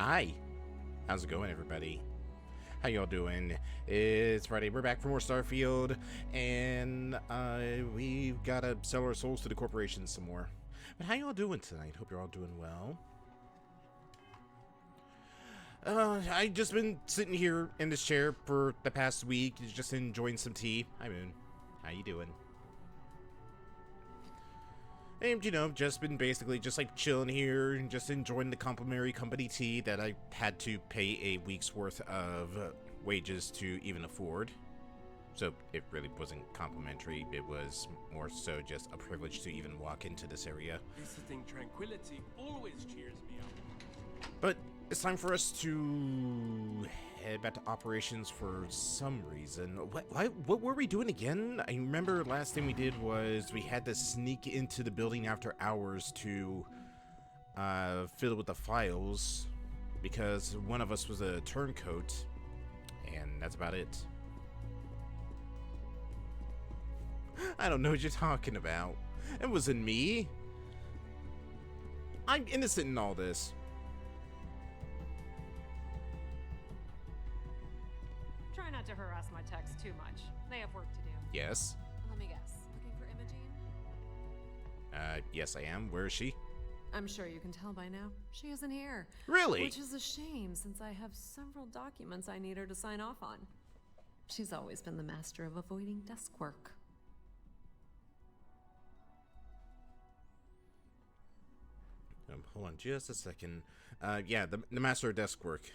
Hi, how's it going, everybody? How y'all doing? It's Friday. We're back for more Starfield, and we've got to sell our souls to the corporations some more. But how y'all doing tonight? Hope you're all doing well. I just been sitting here in this chair for the past week, just enjoying some tea. Hi, Moon. How you doing? And, you know, just been basically just like chilling here and just enjoying the complimentary company tea that I had to pay a week's worth of wages to even afford. So it really wasn't complimentary, it was more so just a privilege to even walk into this area. Visiting tranquility always cheers me up. But it's time for us to head back to operations for some reason. What were we doing again? I remember last thing we did was we had to sneak into the building after hours to fiddle with the files because one of us was a turncoat, and that's about it. I don't know what you're talking about. It wasn't me. I'm innocent in all this. Try not to harass my techs too much. They have work to do. Yes. Let me guess. Looking for Imogene? Yes I am. Where is she? I'm sure you can tell by now. She isn't here. Really? Which is a shame since I have several documents I need her to sign off on. She's always been the master of avoiding desk work. Hold on just a second. Yeah, the master of desk work.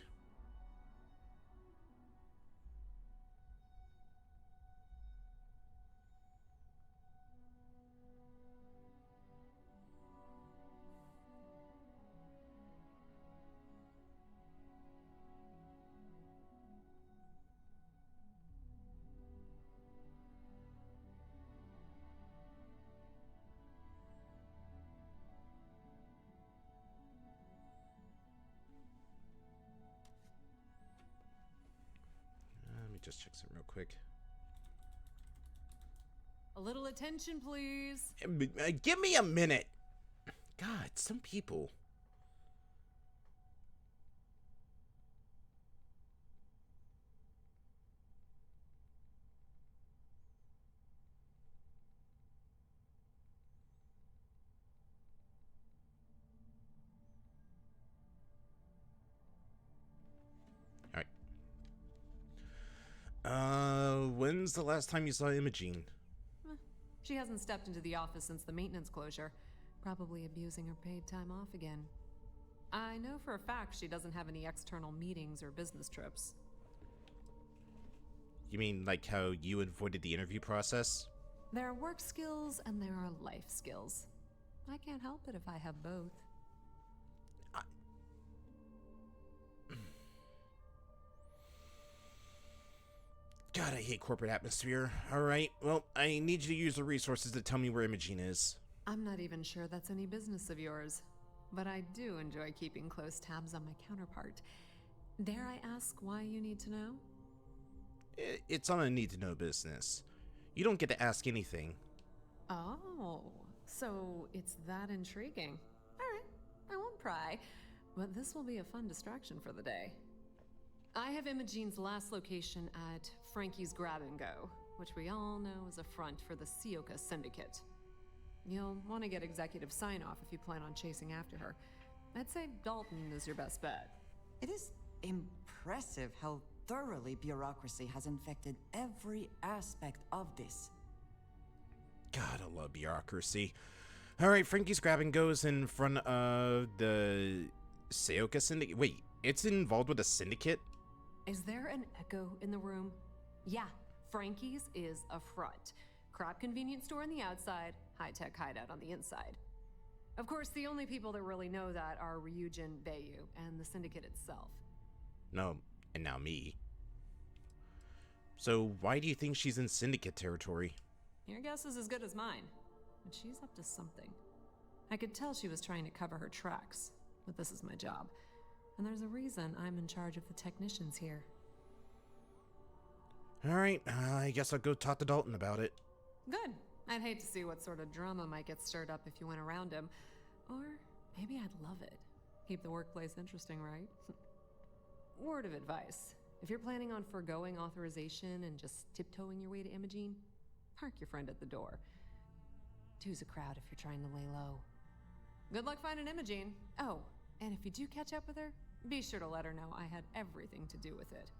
Let me just check something real quick. A little attention, please. Give me a minute. God, some people. When's the last time you saw Imogene? She hasn't stepped into the office since the maintenance closure. Probably abusing her paid time off again. I know for a fact she doesn't have any external meetings or business trips. You mean like how you avoided the interview process? There are work skills and there are life skills. I can't help it if I have both. God, I hate corporate atmosphere. Alright, well, I need you to use the resources to tell me where Imogene is. I'm not even sure that's any business of yours, but I do enjoy keeping close tabs on my counterpart. Dare I ask why you need to know? It's on a need-to-know business. You don't get to ask anything. Oh, so it's that intriguing. Alright, I won't pry, but this will be a fun distraction for the day. I have Imogene's last location at Frankie's Grab and Go, which we all know is a front for the Sioka Syndicate. You'll want to get executive sign-off if you plan on chasing after her. I'd say Dalton is your best bet. It is impressive how thoroughly bureaucracy has infected every aspect of this. God, I love bureaucracy. Alright, Frankie's Grab and Go is in front of the Sioka Syndicate. Wait, it's involved with a syndicate? Is there an echo in the room? Yeah, Frankie's is a front. Crap convenience store on the outside, high-tech hideout on the inside. Of course, the only people that really know that are Ryujin, Bayu, and the syndicate itself. No, and now me. So why do you think she's in syndicate territory? Your guess is as good as mine, but she's up to something. I could tell she was trying to cover her tracks, but this is my job. And there's a reason I'm in charge of the technicians here. Alright, I guess I'll go talk to Dalton about it. Good. I'd hate to see what sort of drama might get stirred up if you went around him. Or maybe I'd love it. Keep the workplace interesting, right? Word of advice. If you're planning on foregoing authorization and just tiptoeing your way to Imogene, park your friend at the door. Two's a crowd if you're trying to lay low. Good luck finding Imogene. Oh, and if you do catch up with her, be sure to let her know I had everything to do with it.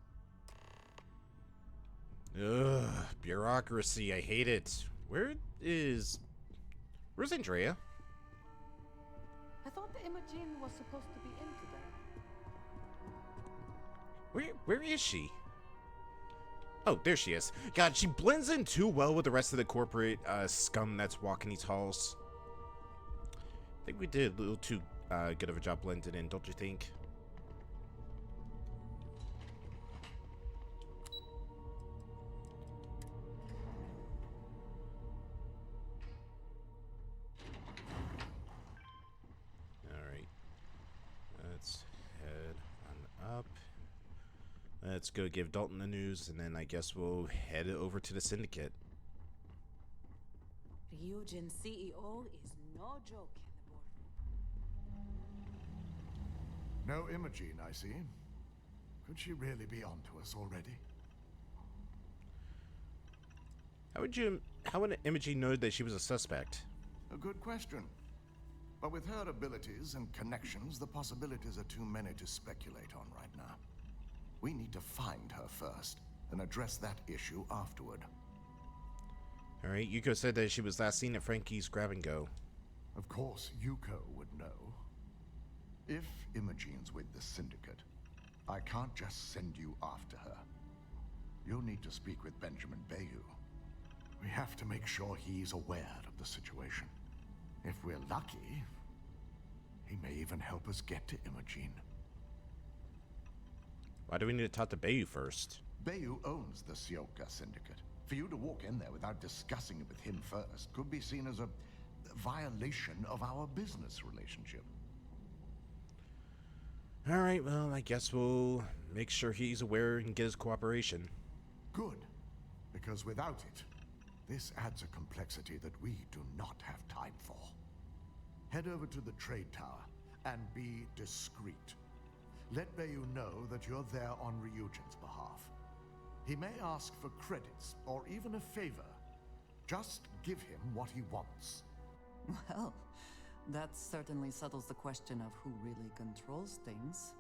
Ugh, bureaucracy, I hate it. Where's Andrea? I thought Imogene was supposed to be in today. Where is she? Oh, there she is. God, she blends in too well with the rest of the corporate scum that's walking these halls. I think we did a little too good of a job blending in, don't you think? Alright. Let's head on up. Let's go give Dalton the news, and then I guess we'll head over to the syndicate. Ryujin CEO is no joke in the boardroom. No Imogene, I see. Could she really be on to us already? How would Imogene know that she was a suspect? A good question. But with her abilities and connections, the possibilities are too many to speculate on right now. We need to find her first, and address that issue afterward. Alright, Yuko said that she was last seen at Frankie's Grab and Go. Of course, Yuko would know. If Imogene's with the Syndicate, I can't just send you after her. You'll need to speak with Benjamin Bayou. We have to make sure he's aware of the situation. If we're lucky, he may even help us get to Imogene. Why do we need to talk to Bayou first? Bayou owns the Sioka Syndicate. For you to walk in there without discussing it with him first could be seen as a violation of our business relationship. Alright, well, I guess we'll make sure he's aware and get his cooperation. Good, because without it, this adds a complexity that we do not have time for. Head over to the trade tower and be discreet. Let Bayou know that you're there on Ryujin's behalf. He may ask for credits or even a favor. Just give him what he wants. Well, that certainly settles the question of who really controls things.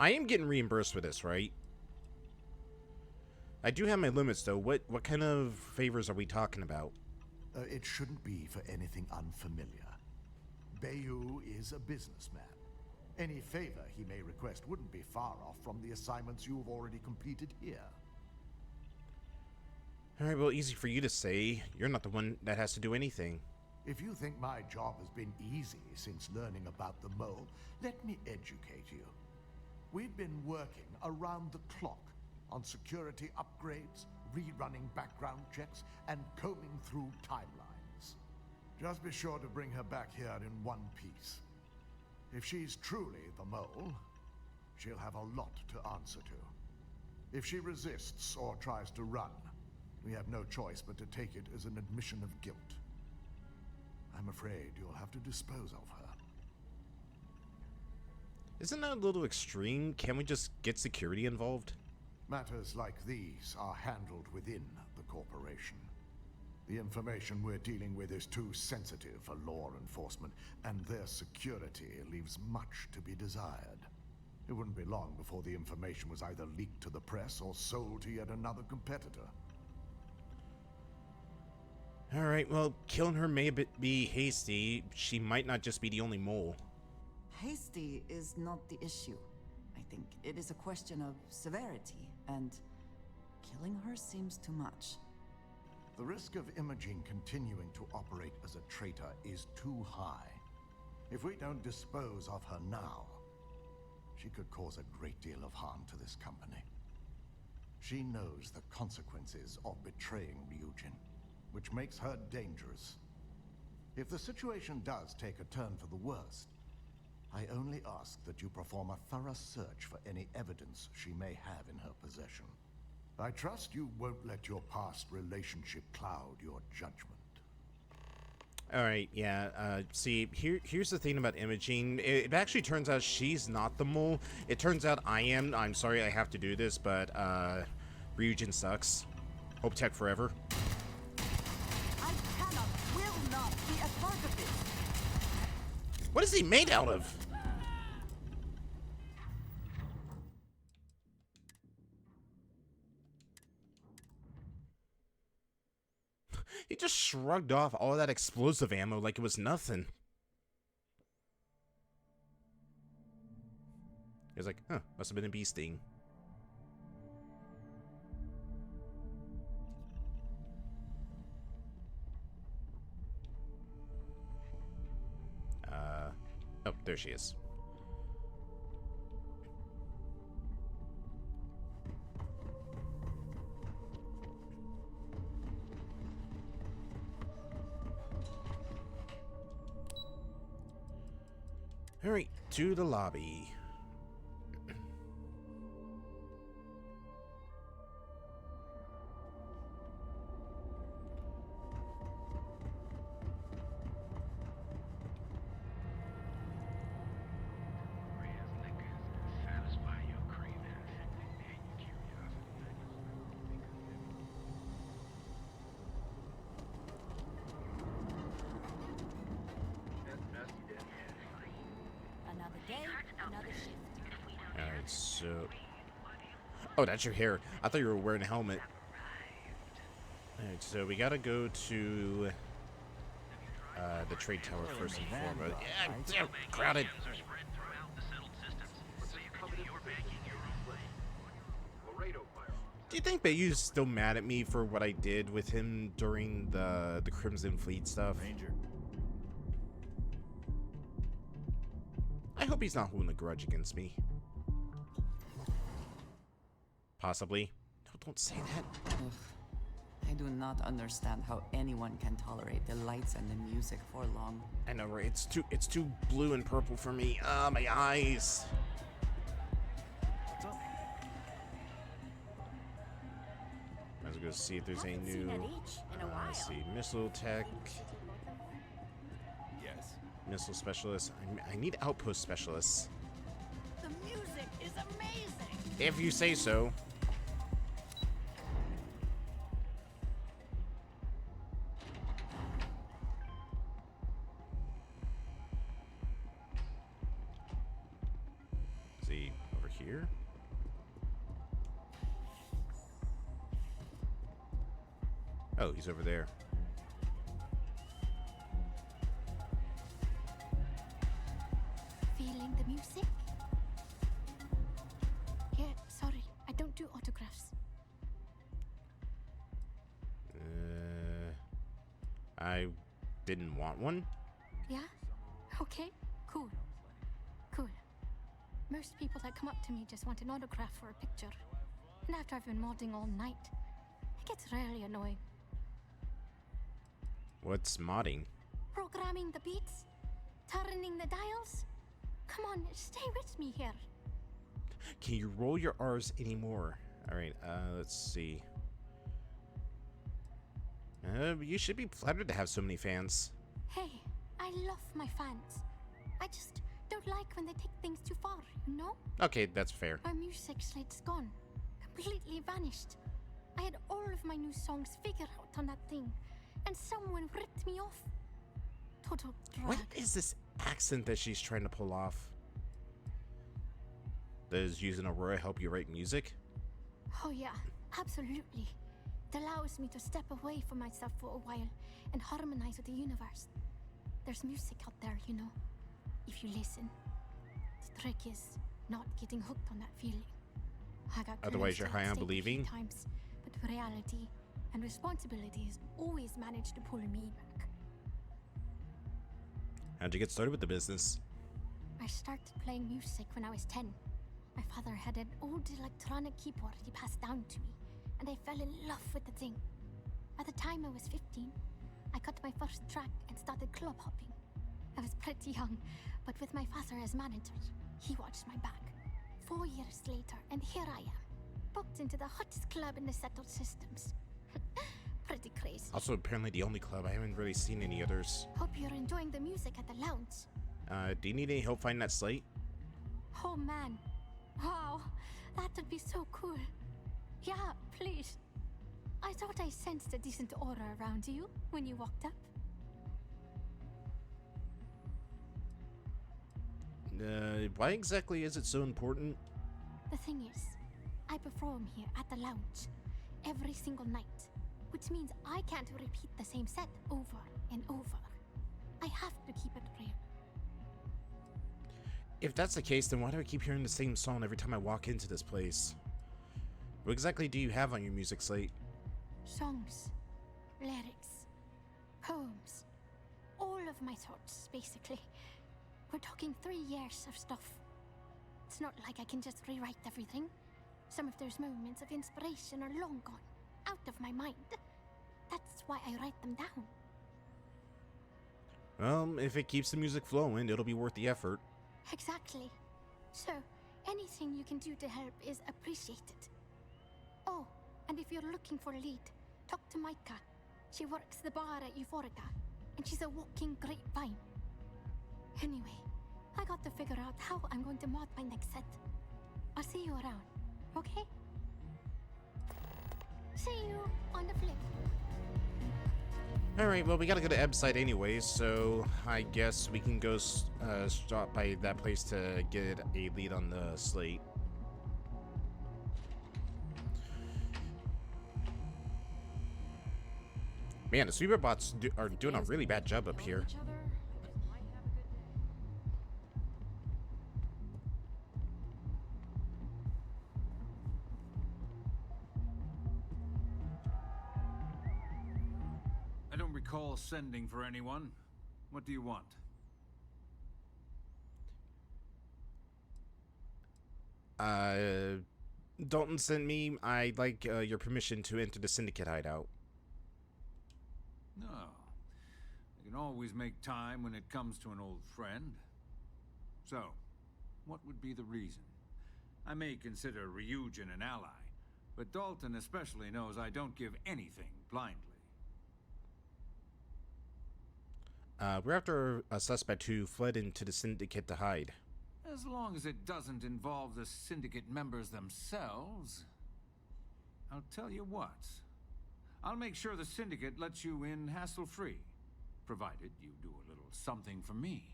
I am getting reimbursed for this, right? I do have my limits, though. What kind of favors are we talking about? It shouldn't be for anything unfamiliar. Bayou is a businessman. Any favor he may request wouldn't be far off from the assignments you've already completed here. Alright, well, easy for you to say. You're not the one that has to do anything. If you think my job has been easy since learning about the mole, let me educate you. We've been working around the clock on security upgrades, rerunning background checks, and combing through timelines. Just be sure to bring her back here in one piece. If she's truly the mole, she'll have a lot to answer to. If she resists or tries to run, we have no choice but to take it as an admission of guilt. I'm afraid you'll have to dispose of her. Isn't that a little extreme? Can't we just get security involved? Matters like these are handled within the corporation. The information we're dealing with is too sensitive for law enforcement, and their security leaves much to be desired. It wouldn't be long before the information was either leaked to the press or sold to yet another competitor. Alright, well, killing her may be hasty. She might not just be the only mole. Hasty is not the issue. I think it is a question of severity, and killing her seems too much. The risk of Imogene continuing to operate as a traitor is too high. If we don't dispose of her now, she could cause a great deal of harm to this company. She knows the consequences of betraying Ryujin, which makes her dangerous. If the situation does take a turn for the worst, I only ask that you perform a thorough search for any evidence she may have in her possession. I trust you won't let your past relationship cloud your judgment. All right, yeah. See, here's the thing about Imogene. It actually turns out she's not the mole. It turns out I am. I'm sorry I have to do this, but Ryujin sucks. Hope Tech forever. I cannot, will not be a part of this. What is he made out of? He just shrugged off all that explosive ammo like it was nothing. He was like, huh, must have been a bee sting. Oh, there she is. Alright, to the lobby. Another day, another shift. Alright, so... Oh, that's your hair. I thought you were wearing a helmet. Alright, so we gotta go to... the trade tower first and foremost. Yeah, crowded. Do you think Bayou's still mad at me for what I did with him during the Crimson Fleet stuff? Ranger. I hope he's not holding a grudge against me. Possibly. No, don't say that. Ugh. I do not understand how anyone can tolerate the lights and the music for long. I know, right? It's too blue and purple for me. Ah, my eyes. What's up? Let's go see if there's any Haven't seen new. that H in a while. Let's see, missile tech, Yes. missile specialist. I need outpost specialists. The music is amazing. If you say so. See, over here. Oh, he's over there. Feeling the music? Yeah, sorry, I don't do autographs. I didn't want one. Yeah? Okay, cool. Cool. Most people that come up to me just want an autograph or a picture. And after I've been modding all night, it gets really annoying. What's modding? Programming the beats? Turning the dials? Come on, stay with me here. Can you roll your R's anymore? Alright, let's see. You should be flattered to have so many fans. Hey, I love my fans. I just don't like when they take things too far, you know? Okay, that's fair. My music slate's gone. Completely vanished. I had all of my new songs figured out on that thing, and someone ripped me off. Total drag. What is this accent that she's trying to pull off? Does using Aurora help you write music? Oh yeah, absolutely. It allows me to step away from myself for a while and harmonize with the universe. There's music out there, you know, if you listen. The trick is not getting hooked on that feeling. I got Otherwise, close you're to high that on state a few believing? times, but reality and responsibilities always manage to pull me back. How'd you get started with the business? I started playing music when I was 10. My father had an old electronic keyboard he passed down to me, and I fell in love with the thing. By the time I was 15, I got my first track and started club hopping. I was pretty young, but with my father as manager, he watched my back. 4 years later, and here I am, booked into the hottest club in the settled systems. Pretty pretty crazy. Also, apparently the only club. I haven't really seen any others. Hope you're enjoying the music at the lounge. Do you need any help finding that slate? Oh man. Wow. That would be so cool. Yeah, please. I thought I sensed a decent aura around you when you walked up. Why exactly is it so important? The thing is, I perform here at the lounge every single night, which means I can't repeat the same set over and over. I have to keep it rare. If that's the case, then why do I keep hearing the same song every time I walk into this place? What exactly do you have on your music slate? Songs, lyrics, poems, all of my thoughts, basically. We're talking 3 years of stuff. It's not like I can just rewrite everything. Some of those moments of inspiration are long gone, out of my mind. That's why I write them down. Well, if it keeps the music flowing, it'll be worth the effort. Exactly. So, anything you can do to help is appreciated. Oh, and if you're looking for a lead, talk to Micah. She works the bar at Euphorica, and she's a walking grapevine. Anyway, I got to figure out how I'm going to mod my next set. I'll see you around, okay? See you on the flip. Alright, well, we gotta go to Eb's site anyways, so I guess we can go stop by that place to get a lead on the slate. Man, the sweeper bots are doing a really bad job up here. I don't recall sending for anyone. What do you want? Dalton sent me. I'd like your permission to enter the Syndicate hideout. No. I can always make time when it comes to an old friend. So, what would be the reason? I may consider Ryujin an ally, but Dalton especially knows I don't give anything blindly. We're after a suspect who fled into the Syndicate to hide. As long as it doesn't involve the Syndicate members themselves. I'll tell you what. I'll make sure the Syndicate lets you in hassle-free, provided you do a little something for me.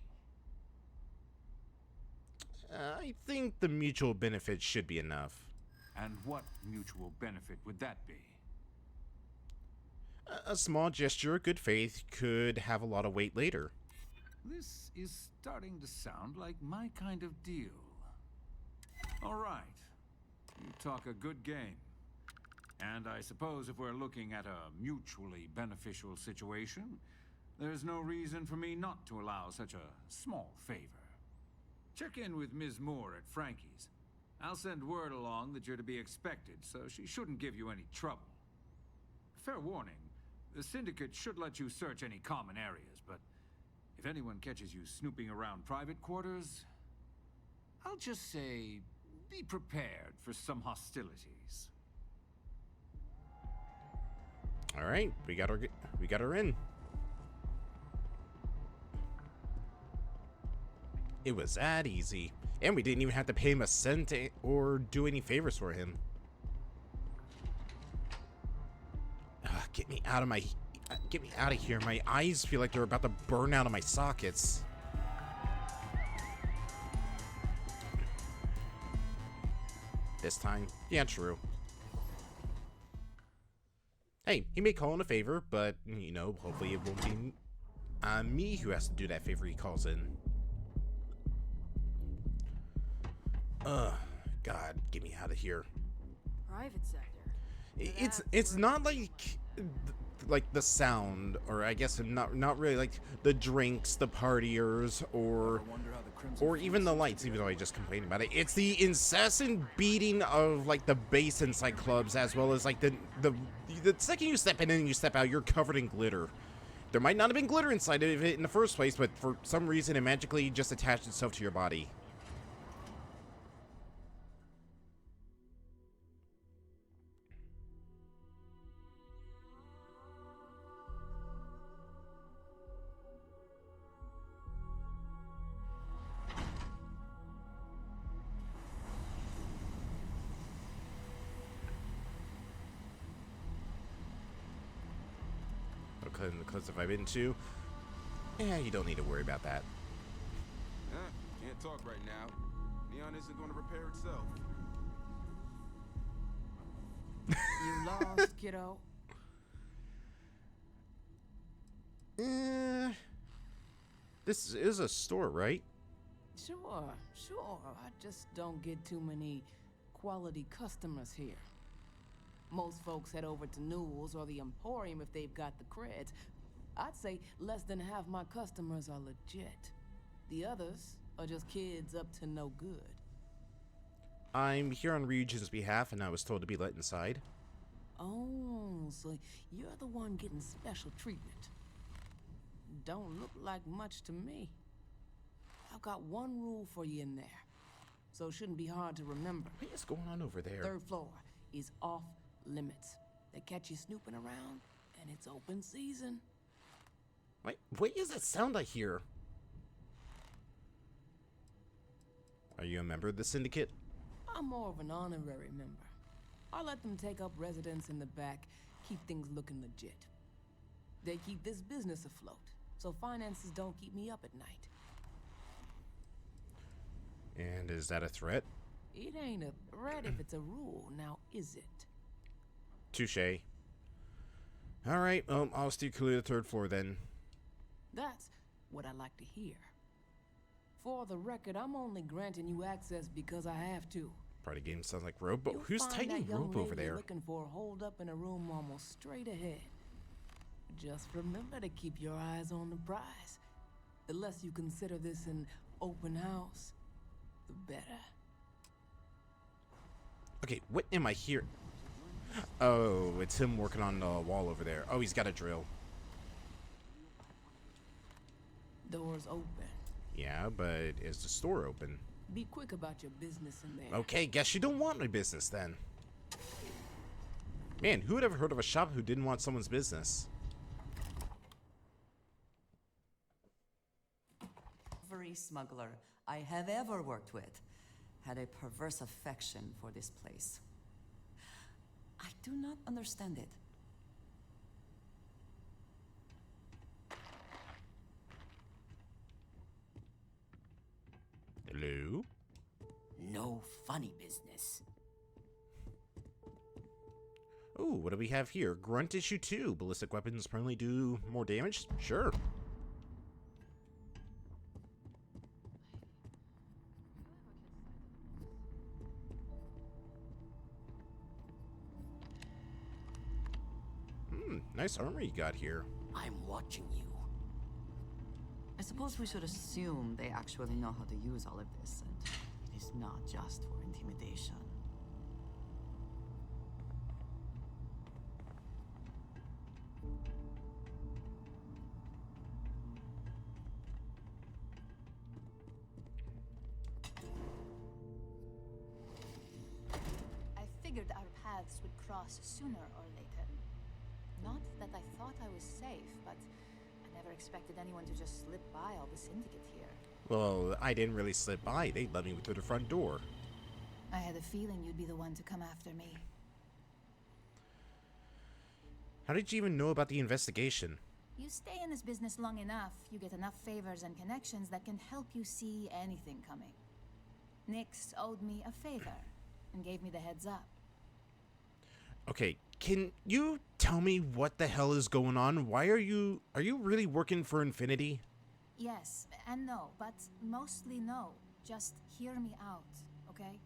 I think the mutual benefit should be enough. And what mutual benefit would that be? A small gesture of good faith could have a lot of weight later. This is starting to sound like my kind of deal. All right. You talk a good game. And I suppose if we're looking at a mutually beneficial situation, there's no reason for me not to allow such a small favor. Check in with Ms. Moore at Frankie's. I'll send word along that you're to be expected, so she shouldn't give you any trouble. Fair warning, the Syndicate should let you search any common areas, but if anyone catches you snooping around private quarters, I'll just say, be prepared for some hostilities. All right, we got her in. It was that easy, and we didn't even have to pay him a cent or do any favors for him. Get me out of here. My eyes feel like they're about to burn out of my sockets. This time, yeah, true. Hey, he may call in a favor, but, you know, hopefully it won't be me who has to do that favor he calls in. God, get me out of here. Private sector. It's not like the sound, or I guess not really like the drinks, the partiers, or even the lights, even though I just complained about it. It's the incessant beating of like the bass inside clubs, as well as like the second you step in and you step out, you're covered in glitter. There might not have been glitter inside of it in the first place, but for some reason it magically just attached itself to your body. because if I've been to, yeah, you don't need to worry about that. Can't talk right now. Neon isn't going to repair itself. You lost, kiddo. This is a store, right? Sure. I just don't get too many quality customers here. Most folks head over to Newell's or the Emporium if they've got the creds. I'd say less than half my customers are legit. The others are just kids up to no good. I'm here on Ryujin's behalf, and I was told to be let inside. Oh, so you're the one getting special treatment. Don't look like much to me. I've got one rule for you in there, so it shouldn't be hard to remember. What is going on over there? Third floor is off limits. They catch you snooping around, and it's open season. Wait, what is that sound I hear? Are you a member of the syndicate? I'm more of an honorary member. I let them take up residence in the back, keep things looking legit. They keep this business afloat, so finances don't keep me up at night. And is that a threat? It ain't a threat if it's a rule, now is it? Touche. Alright, I'll steer clear of the third floor then. That's what I like to hear. For the record, I'm only granting you access because I have to. Party game sounds like rope, but You'll who's find tightening that young rope over lady you're there? looking for holed up in a room almost straight ahead. Just remember to keep your eyes on the prize. The less you consider this an open house, the better. Okay, what am I hearing? Oh, it's him working on the wall over there. Oh, he's got a drill. Doors open. Yeah, but is the store open? Be quick about your business in there. Okay, guess you don't want my business then. Man, who would ever heard of a shop who didn't want someone's business? Every smuggler I have ever worked with had a perverse affection for this place. I do not understand it. Hello? No funny business. Oh, what do we have here? Grunt issue 2. Ballistic weapons permanently do more damage? Sure. Nice armor you got here. I'm watching you. I suppose we should assume they actually know how to use all of this, and it is not just for intimidation. I figured our paths would cross sooner or later. Not that I thought I was safe, but I never expected anyone to just slip by all the syndicate here. Well, I didn't really slip by. They let me through the front door. I had a feeling you'd be the one to come after me. How did you even know about the investigation? You stay in this business long enough, you get enough favors and connections that can help you see anything coming. Nyx owed me a favor and gave me the heads up. Okay, can you tell me what the hell is going on? Why are you really working for Infinity? Yes and no, but mostly no. Just hear me out, okay?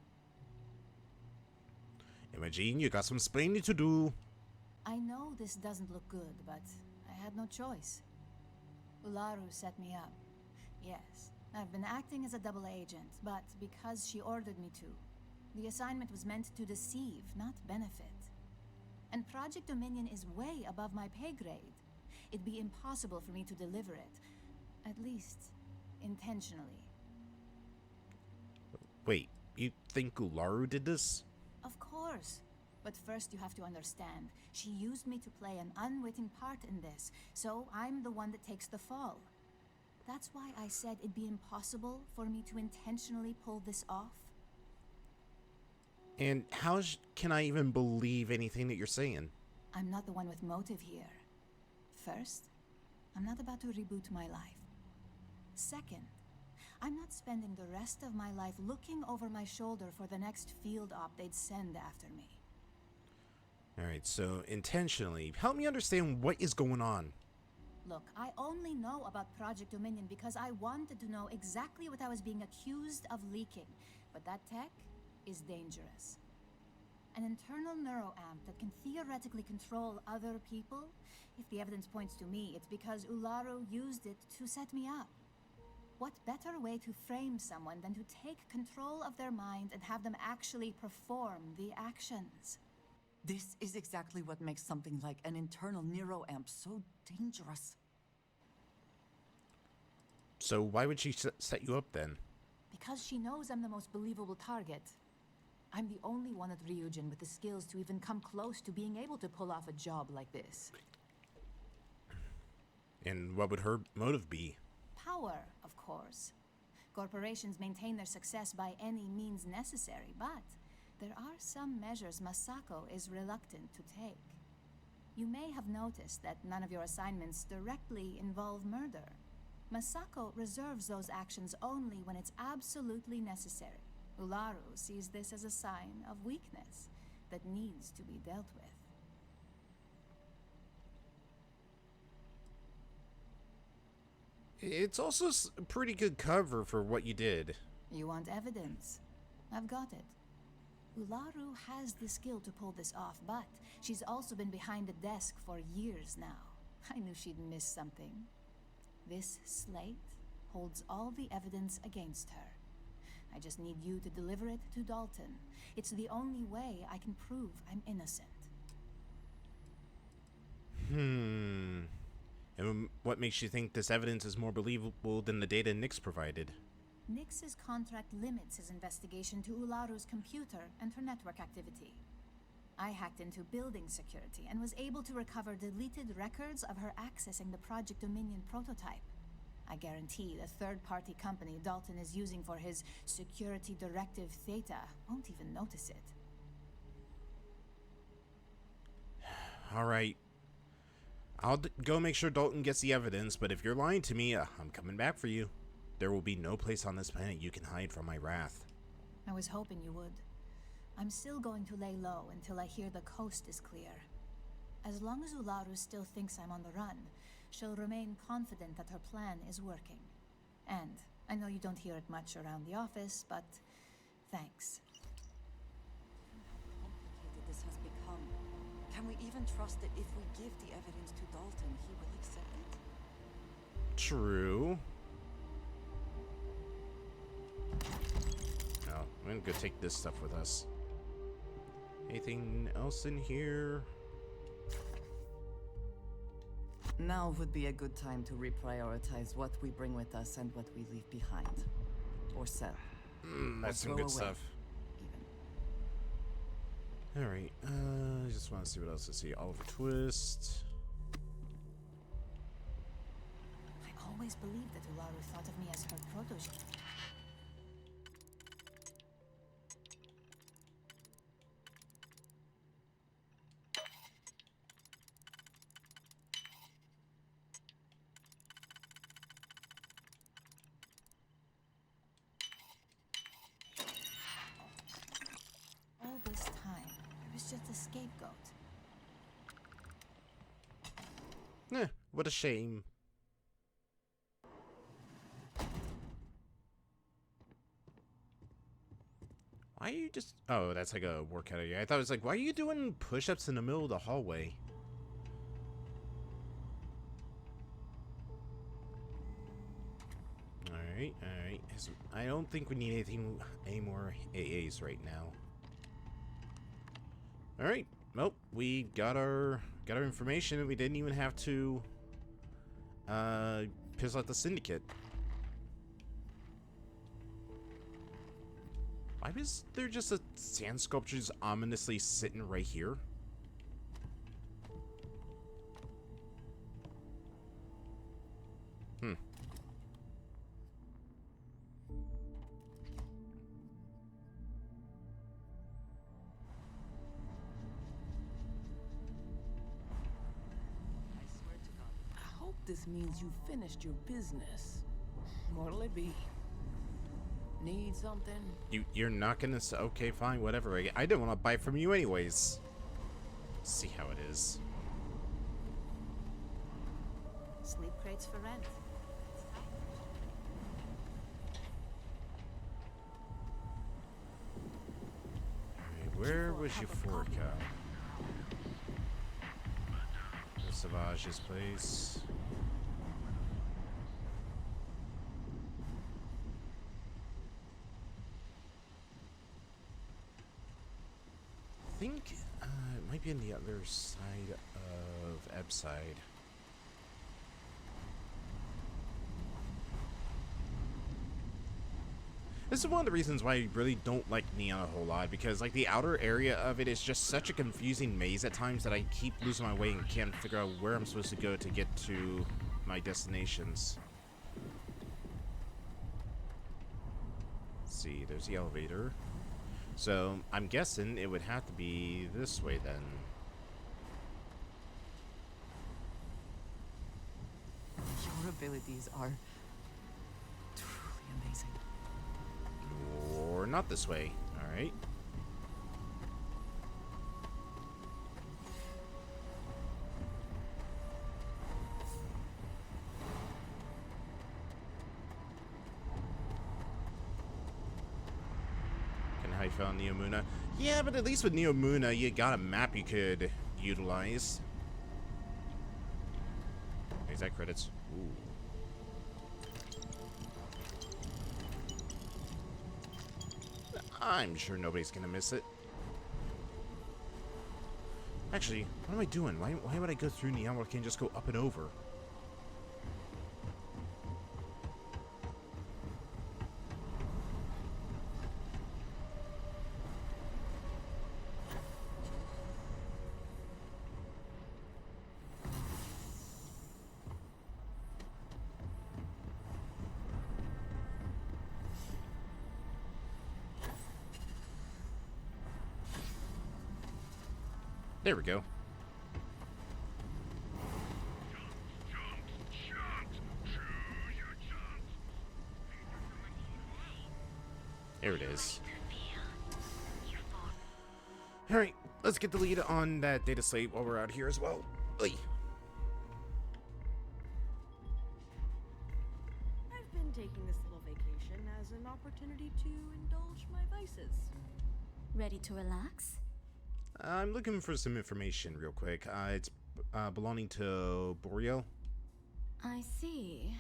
Imogene, you got some explaining to do. I know this doesn't look good, but I had no choice. Ularu set me up. Yes, I've been acting as a double agent, but because she ordered me to. The assignment was meant to deceive, not benefit. And Project Dominion is way above my pay grade. It'd be impossible for me to deliver it. At least, intentionally. Wait, you think Ularu did this? Of course. But first you have to understand, she used me to play an unwitting part in this, so I'm the one that takes the fall. That's why I said it'd be impossible for me to intentionally pull this off. And can I even believe anything that you're saying? I'm not the one with motive here. First, I'm not about to reboot my life. Second, I'm not spending the rest of my life looking over my shoulder for the next field op they'd send after me. Alright, so intentionally, help me understand what is going on. Look, I only know about Project Dominion because I wanted to know exactly what I was being accused of leaking. But that tech is dangerous. An internal neuroamp that can theoretically control other people? If the evidence points to me, it's because Ularu used it to set me up. What better way to frame someone than to take control of their mind and have them actually perform the actions? This is exactly what makes something like an internal neuroamp so dangerous. So why would she set you up then? Because she knows I'm the most believable target. I'm the only one at Ryujin with the skills to even come close to being able to pull off a job like this. And what would her motive be? Power, of course. Corporations maintain their success by any means necessary, but there are some measures Masako is reluctant to take. You may have noticed that none of your assignments directly involve murder. Masako reserves those actions only when it's absolutely necessary. Ularu sees this as a sign of weakness that needs to be dealt with. It's also a pretty good cover for what you did. You want evidence? I've got it. Ularu has the skill to pull this off, but she's also been behind the desk for years now. I knew she'd miss something. This slate holds all the evidence against her. I just need you to deliver it to Dalton. It's the only way I can prove I'm innocent. And what makes you think this evidence is more believable than the data Nyx provided? Nyx's contract limits his investigation to Ularu's computer and her network activity. I hacked into building security and was able to recover deleted records of her accessing the Project Dominion prototype. I guarantee the third-party company Dalton is using for his security directive Theta won't even notice it. Alright. I'll go make sure Dalton gets the evidence, but if you're lying to me, I'm coming back for you. There will be no place on this planet you can hide from my wrath. I was hoping you would. I'm still going to lay low until I hear the coast is clear. As long as Ularu still thinks I'm on the run, she'll remain confident that her plan is working. And I know you don't hear it much around the office, but thanks. How complicated this has become. Can we even trust that if we give the evidence to Dalton, he will accept it? True. Oh, I'm gonna go take this stuff with us. Anything else in here? Now would be a good time to reprioritize what we bring with us and what we leave behind. Or sell. That's some good stuff. Alright, I just want to see what else I see. Oliver Twist. I always believed that Ularu thought of me as her protege. All this time, I was just a scapegoat. What a shame. Why are you just... Oh, that's like a workout area. I thought it was like, why are you doing push-ups in the middle of the hallway? Alright, alright. I don't think we need any more AAs right now. Alright. Well, we got our information. We didn't even have to piss out the syndicate. Why was there just a sand sculpture just ominously sitting right here? I swear to God, this means you finished your business. What'll it be? Need something? You're not gonna say, okay, fine, whatever. I didn't want to buy from you anyways. See how it is. Sleep crates for rent. Alright, where was Euphorica? The Savage's place. I think it might be on the other side of Ebside. This is one of the reasons why I really don't like Neon a whole lot, because like the outer area of it is just such a confusing maze at times that I keep losing my way and can't figure out where I'm supposed to go to get to my destinations. Let's see, there's the elevator. So I'm guessing it would have to be this way then. Your abilities are truly amazing. Or not this way. Alright. I found Neomuna. Yeah, but at least with Neomuna, you got a map you could utilize. Is that credits? Ooh. I'm sure nobody's gonna miss it. Actually, what am I doing? Why would I go through Neon where I can just go up and over? There we go. There it is. Alright, let's get the lead on that data slate while we're out here as well. Oy. I've been taking this little vacation as an opportunity to indulge my vices. Ready to relax? I'm looking for some information real quick. It's belonging to Boreal. I see.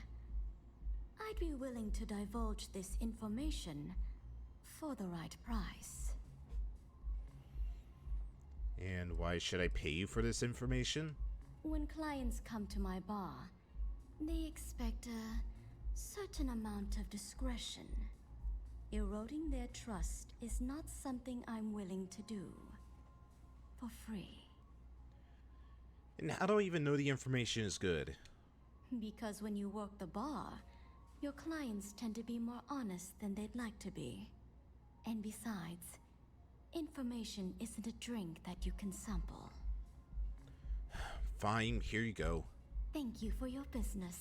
I'd be willing to divulge this information for the right price. And why should I pay you for this information? When clients come to my bar, they expect a certain amount of discretion. Eroding their trust is not something I'm willing to do. For free. And how do I even know the information is good? Because when you work the bar, your clients tend to be more honest than they'd like to be. And besides, information isn't a drink that you can sample. Fine, here you go. Thank you for your business.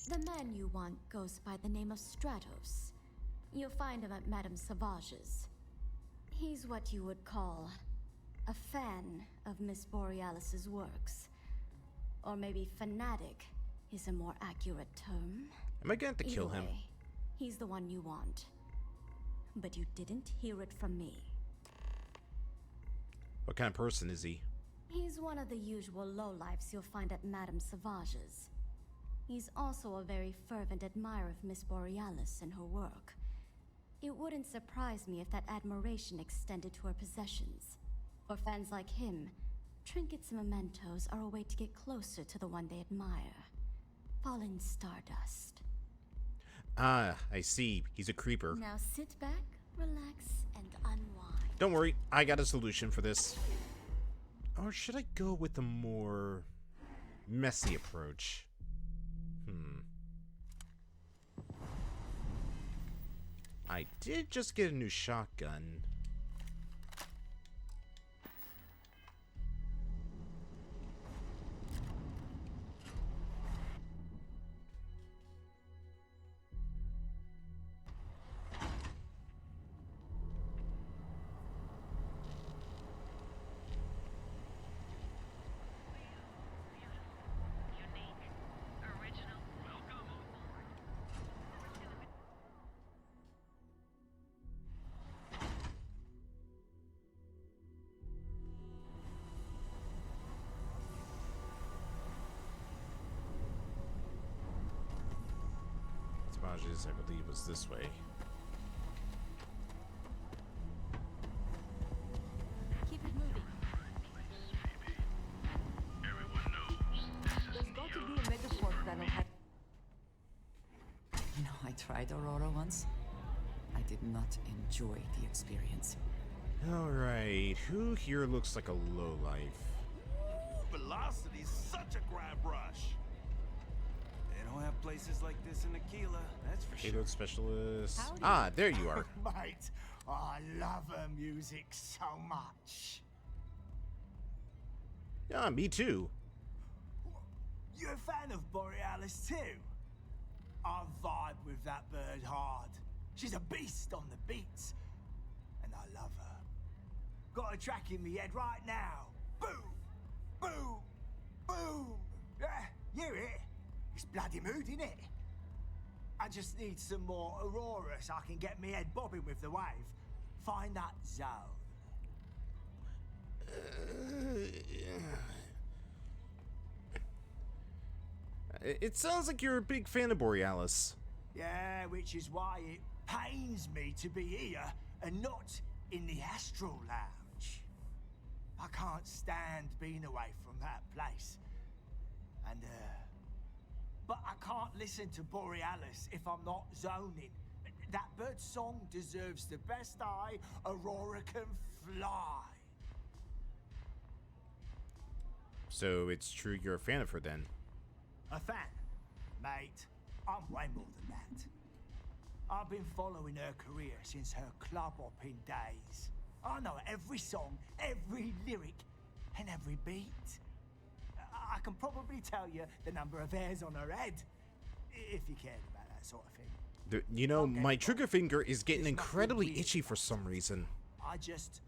The man you want goes by the name of Stratos. You'll find him at Madame Savage's. He's what you would call a fan of Miss Borealis's works. Or maybe fanatic is a more accurate term. Am I going to kill him? Either way, he's the one you want. But you didn't hear it from me. What kind of person is he? He's one of the usual lowlifes you'll find at Madame Savage's. He's also a very fervent admirer of Miss Borealis and her work. It wouldn't surprise me if that admiration extended to her possessions. For fans like him, trinkets and mementos are a way to get closer to the one they admire. Fallen stardust. Ah, I see. He's a creeper. Now sit back, relax, and unwind. Don't worry, I got a solution for this. Or should I go with a more messy approach? I did just get a new shotgun. garages, I believe, was this way. Keep it moving. There's got to be a megaport that'll have. You know, I tried Aurora once. I did not enjoy the experience. Alright, who here looks like a lowlife? Velocity's such a grab rush. They don't have places like this in Aquila, that's for sure. Payload specialist. Ah, there you are. Mate, I love her music so much. Yeah, me too. You're a fan of Borealis too? I vibe with that bird hard. She's a beast on the beats, and I love her. Got a track in me head right now. Boom, boom, boom. Yeah, you hear it? It's bloody mood, innit? I just need some more Aurora so I can get me head bobbing with the wave. Find that zone. It sounds like you're a big fan of Borealis. Yeah, which is why it pains me to be here and not in the Astral Lounge. I can't stand being away from that place. And, but I can't listen to Borealis if I'm not zoning. That bird's song deserves the best eye Aurora can fly. So it's true you're a fan of her then? A fan? Mate, I'm way more than that. I've been following her career since her club hopping days. I know every song, every lyric, and every beat. I can probably tell you the number of hairs on her head, if you cared about that sort of thing. You know, my trigger finger is getting incredibly itchy for some reason. I just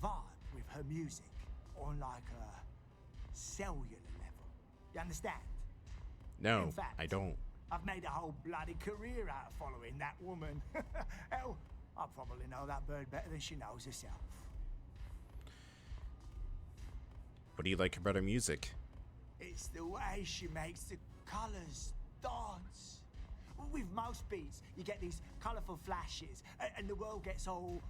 vibe with her music on like a cellular level. You understand? No, In fact, I don't. I've made a whole bloody career out of following that woman. Hell, I probably know that bird better than she knows herself. What do you like about her music? It's the way she makes the colours dance. With most beats, you get these colourful flashes, and the world gets all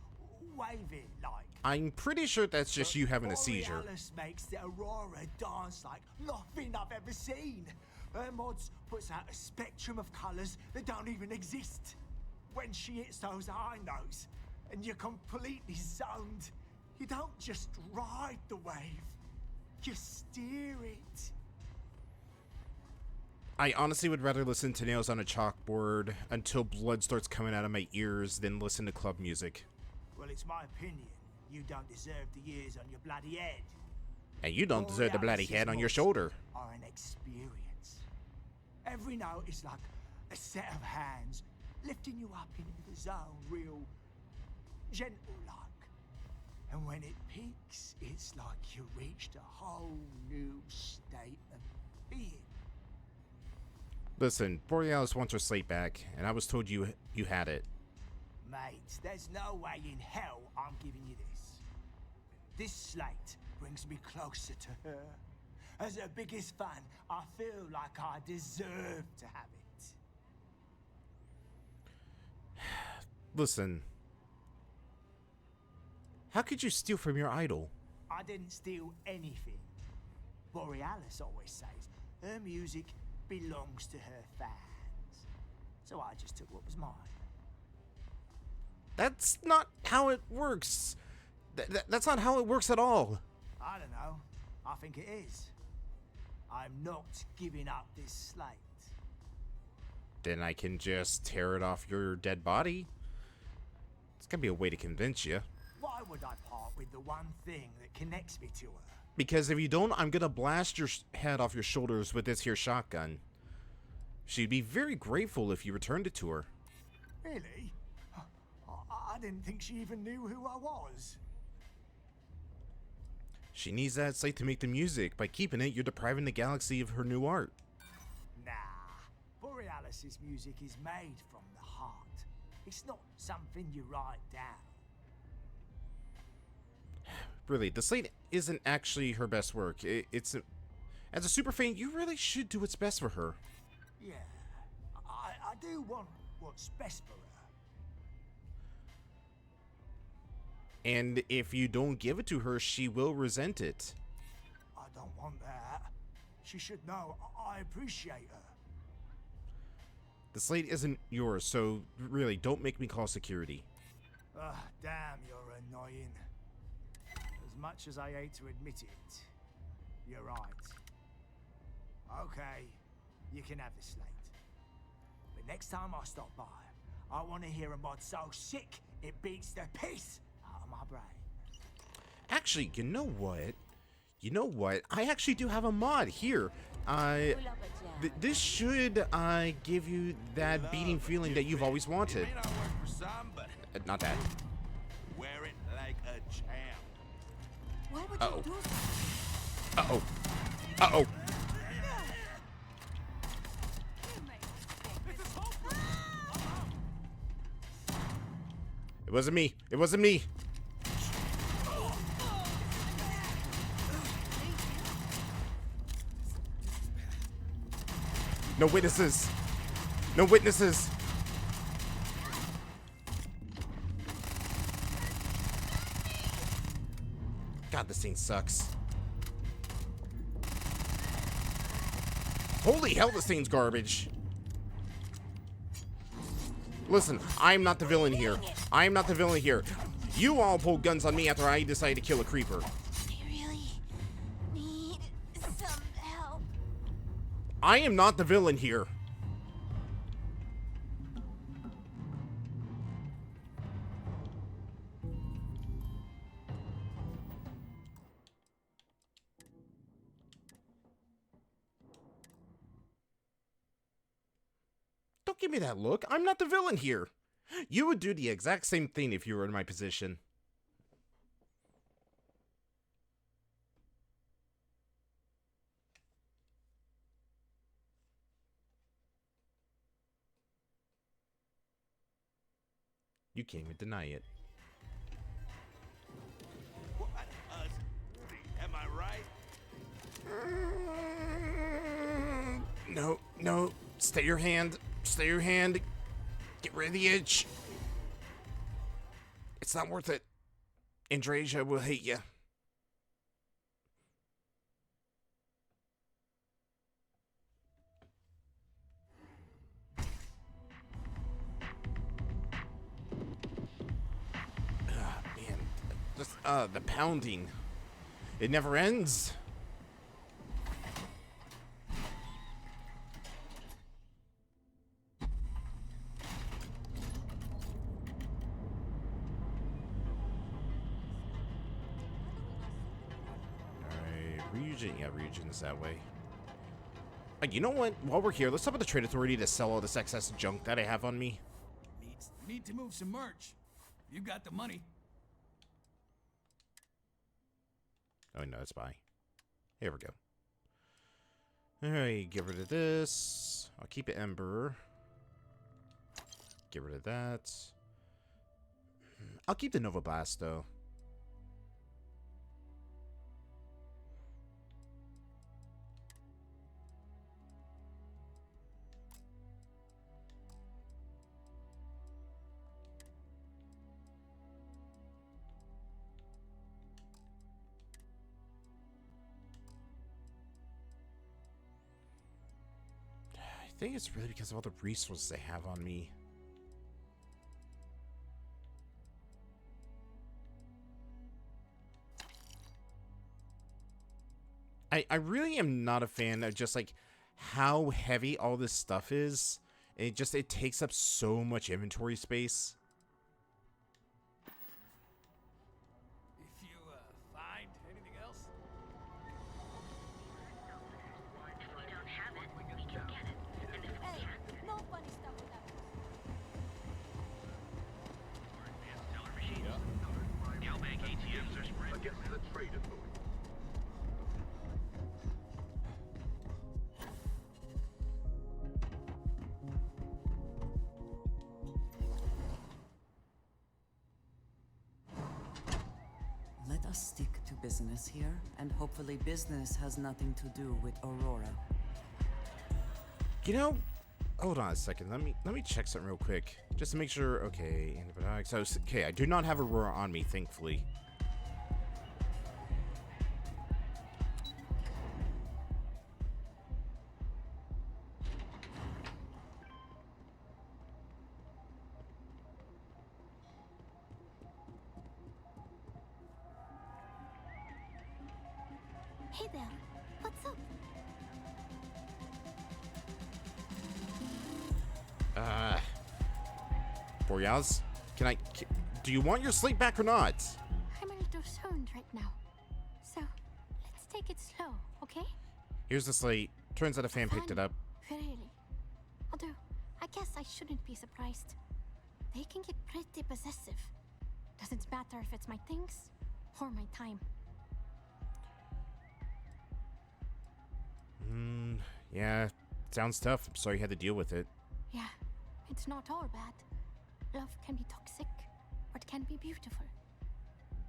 wavy like. I'm pretty sure that's just you having a seizure. Borealis makes the Aurora dance like nothing I've ever seen. Her mods puts out a spectrum of colours that don't even exist. When she hits those high notes, and you're completely zoned, you don't just ride the wave, you steer it. I honestly would rather listen to nails on a chalkboard until blood starts coming out of my ears than listen to club music. Well, it's my opinion. You don't deserve the ears on your bloody head. And you don't deserve the bloody head on your mods shoulder. Are an experience. Every note is like a set of hands lifting you up into the zone, real gentle-like. And when it peaks, it's like you reached a whole new state of being. Listen, Borealis wants her slate back, and I was told you had it. Mate, there's no way in hell I'm giving you this. This slate brings me closer to her. As her biggest fan, I feel like I deserve to have it. Listen. How could you steal from your idol? I didn't steal anything. Borealis always says her music belongs to her fans. So I just took what was mine. That's not how it works. That's not how it works at all. I don't know. I think it is. I'm not giving up this slate. Then I can just tear it off your dead body. It's gotta be a way to convince you. Why would I part with the one thing that connects me to her? Because if you don't, I'm gonna blast your head off your shoulders with this here shotgun. She'd be very grateful if you returned it to her. Really? I didn't think she even knew who I was. She needs that slate to make the music. By keeping it, you're depriving the galaxy of her new art. Nah. Borealis' music is made from the heart. It's not something you write down. Really, the slate isn't actually her best work. As a super fan, you really should do what's best for her. Yeah. I do want what's best for her. And if you don't give it to her, she will resent it. I don't want that. She should know I appreciate her. The slate isn't yours, so really, don't make me call security. Ugh, damn, you're annoying. As much as I hate to admit it, you're right. Okay, you can have the slate. But next time I stop by, I want to hear a mod so sick it beats the piss out of my brain. Actually, you know what? You know what? I actually do have a mod here. This should give you that beating feeling that you've always wanted. It may not work for some, but Not that. wear it like a champ. Why would Uh-oh. you do Uh-oh. Uh-oh. It wasn't me. It wasn't me. No witnesses. No witnesses. God, this thing sucks. Holy hell, this thing's garbage. Listen, I'm not the villain here. I'm not the villain here. You all pulled guns on me after I decided to kill a creeper. I really need some help. I am not the villain here. Don't give me that look. I'm not the villain here. You would do the exact same thing if you were in my position. You can't even deny it. What? Am I right? No, no. Stay your hand. Stay your hand. Get rid of the itch. It's not worth it. Andrasia will hate you. Man. Just, the pounding. It never ends. Yeah, Ryujin is that way. You know what? While we're here, let's talk about the Trade Authority to sell all this excess junk that I have on me. Need to move some merch. You got the money. Oh, no, it's buy. Here we go. Alright, get rid of this. I'll keep it Ember. Get rid of that. I'll keep the Nova Blast, though. I think it's really because of all the resources they have on me. I really am not a fan of just like how heavy all this stuff is. It takes up so much inventory space. If you find anything else, Hey, no funny stuff with that. Galbank ATMs are spread against the Trade Authority. Let us stick to business here, and hopefully business has nothing to do with Aurora. You know, hold on a second. Let me check something real quick, just to make sure. Okay, antibiotics. Okay, I do not have Aurora on me, thankfully. Hey there, what's up? Boreas, do you want your sleep back or not? I'm a little stoned right now. So, let's take it slow, okay? Here's the slate. Turns out a fan picked it up. Really? Although, I guess I shouldn't be surprised. They can get pretty possessive. Doesn't matter if it's my things or my time. Yeah, sounds tough. I'm sorry you had to deal with it. Yeah, it's not all bad. Love can be toxic, but can be beautiful.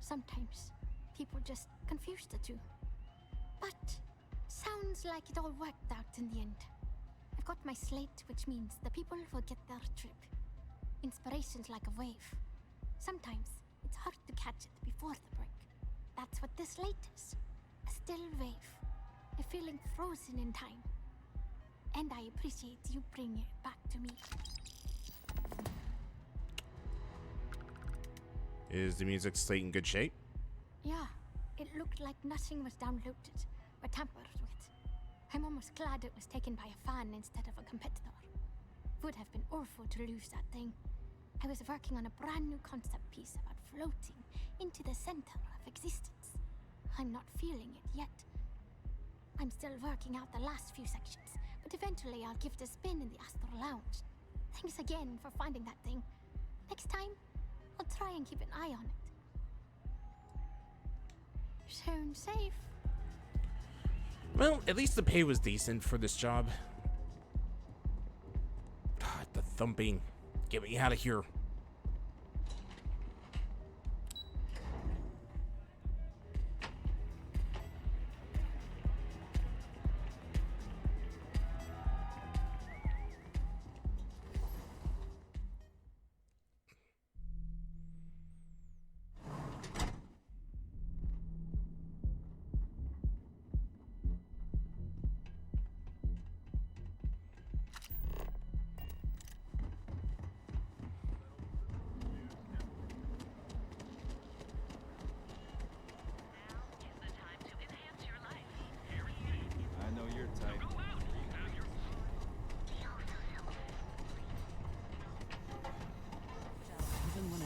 Sometimes people just confuse the two. But sounds like it all worked out in the end. I've got my slate, which means the people will get their trip. Inspiration's like a wave. Sometimes it's hard to catch it before the break. That's what this slate is. A still wave. A feeling frozen in time. And I appreciate you bringing it back to me. Is the music slate in good shape? Yeah, it looked like nothing was downloaded or tampered with. I'm almost glad it was taken by a fan instead of a competitor. Would have been awful to lose that thing. I was working on a brand new concept piece about floating into the center of existence. I'm not feeling it yet. I'm still working out the last few sections, but eventually I'll give it a spin in the Astral Lounge. Thanks again for finding that thing. Next time, I'll try and keep an eye on it. Sound safe. Well, at least the pay was decent for this job. God, the thumping. Get me out of here.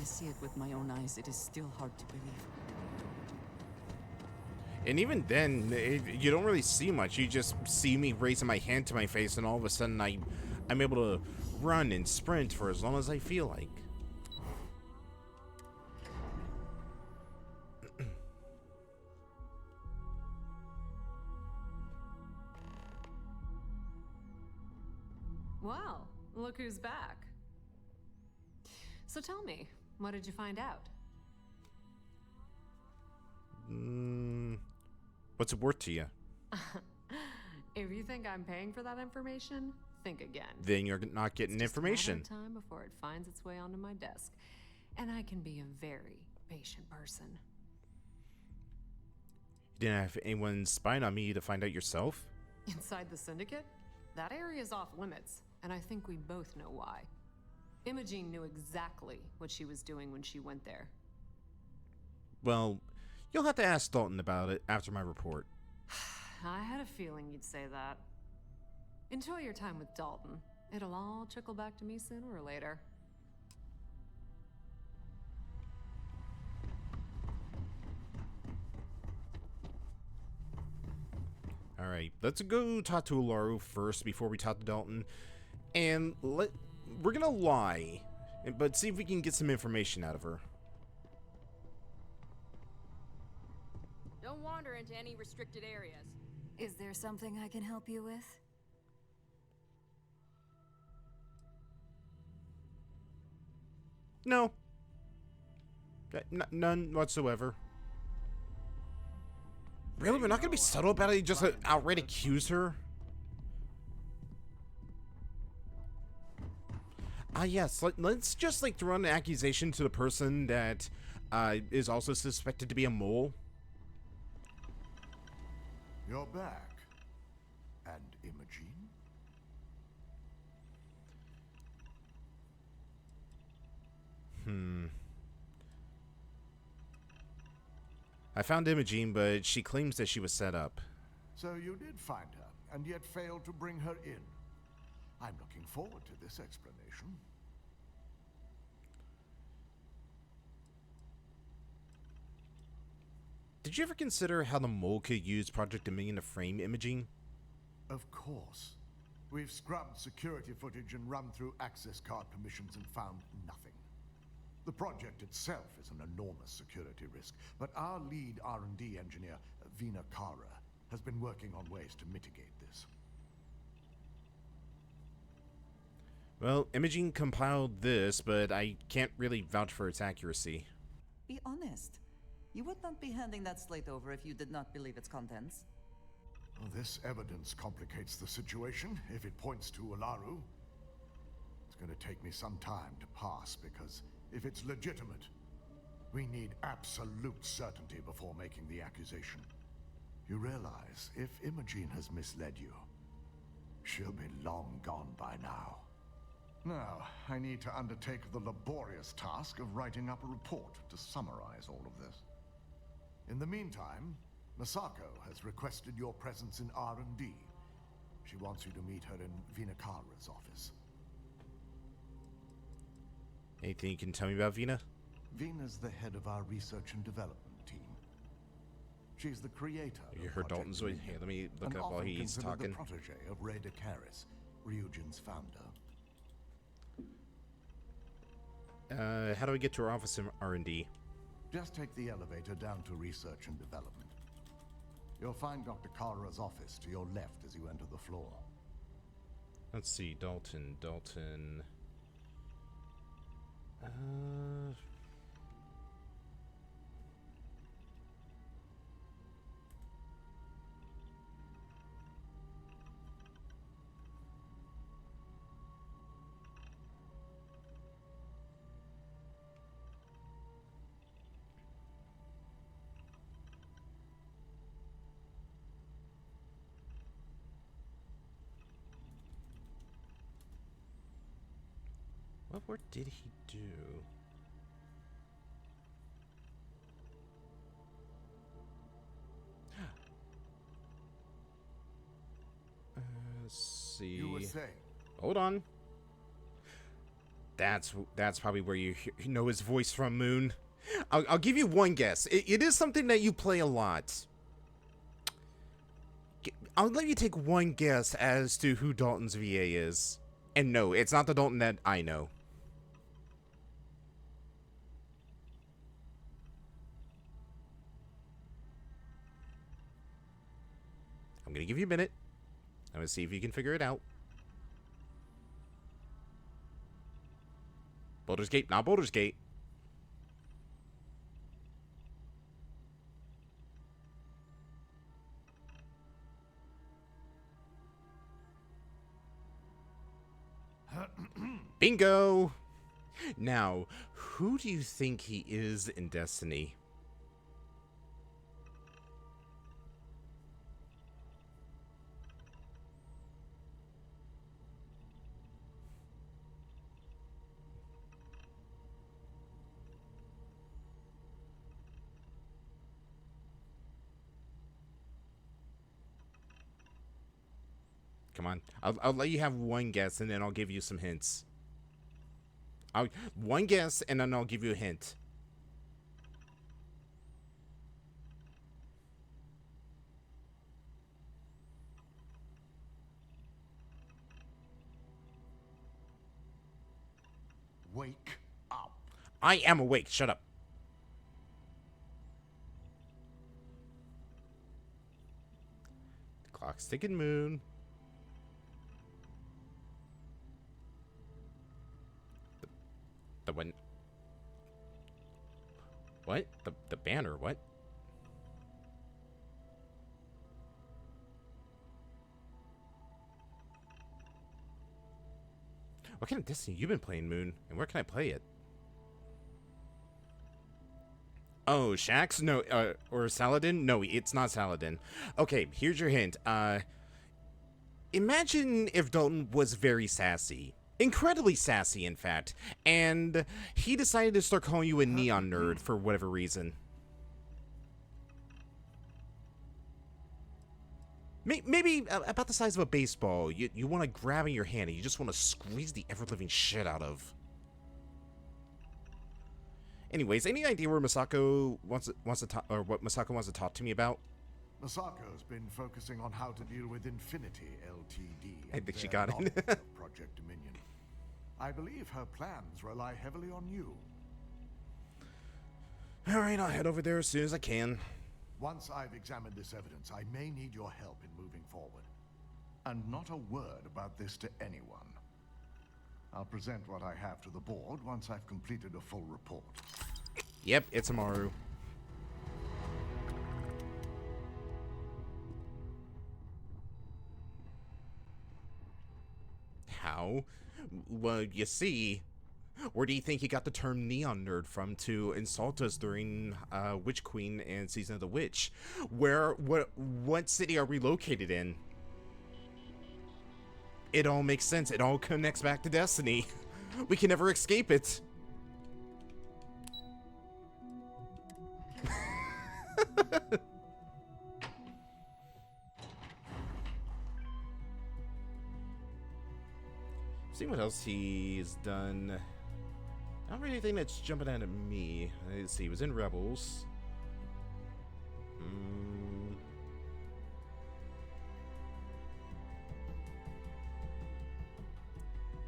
See it with my own eyes, it is still hard to believe. And even then, you don't really see much. You just see me raising my hand to my face, and all of a sudden I'm able to run and sprint for as long as I feel like. Well, look who's back. So tell me, what did you find out? What's it worth to you? If you think I'm paying for that information, think again. Then you're not getting information. It's just a matter of time before it finds its way onto my desk, and I can be a very patient person. You didn't have anyone spying on me to find out yourself? Inside the Syndicate? That area is off limits, and I think we both know why. Imogene knew exactly what she was doing when she went there. Well, you'll have to ask Dalton about it after my report. I had a feeling you'd say that. Enjoy your time with Dalton. It'll all trickle back to me sooner or later. Alright, let's go talk to Ularu first before we talk to Dalton. And we're gonna lie, but see if we can get some information out of her. Don't wander into any restricted areas. Is there something I can help you with? No. None whatsoever. Really? We're not gonna be subtle about it? Just outright accuse her? Yes, let's just, like, throw an accusation to the person that is also suspected to be a mole. You're back. And Imogene? I found Imogene, but she claims that she was set up. So you did find her, and yet failed to bring her in. I'm looking forward to this explanation. Did you ever consider how the mole could use Project Dominion to frame Imogene? Of course. We've scrubbed security footage and run through access card permissions and found nothing. The project itself is an enormous security risk, but our lead R&D engineer, Vina Kara, has been working on ways to mitigate this. Well, Imogene compiled this, but I can't really vouch for its accuracy. Be honest. You would not be handing that slate over if you did not believe its contents. Well, this evidence complicates the situation if it points to Olaru. It's going to take me some time to pass, because if it's legitimate, we need absolute certainty before making the accusation. You realize, if Imogene has misled you, she'll be long gone by now. Now, I need to undertake the laborious task of writing up a report to summarize all of this. In the meantime, Masako has requested your presence in R&D. She wants you to meet her in Vinakara's office. Anything you can tell me about Vina? Vina's the head of our research and development team. She's the creator. You heard Dalton's voice? Here, let me look up while he's talking. The protege of Ray Dakaris, Ryujin's founder. How do we get to our office in R&D? Just take the elevator down to research and development. You'll find Dr. Kara's office to your left as you enter the floor. Let's see, Dalton. What work did he do? Let's see. You were saying? Hold on. That's probably where you know his voice from, Moon. I'll give you one guess. It is something that you play a lot. I'll let you take one guess as to who Dalton's VA is. And no, it's not the Dalton that I know. I'm gonna give you a minute. I'm gonna see if you can figure it out. Baldur's Gate, not Baldur's Gate. Bingo! Now, who do you think he is in Destiny? Come on. I'll let you have one guess, and then I'll give you some hints. One guess, and then I'll give you a hint. Wake up. I am awake. Shut up. The clock's ticking, Moon. The one. What? The banner, what? What kind of Destiny you been playing, Moon? And where can I play it? Oh, Shax? No, or Saladin? No, it's not Saladin. Okay, here's your hint. Imagine if Dalton was very sassy. Incredibly sassy, in fact. And he decided to start calling you a neon nerd for whatever reason. Maybe about the size of a baseball. You want to grab in your hand and you just want to squeeze the ever-living shit out of. Anyways, any idea where Masako wants to talk, or what Masako wants to talk to me about? Masako's been focusing on how to deal with Infinity Ltd. I think she got it. Of Project Dominion. I believe her plans rely heavily on you. All right, I'll head over there as soon as I can. Once I've examined this evidence, I may need your help in moving forward. And not a word about this to anyone. I'll present what I have to the board once I've completed a full report. Yep, it's Amaru. How? Well, you see, where do you think he got the term neon nerd from to insult us during Witch Queen and Season of the Witch? What city are we located in? It all makes sense. It all connects back to Destiny. We can never escape it. See what else he's done. Not really anything that's jumping out at me. Let's see, he was in Rebels.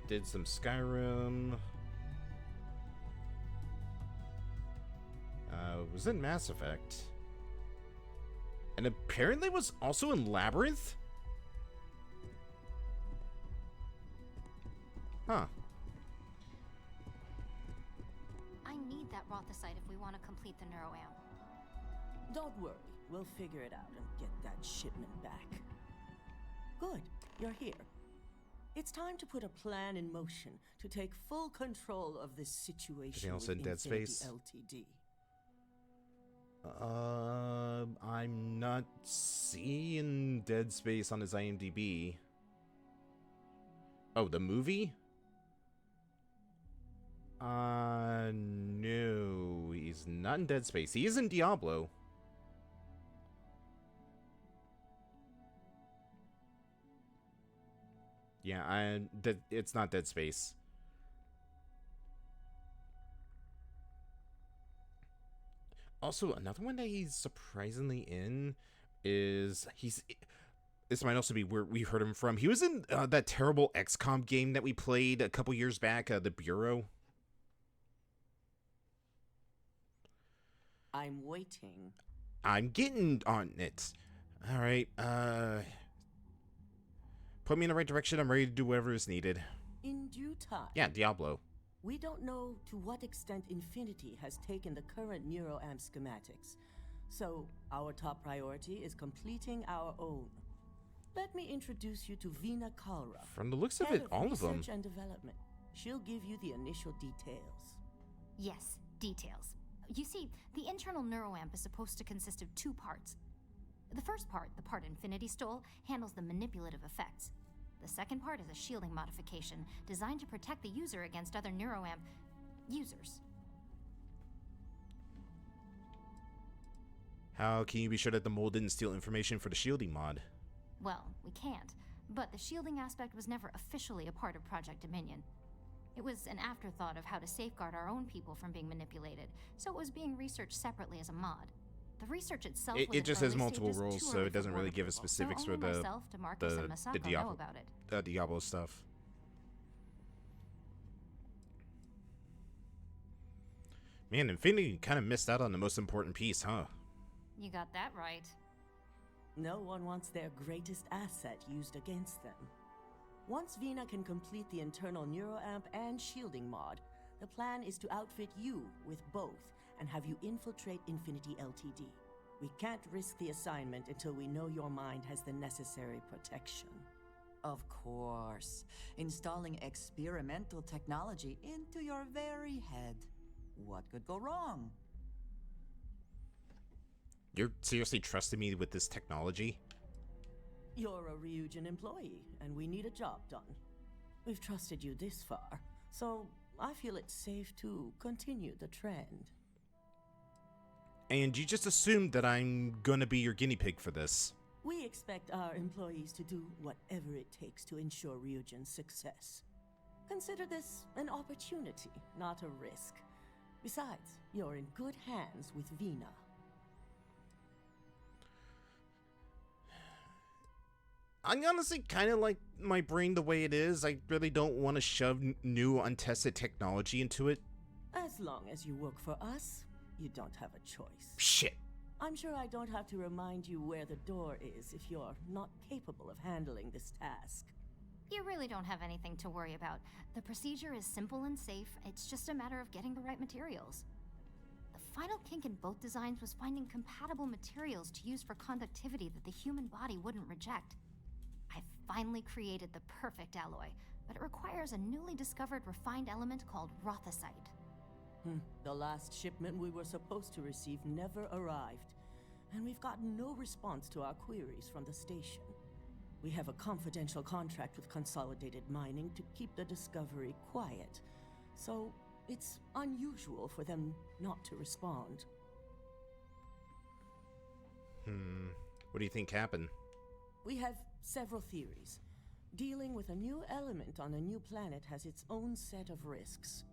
Did some Skyrim. Was in Mass Effect. And apparently was also in Labyrinth? Huh. I need that Rothicite if we want to complete the neuroamp. Don't worry, we'll figure it out and get that shipment back. Good, you're here. It's time to put a plan in motion to take full control of this situation with in Dead Infinity Space? Ltd. I'm not seeing Dead Space on his IMDb. Oh, the movie? No, he's not in Dead Space. He is in Diablo. Yeah, it's not Dead Space. Also, another one that he's surprisingly in is this might also be where we heard him from. He was in that terrible XCOM game that we played a couple years back, The Bureau. I'm waiting. I'm getting on it. All right, put me in the right direction. I'm ready to do whatever is needed. In due time. Yeah, Diablo. We don't know to what extent Infinity has taken the current neuroamp schematics, so our top priority is completing our own. Let me introduce you to Vina Kalra. From the looks of head it, all of them. Research and Development. She'll give you the initial details. Yes, details. You see, the internal neuroamp is supposed to consist of two parts. The first part, the part Infinity stole, handles the manipulative effects. The second part is a shielding modification designed to protect the user against other neuroamp users. How can you be sure that the mold didn't steal information for the shielding mod? Well, we can't, but the shielding aspect was never officially a part of Project Dominion. It was an afterthought of how to safeguard our own people from being manipulated, so it was being researched separately as a mod. The research itself It just has multiple roles, so it doesn't really give us specifics for the Diablo stuff. Man, Infinity kind of missed out on the most important piece, huh? You got that right. No one wants their greatest asset used against them. Once Vina can complete the internal neuroamp and shielding mod, the plan is to outfit you with both and have you infiltrate Infinity Ltd. We can't risk the assignment until we know your mind has the necessary protection. Of course. Installing experimental technology into your very head. What could go wrong? You're seriously trusting me with this technology? You're a Ryujin employee, and we need a job done. We've trusted you this far, so I feel it's safe to continue the trend. And you just assumed that I'm gonna be your guinea pig for this. We expect our employees to do whatever it takes to ensure Ryujin's success. Consider this an opportunity, not a risk. Besides, you're in good hands with Vina. I honestly kind of like my brain the way it is. I really don't want to shove new, untested technology into it. As long as you work for us, you don't have a choice. Shit. I'm sure I don't have to remind you where the door is if you're not capable of handling this task. You really don't have anything to worry about. The procedure is simple and safe. It's just a matter of getting the right materials. The final kink in both designs was finding compatible materials to use for conductivity that the human body wouldn't reject. I finally created the perfect alloy, but it requires a newly discovered refined element called rothosite. The last shipment we were supposed to receive never arrived, and we've gotten no response to our queries from the station. We have a confidential contract with Consolidated Mining to keep the discovery quiet, so it's unusual for them not to respond. What do you think happened? We have several theories. Dealing with a new element on a new planet has its own set of risks.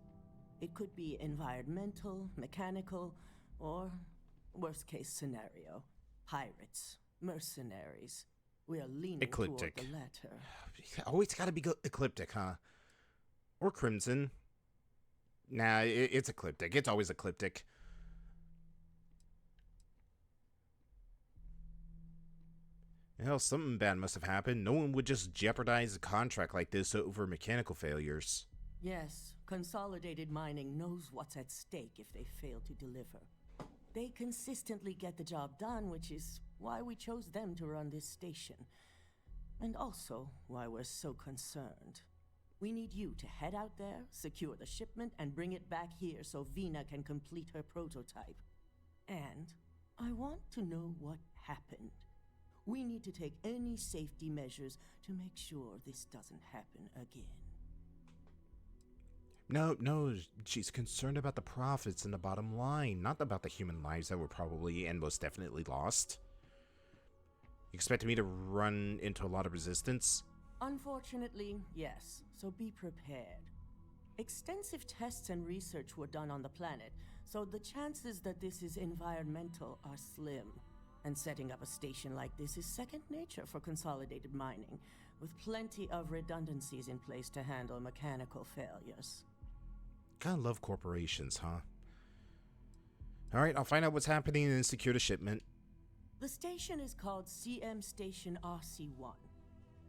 It could be environmental, mechanical, or worst case scenario, pirates, mercenaries. We are leaning Ecliptic. toward the latter. Always gotta be Ecliptic, huh? Or Crimson. Nah, it's Ecliptic. It's always Ecliptic. Hell, something bad must have happened. No one would just jeopardize a contract like this over mechanical failures. Yes, Consolidated Mining knows what's at stake if they fail to deliver. They consistently get the job done, which is why we chose them to run this station. And also why we're so concerned. We need you to head out there, secure the shipment, and bring it back here so Vina can complete her prototype. And I want to know what happened. We need to take any safety measures to make sure this doesn't happen again. No, she's concerned about the profits and the bottom line, not about the human lives that were probably and most definitely lost. You expected me to run into a lot of resistance? Unfortunately, yes, so be prepared. Extensive tests and research were done on the planet, so the chances that this is environmental are slim. And setting up a station like this is second nature for Consolidated Mining, with plenty of redundancies in place to handle mechanical failures. Gotta love corporations, huh? Alright, I'll find out what's happening and secure the shipment. The station is called CM Station RC-1.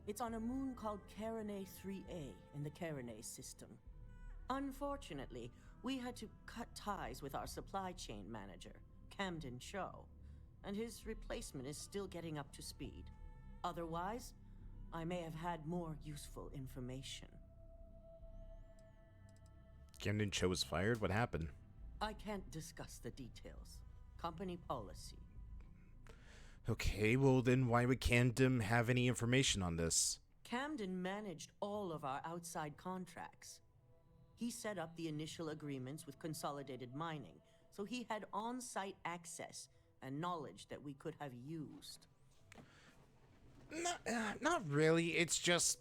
It's on a moon called Carinae 3A in the Carinae system. Unfortunately, we had to cut ties with our supply chain manager, Camden Cho, and his replacement is still getting up to speed. Otherwise, I may have had more useful information. Camden Cho was fired? What happened? I can't discuss the details. Company policy. Okay, well then why would Camden have any information on this? Camden managed all of our outside contracts. He set up the initial agreements with Consolidated Mining, so he had on-site access and knowledge that we could have used. Not really. It's just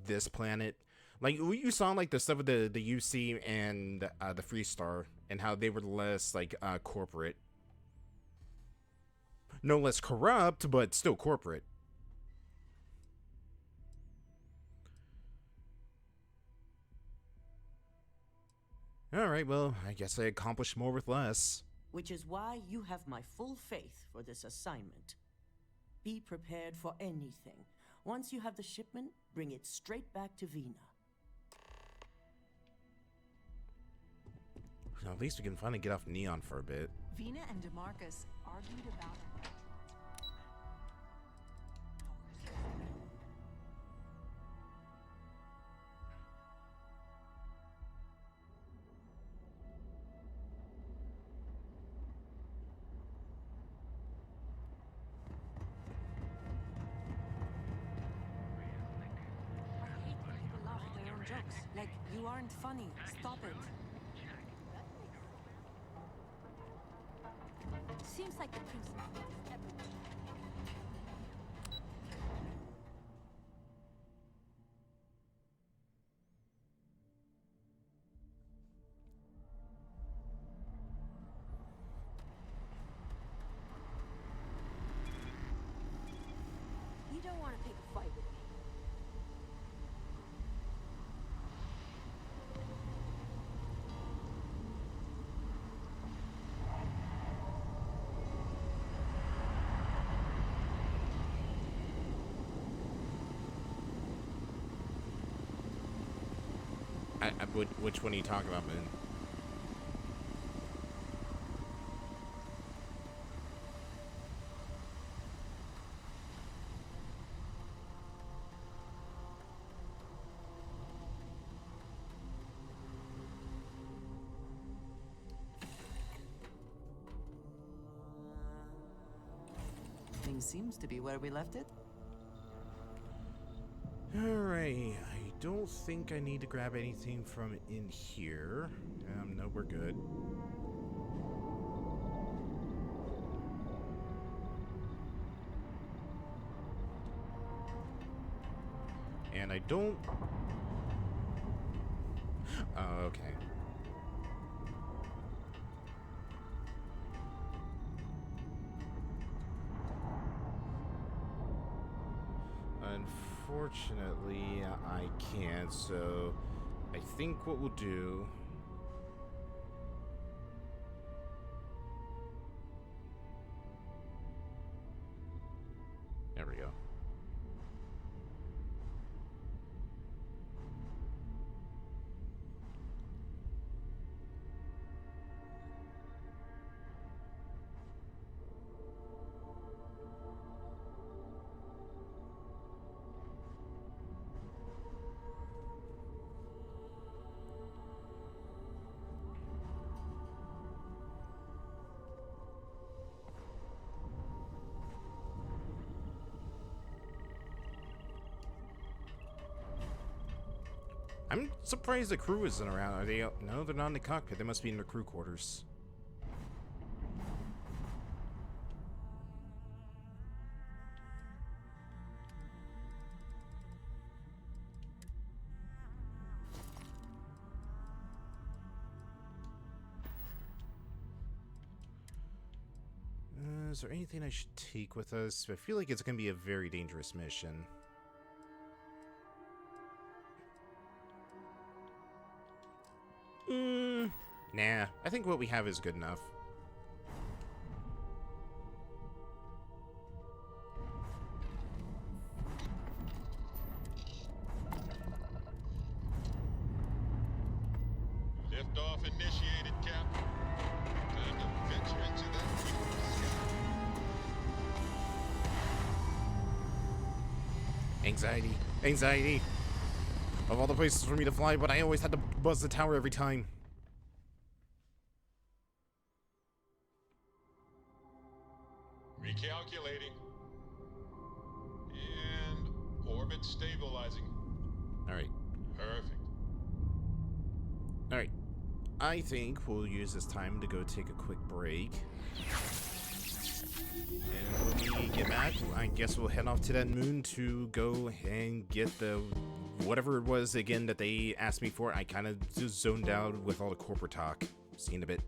this planet. Like you saw, like the stuff with the UC and the Freestar, and how they were less like corporate. No less corrupt, but still corporate. All right. Well, I guess I accomplished more with less. Which is why you have my full faith for this assignment. Be prepared for anything. Once you have the shipment, bring it straight back to Vina. Well, at least we can finally get off Neon for a bit. Vina and DeMarcus argued about Like, you aren't funny. Stop it. Seems like the principal is everything. You don't want to pick a fight with me. Which one are you talking about, man? Thing seems to be where we left it. Alright, I don't think I need to grab anything from in here. No, we're good. And I don't... Oh, okay. Unfortunately, I can't, so I think what we'll do... There we go. I'm surprised the crew isn't around. Are they? No, they're not in the cockpit. They must be in the crew quarters. Is there anything I should take with us? I feel like it's going to be a very dangerous mission. Nah, I think what we have is good enough. Liftoff initiated, Captain. Time to venture into that beautiful sky. Anxiety. Anxiety. Of all the places for me to fly, but I always had to buzz the tower every time. Recalculating. And orbit stabilizing. Alright. Perfect. Alright. I think we'll use this time to go take a quick break. And when we get back, I guess we'll head off to that moon to go and get the... whatever it was again that they asked me for. I kind of just zoned out with all the corporate talk. See you in a bit.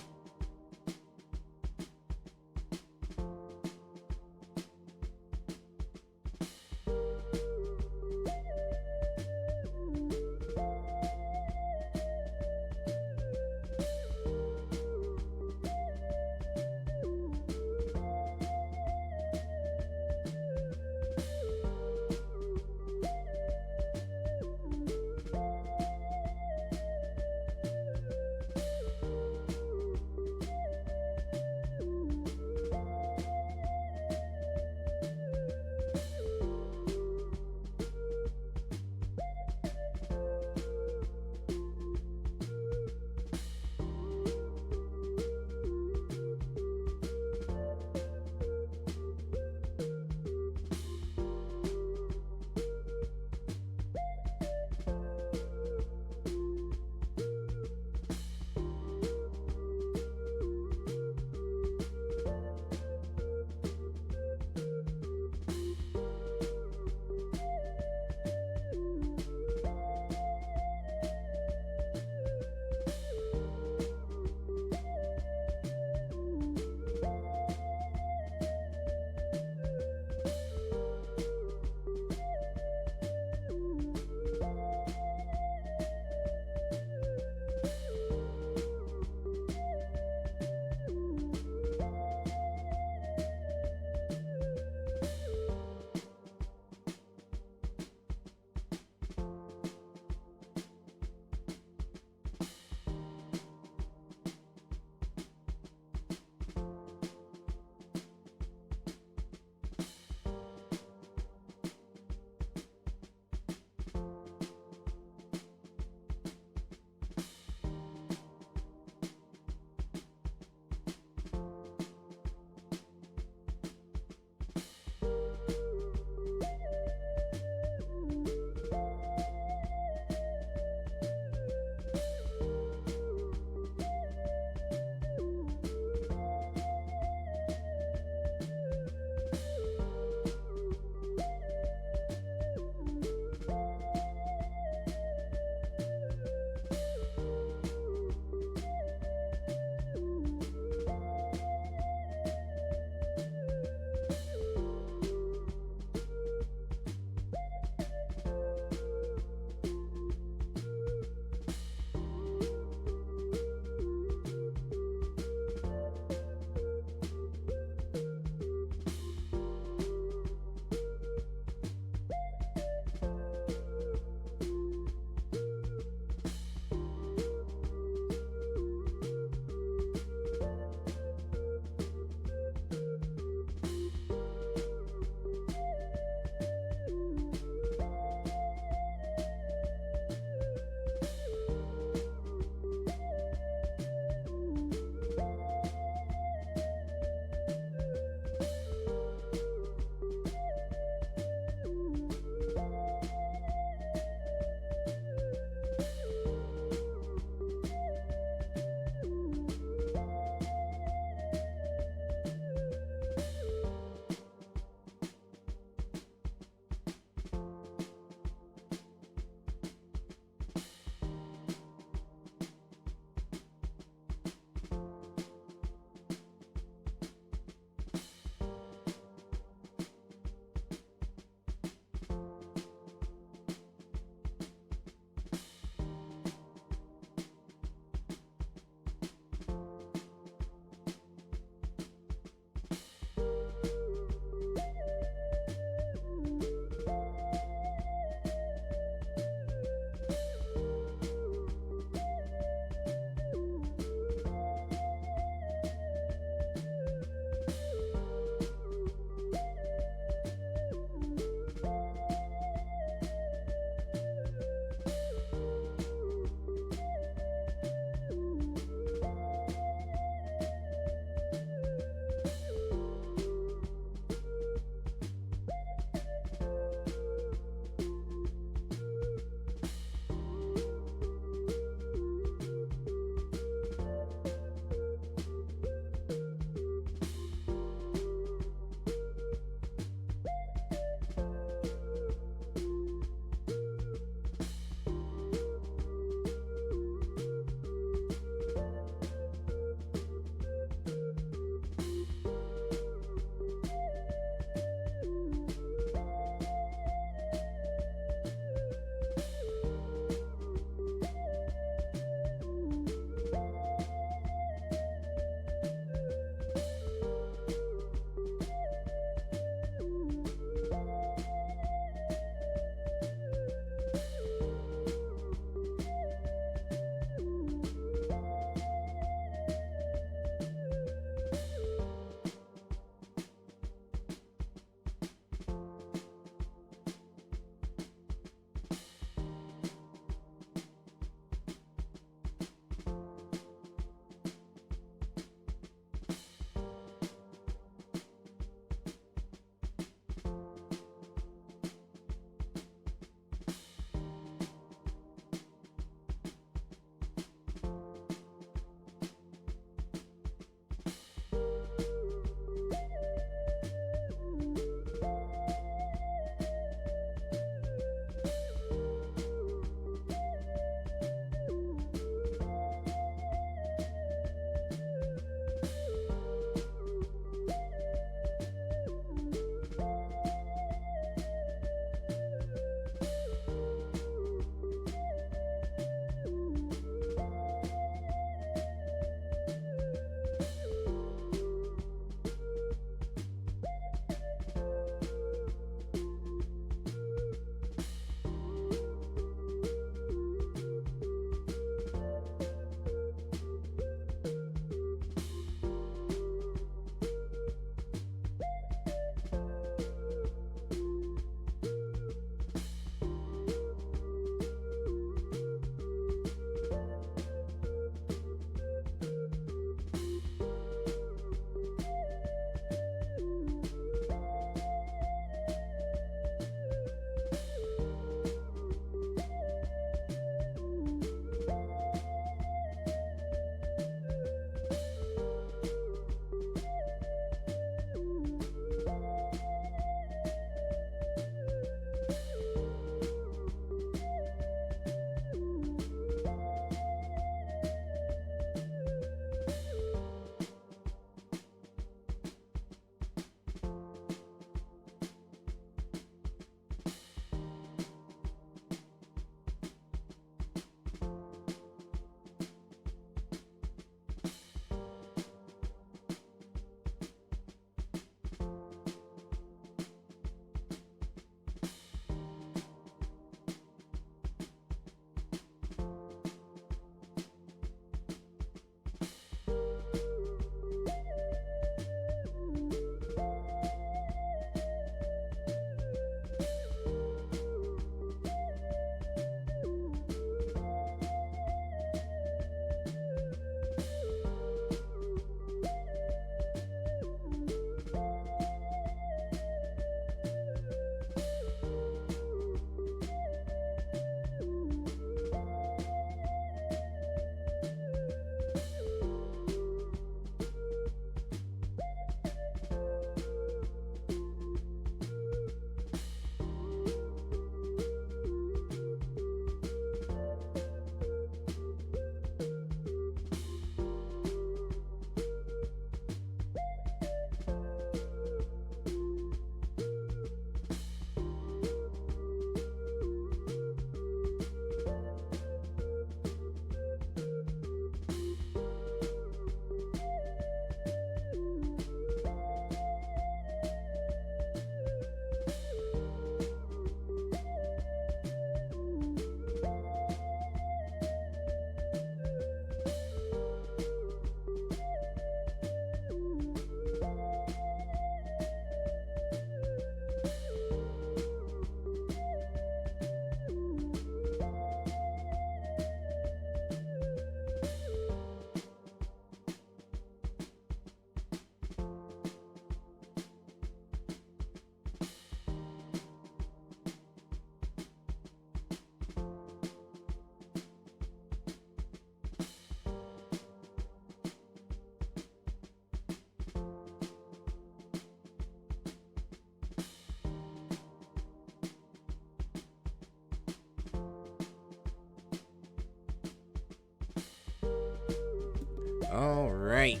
All right,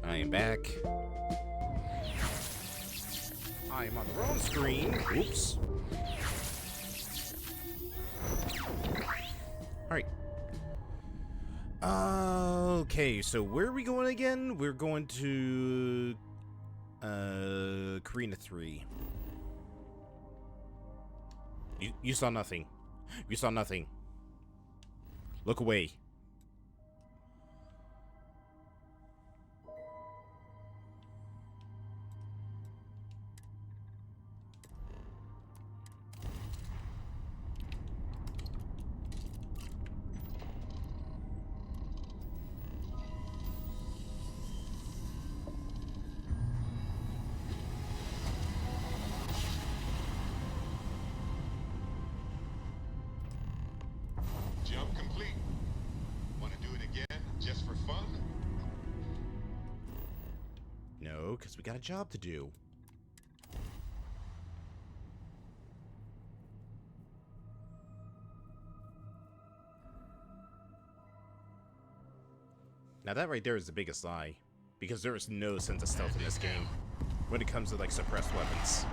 I am back. I am on the wrong screen. Oops. All right. Okay, so where are we going again? We're going to Karina 3. You saw nothing. You saw nothing. Look away. Jump complete. Want to do it again, just for fun? No, because we got a job to do. Now that right there is the biggest lie. Because there is no sense of stealth in this game. When it comes to, like, suppressed weapons.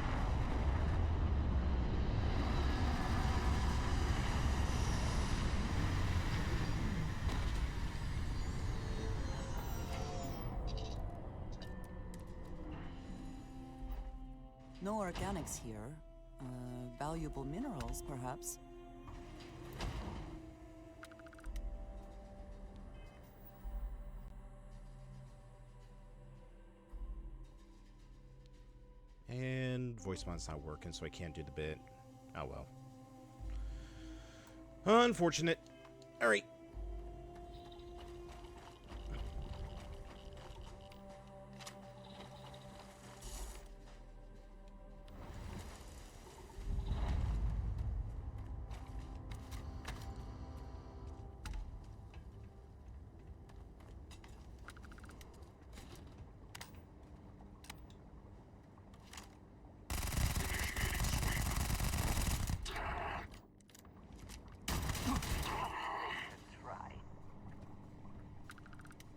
No organics here. Valuable minerals, perhaps. And voice mod's not working, so I can't do the bit. Oh well. Unfortunate. Alright.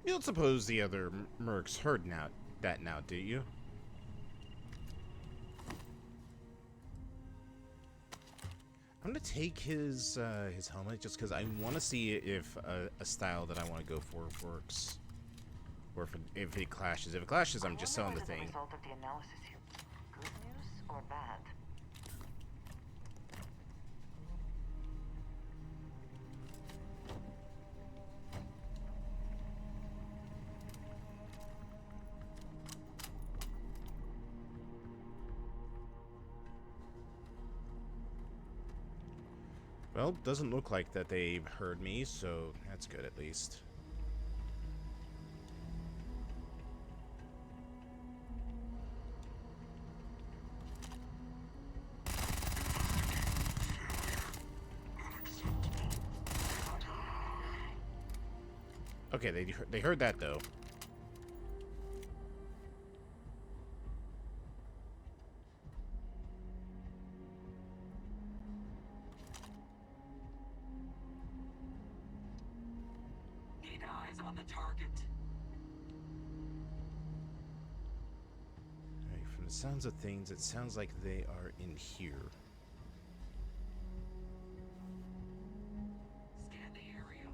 You don't suppose the other mercs heard now, do you? I'm gonna take his helmet just because I want to see if a style that I want to go for works, or if it clashes. If it clashes, I'm just selling the thing. Result of the analysis here. Good news or bad? Well, doesn't look like that they've heard me, so that's good at least. Okay, they heard that though. On the target. Alright, from the sounds of things, it sounds like they are in here. Scan the area.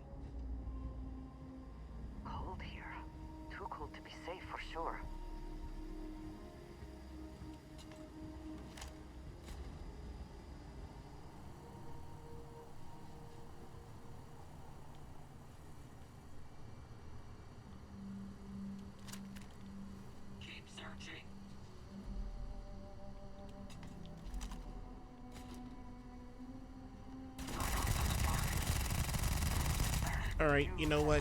Cold here. Too cold to be safe for sure. Alright, you know what?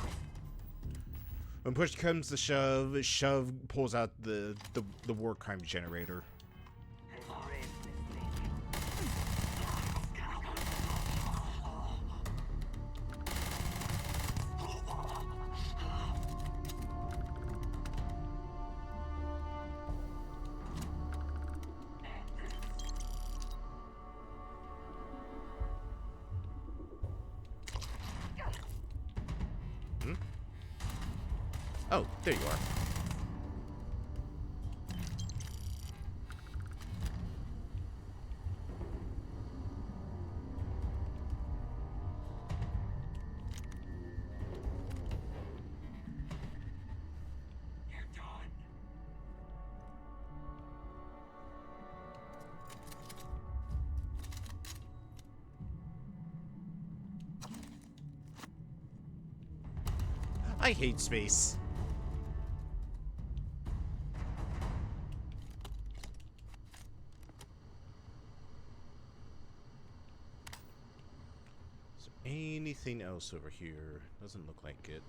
When push comes to shove, Shove pulls out the war crime generator. Oh, there you are. I hate space. Is there anything else over here? Doesn't look like it.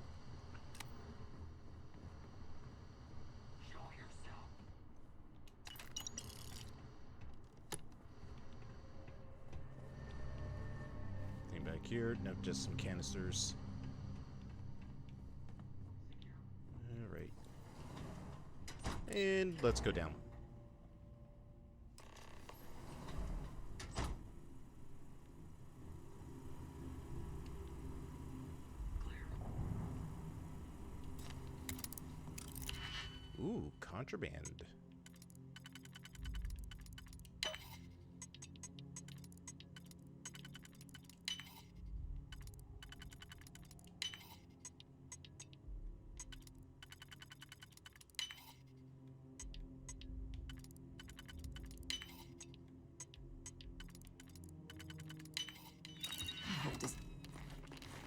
Anything back here? No, just some canisters. And let's go down. Ooh, contraband.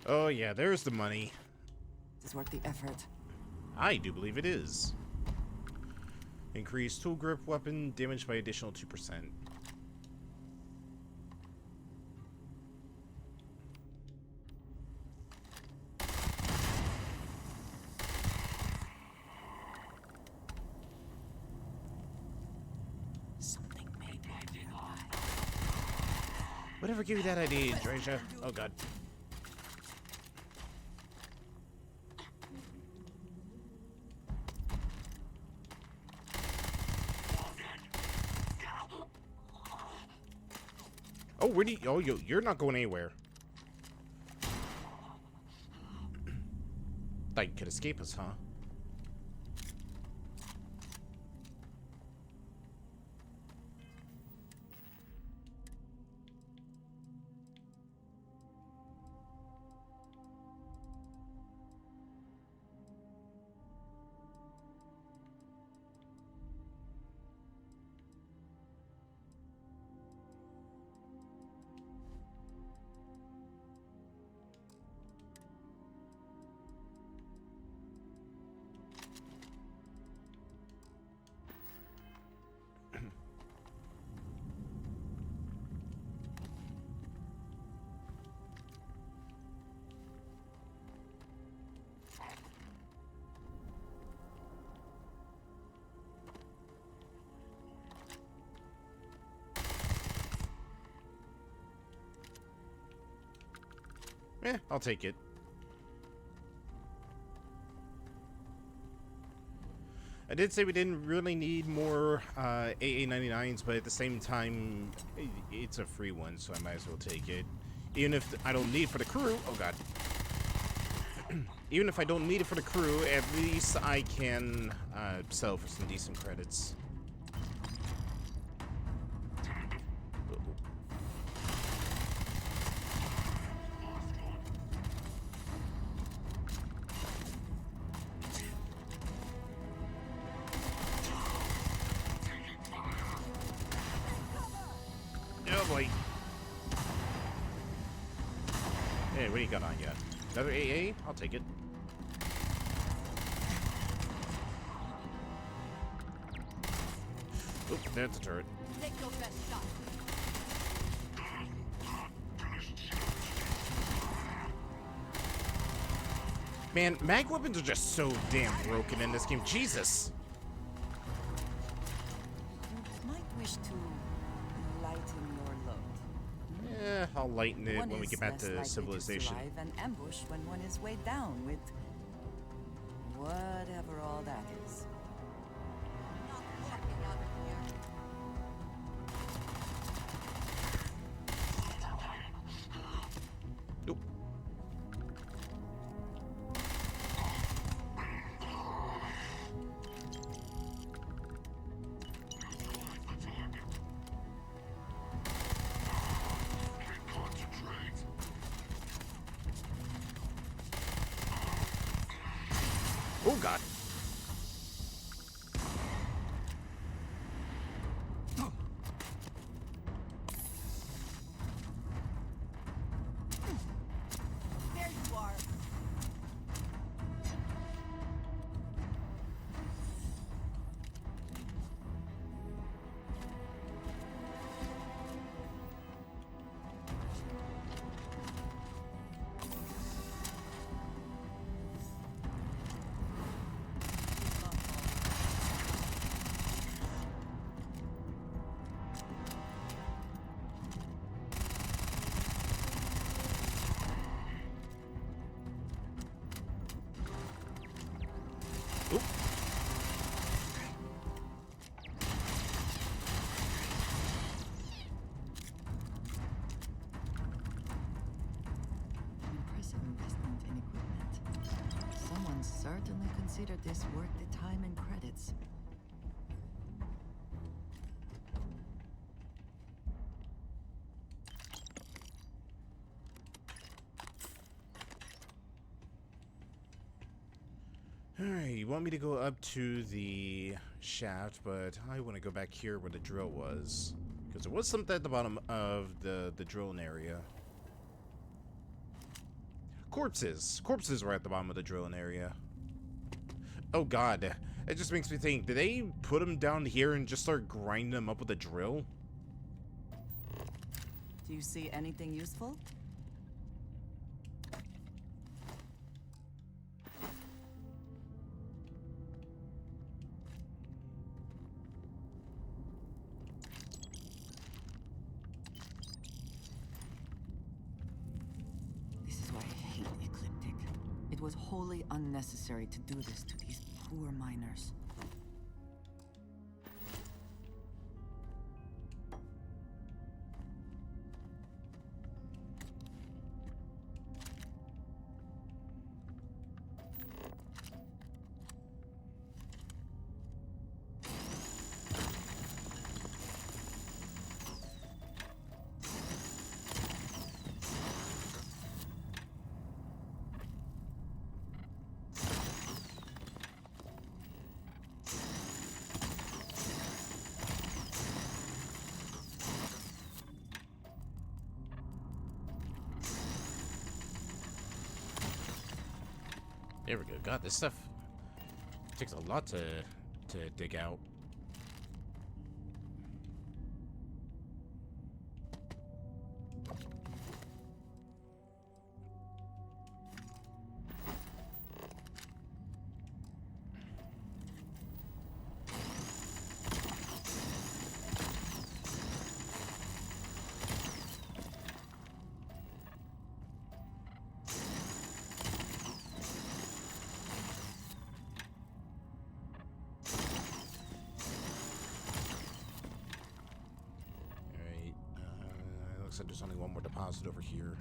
Oh yeah, there's the money. Is worth the effort. I do believe it is. Increase tool grip weapon damage by additional 2%. Something made me Whatever gave you that idea, Drasia? Oh god. Oh, where do you... Oh, you're not going anywhere. Thought you could escape us, huh? I'll take it. I did say we didn't really need more AA-99s, but at the same time, it's a free one, so I might as well take it. Even if I don't need it for the crew. Oh god. Even if I don't need it for the crew, at least I can sell for some decent credits. Oh boy. Hey, what do you got on you? Another AA? I'll take it. Oop, that's a turret. Take your best shot. Man, mag weapons are just so damn broken in this game. Jesus. You might wish to lighten your load. Yeah, I'll lighten it One when we is get back less to likely civilization. To survive an ambush when one is weighed down with whatever all that is. Nope. Oh god. There you are. Impressive investment in equipment. Someone certainly considered this worth the time and credits. Alright, you want me to go up to the shaft, but I want to go back here where the drill was. Because there was something at the bottom of the drilling area. Corpses. Corpses were at the bottom of the drilling area. Oh god. It just makes me think, did they put them down here and just start grinding them up with a drill? Do you see anything useful? This is why I hate Ecliptic. It was wholly unnecessary to do this to these poor miners. There we go. God, this stuff takes a lot to dig out. Looks like there's only one more deposit over here.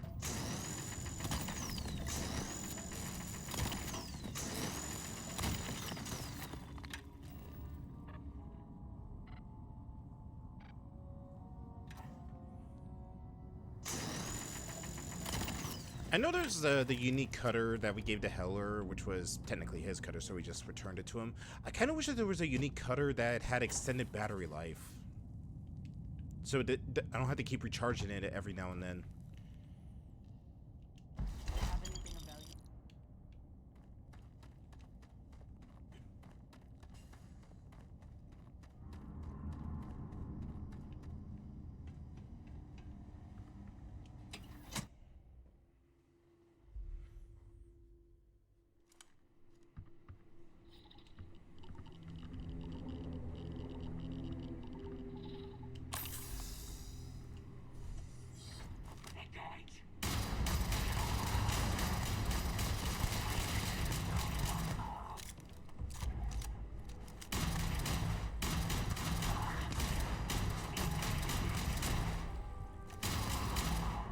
I know there's the unique cutter that we gave to Heller, which was technically his cutter, so we just returned it to him. I kind of wish that there was a unique cutter that had extended battery life. So I don't have to keep recharging it every now and then.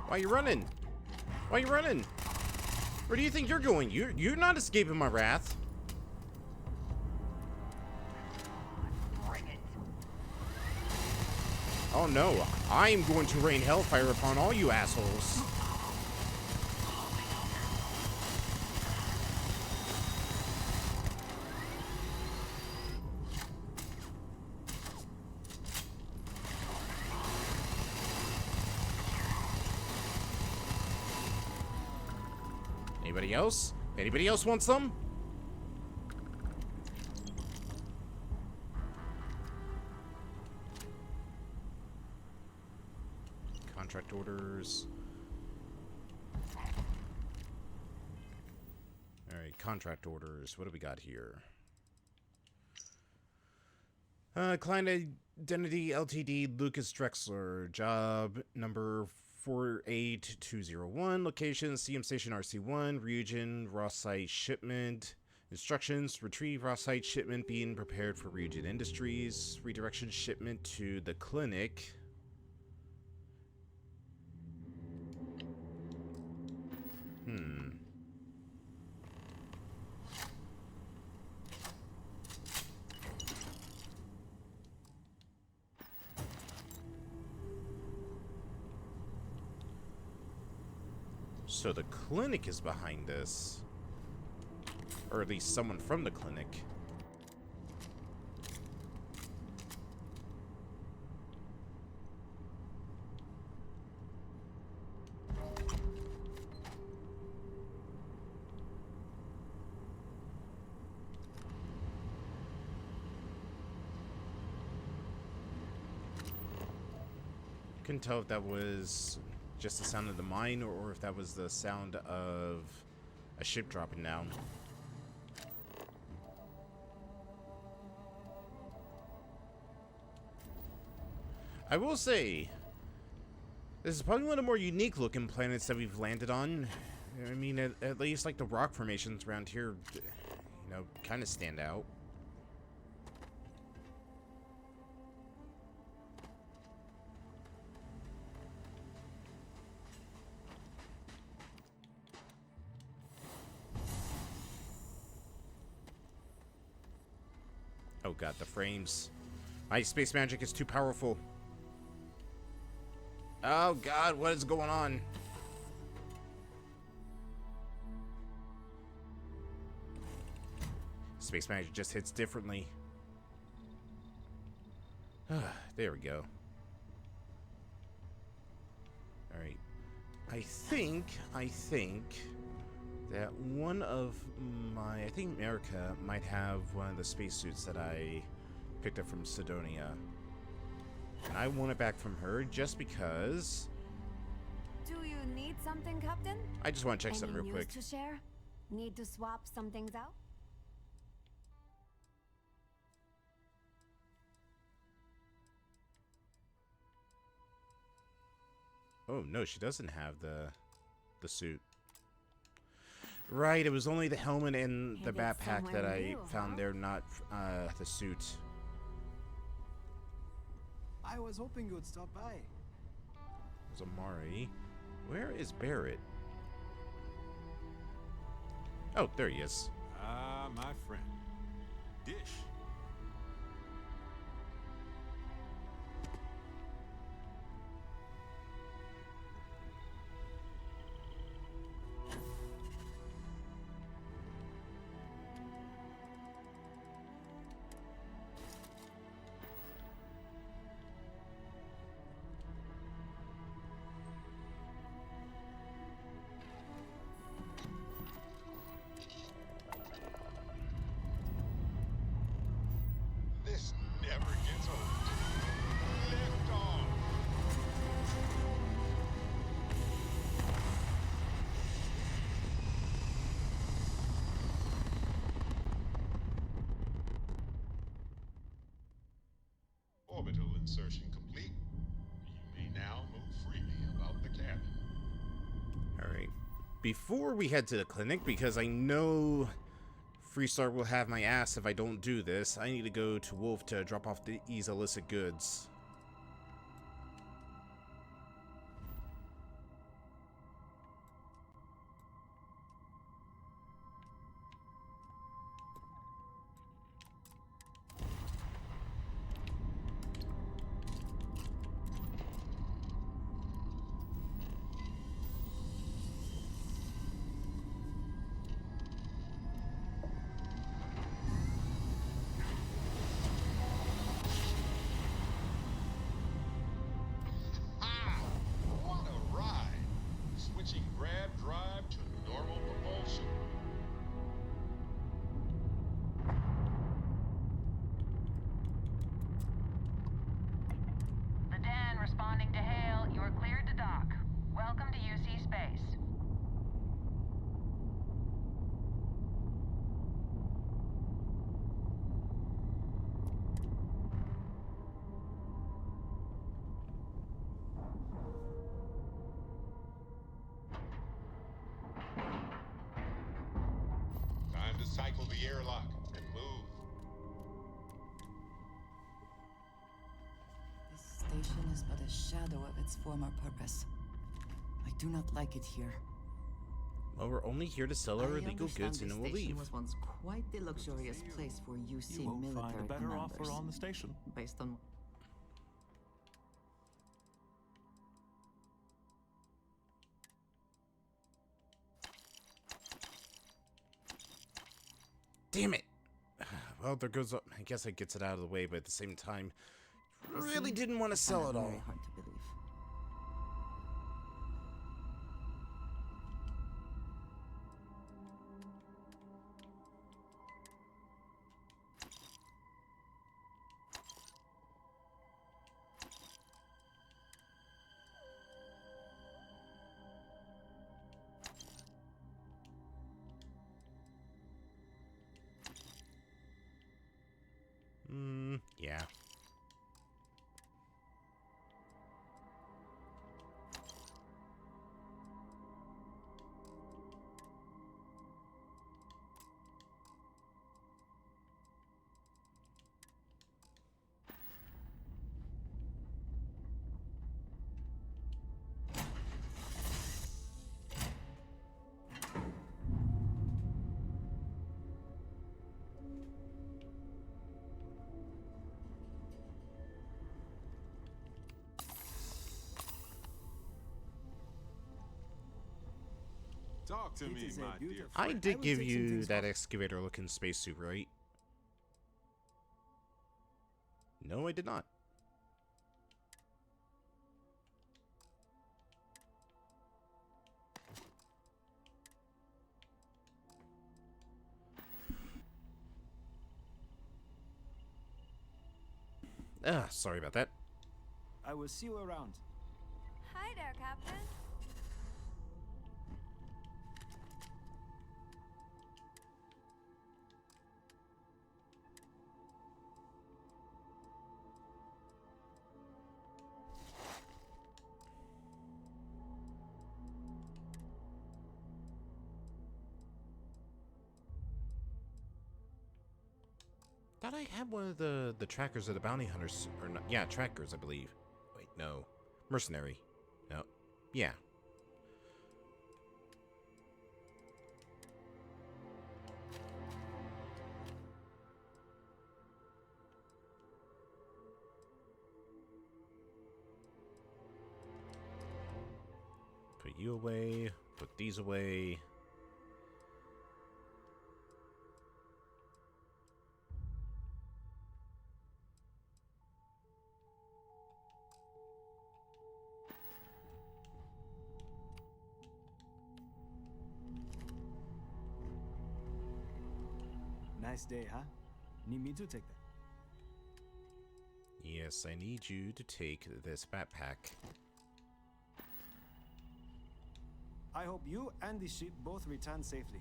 Why are you running? Why are you running? Where do you think you're going? You're not escaping my wrath. Oh no, I'm going to rain hellfire upon all you assholes. Anybody else? Anybody else want some? Contract orders. Alright, contract orders. What do we got here? Client Identity Ltd. Lucas Drexler. Job number 48201. Location CM Station RC1. Ryujin Raw Site Shipment. Instructions: retrieve raw site shipment being prepared for Ryujin Industries. Redirection shipment to the clinic. So the clinic is behind this. Or at least someone from the clinic. Couldn't tell if that was just the sound of the mine or if that was the sound of a ship dropping down. I will say, this is probably one of the more unique looking planets that we've landed on. I mean, at least like the rock formations around here, you know, kind of stand out. Oh god, the frames. My space magic is too powerful. Oh god, what is going on? Space magic just hits differently. There we go. Alright. I think that one of my... I think America might have one of the spacesuits that I picked up from Sidonia. And I want it back from her just because... Do you need something, Captain? I just want to check something real Any quick. news to share? Need to swap some things out? Oh no, she doesn't have the suit. Right, it was only the helmet and the backpack that I found there, not the suit. I was hoping you would stop by. There's Amari. Where is Barrett? Oh, there he is. Ah, my friend. Dish. This never gets old. Lift off. Orbital insertion complete. You may now move freely about the cabin. Alright. Before we head to the clinic, because I know Freestar will have my ass if I don't do this, I need to go to Wolf to drop off these illicit goods. Cycle the airlock and move. This station is but a shadow of its former purpose. I do not like it here. Well, we're only here to sell our illegal goods and then we'll leave. Was once quite the luxurious place for UC You won't military find a better commanders. offer on the station. Based on Damn it! Well, there goes. I guess it gets it out of the way, but at the same time, really didn't want to sell it all. very hard to believe. Yeah. Talk to It me, is a my dear beautiful- I friend. did will give take some you things that off. excavator-looking spacesuit, right? No, I did not. Sorry about that. I will see you around. Hi there, Captain. Thought I had one of the trackers or the bounty hunters, or not, yeah, trackers, I believe. Wait, no. Mercenary. No. Yeah. Put you away. Put these away. Nice day, huh? Need me to take that? Yes, I need you to take this backpack. I hope you and the ship both return safely.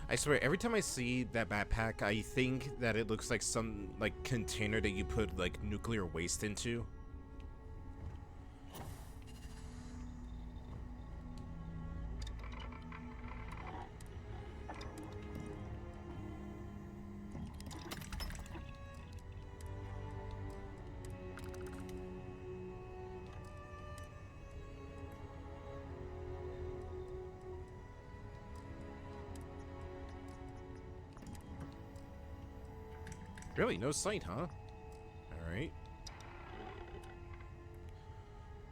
I swear, every time I see that backpack, I think that it looks like some, like, container that you put, like, nuclear waste into. Really? No sight, huh? Alright.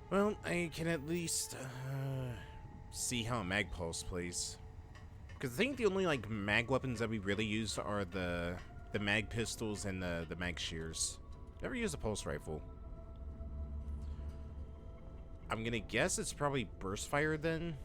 Well, I can at least see how a mag pulse plays. Because I think the only, like, mag weapons that we really use are the mag pistols and the mag shears. Never use a pulse rifle. I'm gonna guess it's probably burst fire then.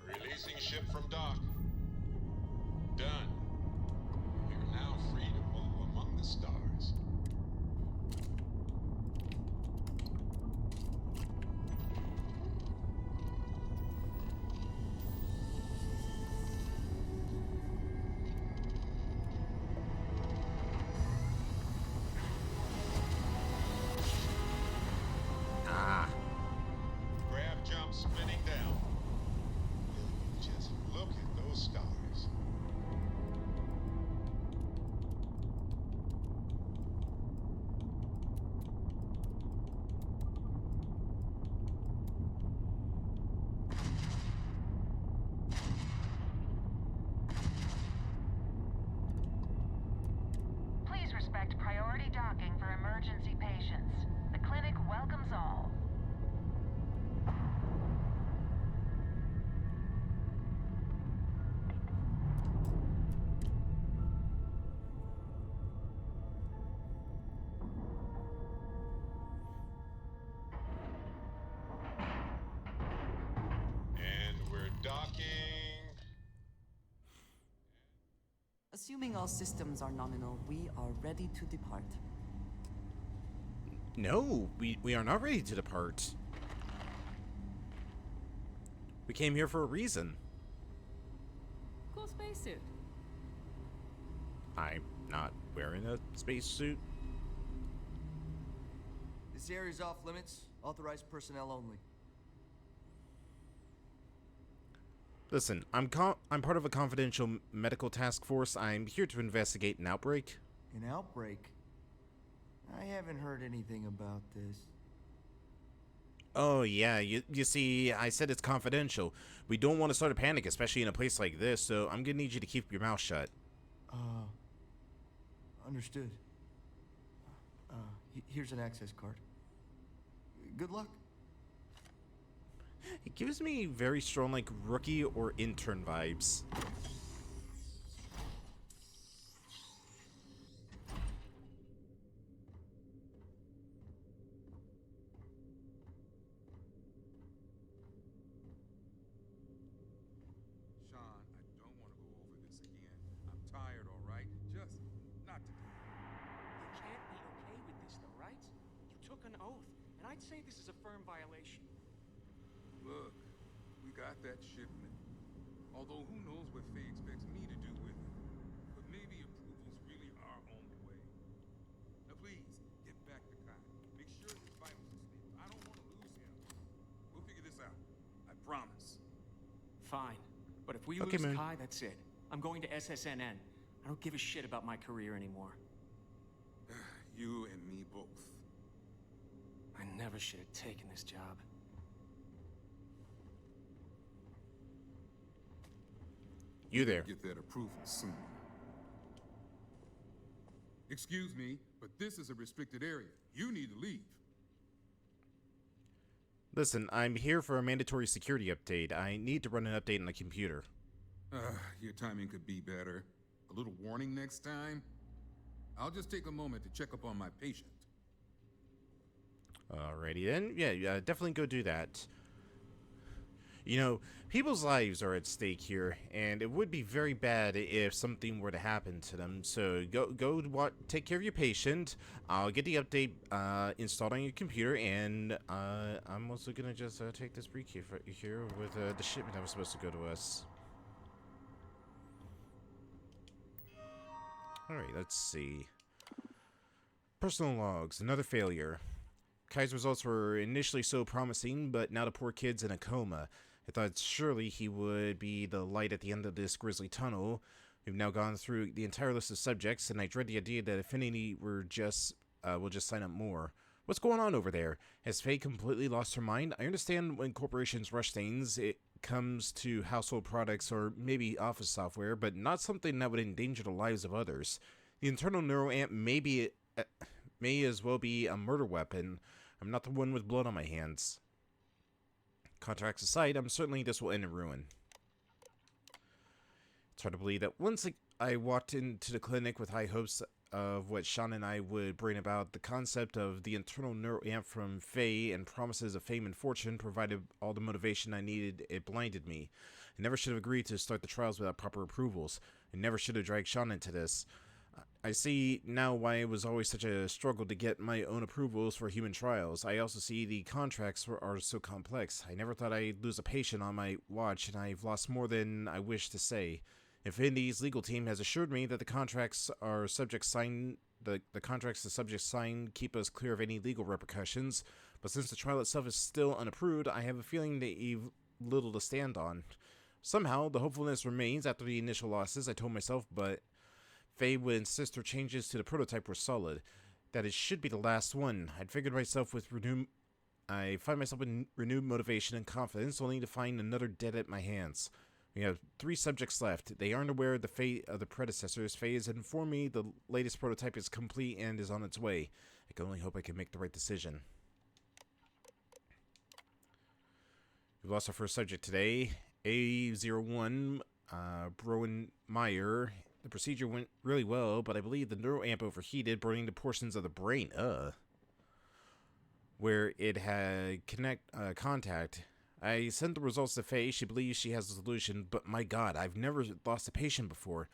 Releasing ship from dock. Done. We are now free to move among the stars. Assuming all systems are nominal, we are ready to depart. No, we are not ready to depart. We came here for a reason. Cool spacesuit. I'm not wearing a spacesuit. This area's off limits. Authorized personnel only. Listen, I'm part of a confidential medical task force. I'm here to investigate an outbreak. An outbreak? I haven't heard anything about this. Oh yeah, you see, I said it's confidential. We don't want to start a panic, especially in a place like this, so I'm gonna need you to keep your mouth shut. Understood. Here's an access card. Good luck. It gives me very strong, like, rookie or intern vibes. I'd say this is a firm violation. Look, we got that shipment. Although who knows what Faye expects me to do with it. But maybe approvals really are on the way. Now please, get back to Kai. Make sure his vitals are stable. I don't want to lose him. We'll figure this out. I promise. Fine. But if we Okay, lose man. Kai, that's it. I'm going to SSNN. I don't give a shit about my career anymore. You and me both. I never should have taken this job. You there. Get that approval soon. Excuse me, but this is a restricted area. You need to leave. Listen, I'm here for a mandatory security update. I need to run an update on the computer. Your timing could be better. A little warning next time. I'll just take a moment to check up on my patient. Alrighty then. Yeah, definitely go do that. You know, people's lives are at stake here, and it would be very bad if something were to happen to them. So take care of your patient. I'll get the update installed on your computer, and I'm also gonna just take this brief here with the shipment that was supposed to go to us. Alright, let's see. Personal logs, another failure. Kai's results were initially so promising, but now the poor kid's in a coma. I thought surely he would be the light at the end of this grisly tunnel. We've now gone through the entire list of subjects, and I dread the idea that Affinity will just sign up more. What's going on over there? Has Faye completely lost her mind? I understand when corporations rush things, it comes to household products or maybe office software, but not something that would endanger the lives of others. The internal neuroamp may as well be a murder weapon. I'm not the one with blood on my hands. Contracts aside, certainly this will end in ruin. It's hard to believe that once I walked into the clinic with high hopes of what Sean and I would bring about, the concept of the internal neuroamp from Faye and promises of fame and fortune provided all the motivation I needed. It blinded me. I never should have agreed to start the trials without proper approvals. I never should have dragged Sean into this. I see now why it was always such a struggle to get my own approvals for human trials. I also see the contracts are so complex. I never thought I'd lose a patient on my watch, and I've lost more than I wish to say. Infinity's legal team has assured me that the contracts the subjects sign keep us clear of any legal repercussions, but since the trial itself is still unapproved, I have a feeling that you've little to stand on. Somehow, the hopefulness remains after the initial losses, I told myself, but Faye would insist her changes to the prototype were solid, that it should be the last one. I find myself with renewed motivation and confidence, only to find another dead at my hands. We have 3 subjects left. They aren't aware of the fate of the predecessors. Faye has informed me the latest prototype is complete and is on its way. I can only hope I can make the right decision. We've lost our first subject today, A01, Broen Meyer. The procedure went really well, but I believe the neuroamp overheated, burning the portions of the brain, where it had contact. I sent the results to Faye. She believes she has a solution, but my god, I've never lost a patient before.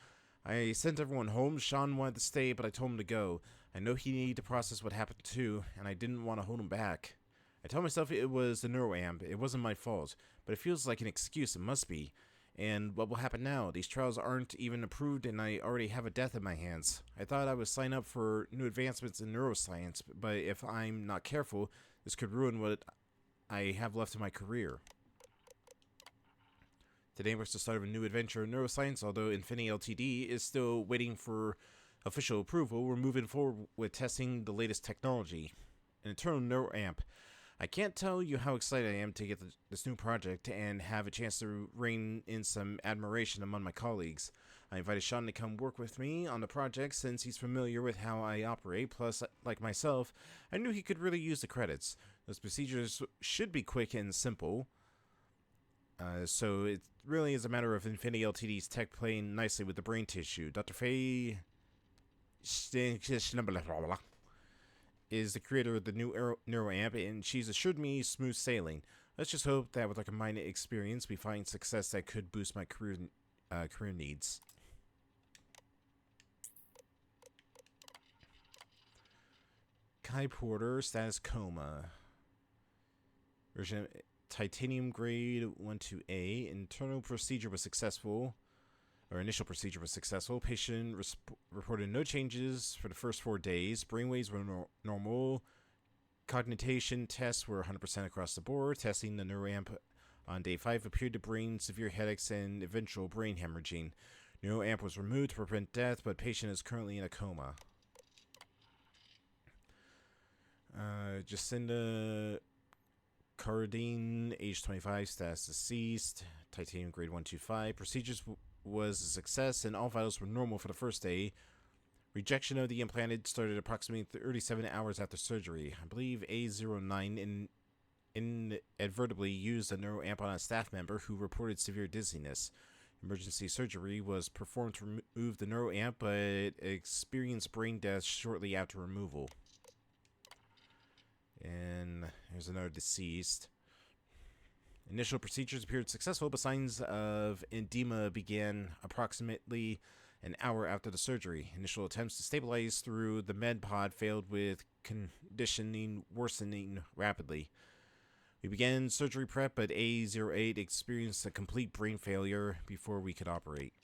I sent everyone home. Sean wanted to stay, but I told him to go. I know he needed to process what happened too, and I didn't want to hold him back. I told myself it was the neuroamp. It wasn't my fault, but it feels like an excuse. It must be. And what will happen now? These trials aren't even approved, and I already have a death in my hands. I thought I would sign up for new advancements in neuroscience, but if I'm not careful, this could ruin what I have left of my career. Today marks the start of a new adventure in neuroscience. Although Infinity Ltd. is still waiting for official approval, we're moving forward with testing the latest technology. An internal neuroamp. I can't tell you how excited I am to get this new project and have a chance to rein in some admiration among my colleagues. I invited Sean to come work with me on the project since he's familiar with how I operate. Plus, like myself, I knew he could really use the credits. Those procedures should be quick and simple. So it really is a matter of Infinity Ltd.'s tech playing nicely with the brain tissue. Dr. Faye is the creator of the new neuroamp, and she's assured me smooth sailing. Let's just hope that with a combined experience, we find success that could boost my career needs. Kai Porter, status coma. Version titanium grade 1-A. Internal procedure was successful. Or initial procedure was successful. Patient reported no changes for the first 4 days. Brainwaves were normal. Cognition tests were 100% across the board. Testing the neuroamp on day 5 appeared to bring severe headaches and eventual brain hemorrhaging. Neuroamp was removed to prevent death, but patient is currently in a coma. Jacinda Cardine, age 25, status deceased. Titanium grade 125. Procedures was a success, and all vitals were normal for the first day. Rejection of the implanted started approximately 37 hours after surgery. I believe A09 inadvertently used a neuroamp on a staff member who reported severe dizziness. Emergency surgery was performed to remove the neuroamp, but experienced brain death shortly after removal. And here's another deceased. Initial procedures appeared successful, but signs of edema began approximately an hour after the surgery. Initial attempts to stabilize through the med pod failed, with conditioning worsening rapidly. We began surgery prep, but A08 experienced a complete brain failure before we could operate.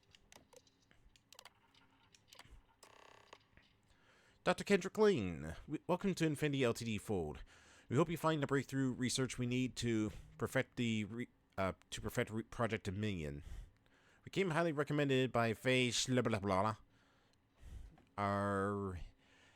Dr. Kendrick Lane, welcome to Infinity Ltd. Fold. We hope you find the breakthrough research we need to perfect Project Dominion. We came highly recommended by Faye our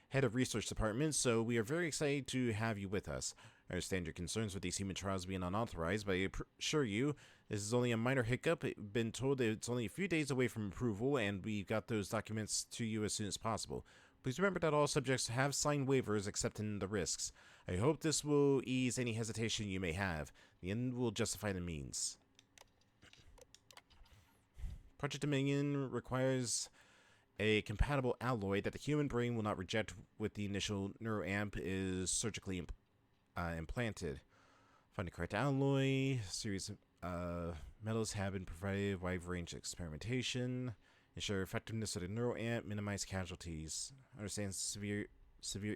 head of research department, so we are very excited to have you with us. I understand your concerns with these human trials being unauthorized, but I assure you this is only a minor hiccup. I've been told that it's only a few days away from approval, and we've got those documents to you as soon as possible. Please remember that all subjects have signed waivers accepting the risks. I hope this will ease any hesitation you may have. The end will justify the means. Project Dominion requires a compatible alloy that the human brain will not reject with the initial neuroamp is surgically implanted. Find the correct alloy. Series of metals have been provided. Wide range experimentation. Ensure effectiveness of the neuroamp. Minimize casualties. Understand severe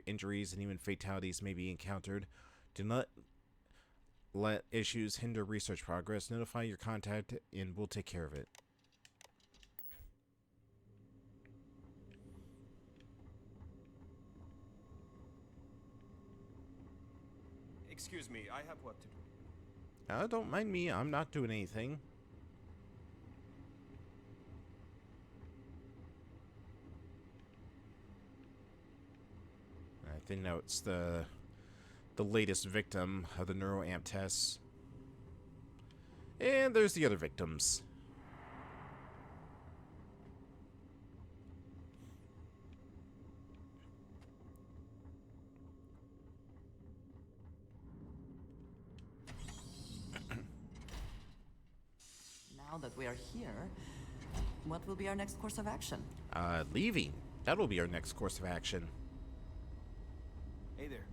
injuries and even fatalities may be encountered. Do not let issues hinder research progress. Notify your contact and we'll take care of it. Excuse me, I have work to do. Don't mind me, I'm not doing anything. I think now it's the latest victim of the neuroamp tests. And there's the other victims. Now that we are here, what will be our next course of action? Leaving. That'll be our next course of action. Hey there.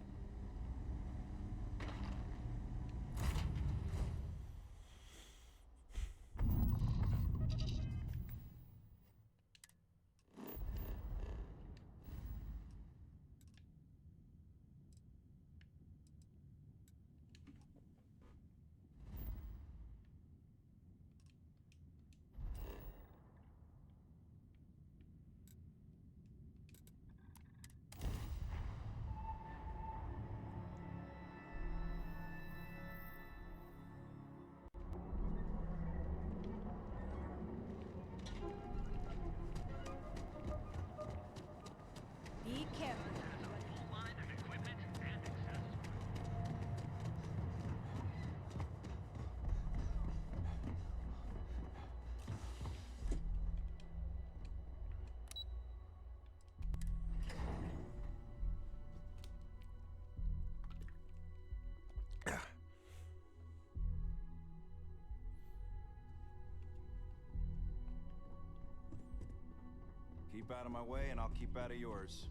Keep out of my way and I'll keep out of yours.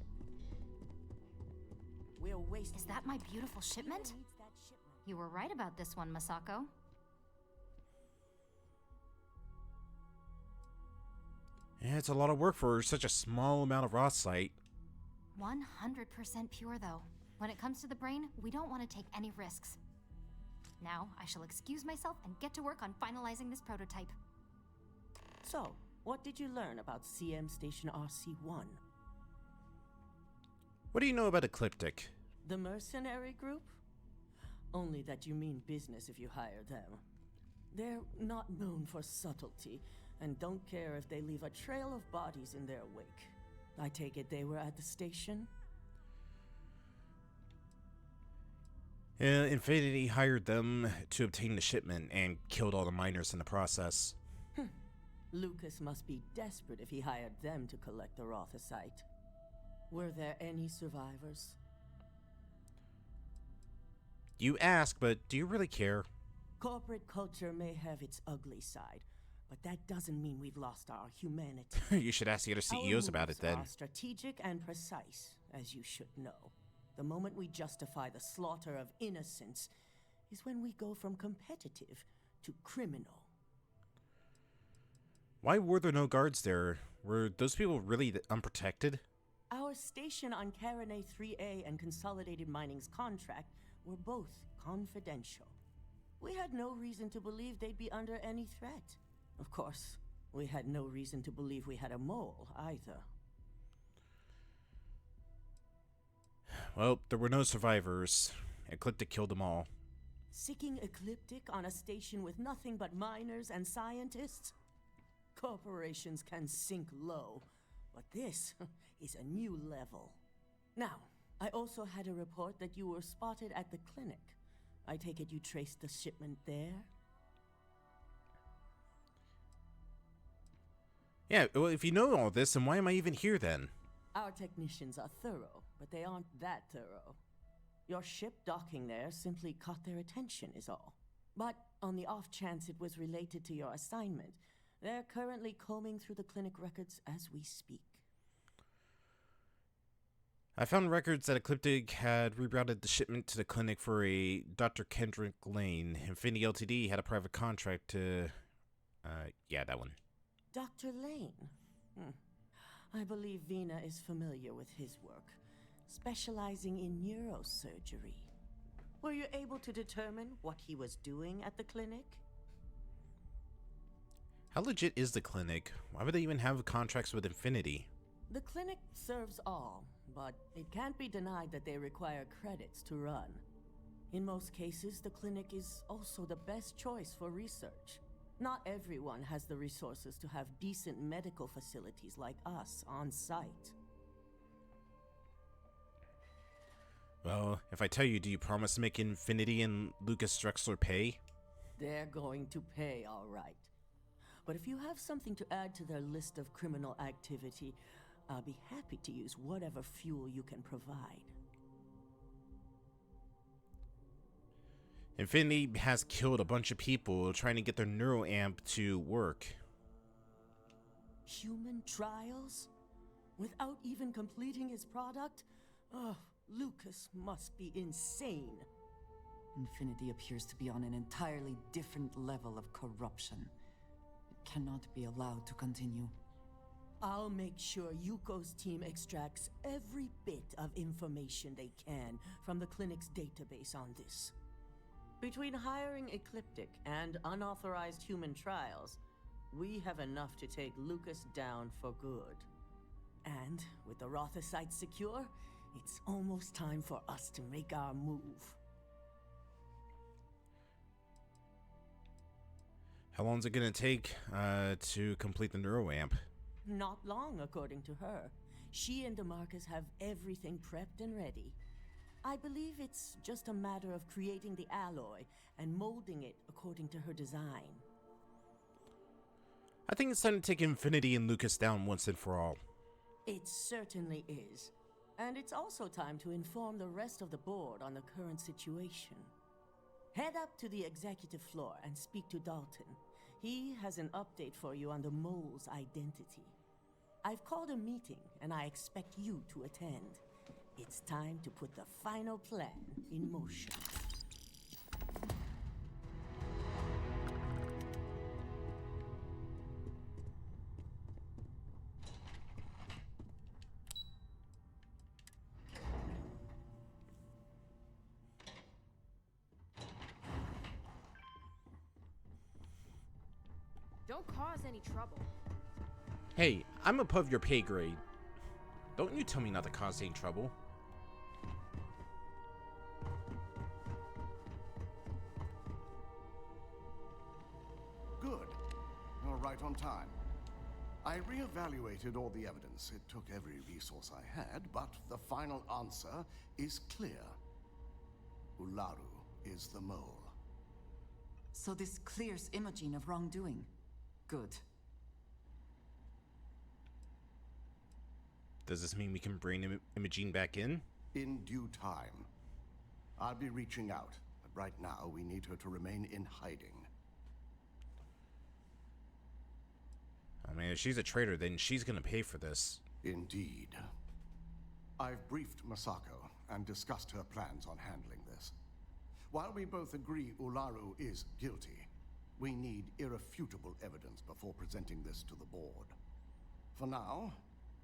We're wasting. Is that my beautiful shipment? You were right about this one, Masako. Yeah, it's a lot of work for such a small amount of raw site. 100% pure, though. When it comes to the brain, we don't want to take any risks. Now, I shall excuse myself and get to work on finalizing this prototype. So, what did you learn about CM Station RC-1? What do you know about Ecliptic? The mercenary group? Only that you mean business if you hire them. They're not known for subtlety, and don't care if they leave a trail of bodies in their wake. I take it they were at the station? Infinity hired them to obtain the shipment and killed all the miners in the process. Lucas must be desperate if he hired them to collect the Rothosite. Were there any survivors? You ask, but do you really care? Corporate culture may have its ugly side, but that doesn't mean we've lost our humanity. You should ask the other CEOs about it then. Our strategic and precise, as you should know. The moment we justify the slaughter of innocents is when we go from competitive to criminal. Why were there no guards there? Were those people really unprotected? Our station on Carone 3A and Consolidated Mining's contract were both confidential. We had no reason to believe they'd be under any threat. Of course, we had no reason to believe we had a mole, either. Well, there were no survivors. Ecliptic killed them all. Sicking Ecliptic on a station with nothing but miners and scientists? Corporations can sink low, but this is a new level. Now, I also had a report that you were spotted at the clinic. I take it you traced the shipment there? Yeah, well, if you know all this, then why am I even here then? Our technicians are thorough, but they aren't that thorough. Your ship docking there simply caught their attention is all. But on the off chance it was related to your assignment, they're currently combing through the clinic records as we speak. I found records that Ecliptic had rerouted the shipment to the clinic for a Dr. Kendrick Lane. Infinity Ltd. had a private contract to... yeah, that one. Dr. Lane? I believe Vina is familiar with his work, specializing in neurosurgery. Were you able to determine what he was doing at the clinic? How legit is the clinic? Why would they even have contracts with Infinity? The clinic serves all, but it can't be denied that they require credits to run. In most cases, the clinic is also the best choice for research. Not everyone has the resources to have decent medical facilities like us on site. Well, if I tell you, do you promise to make Infinity and Lucas Drexler pay? They're going to pay, all right. But if you have something to add to their list of criminal activity, I'll be happy to use whatever fuel you can provide. Infinity has killed a bunch of people trying to get their neuroamp to work. Human trials? Without even completing his product? Oh, Lucas must be insane. Infinity appears to be on an entirely different level of corruption. It cannot be allowed to continue. I'll make sure Yuko's team extracts every bit of information they can from the clinic's database on this. Between hiring Ecliptic and unauthorized human trials, we have enough to take Lucas down for good. And with the Rothosite secure, it's almost time for us to make our move. How long is it going to take to complete the neuroamp? Not long, according to her. She and DeMarcus have everything prepped and ready. I believe it's just a matter of creating the alloy and molding it according to her design. I think it's time to take Infinity and Lucas down once and for all. It certainly is. And it's also time to inform the rest of the board on the current situation. Head up to the executive floor and speak to Dalton. He has an update for you on the mole's identity. I've called a meeting, and I expect you to attend. It's time to put the final plan in motion. Don't cause any trouble. Hey, I'm above your pay grade. Don't you tell me not to cause any trouble. Good. You're right on time. I reevaluated all the evidence. It took every resource I had, but the final answer is clear. Ularu is the mole. So this clears Imogen of wrongdoing. Good. Does this mean we can bring Imogen back in? In due time. I'll be reaching out, but right now we need her to remain in hiding. I mean, if she's a traitor, then she's gonna pay for this. Indeed. I've briefed Masako and discussed her plans on handling this. While we both agree Ularu is guilty, we need irrefutable evidence before presenting this to the board. For now,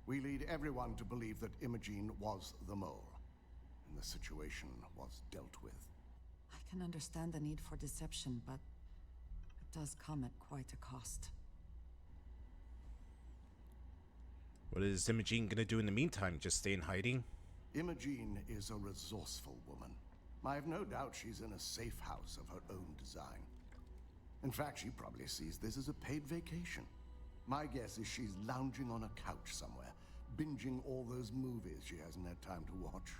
we lead everyone to believe that Imogen was the mole, and the situation was dealt with. I can understand the need for deception, but it does come at quite a cost. What is Imogen gonna do in the meantime? Just stay in hiding? Imogen is a resourceful woman. I have no doubt she's in a safe house of her own design. In fact, she probably sees this as a paid vacation. My guess is she's lounging on a couch somewhere, binging all those movies she hasn't had time to watch.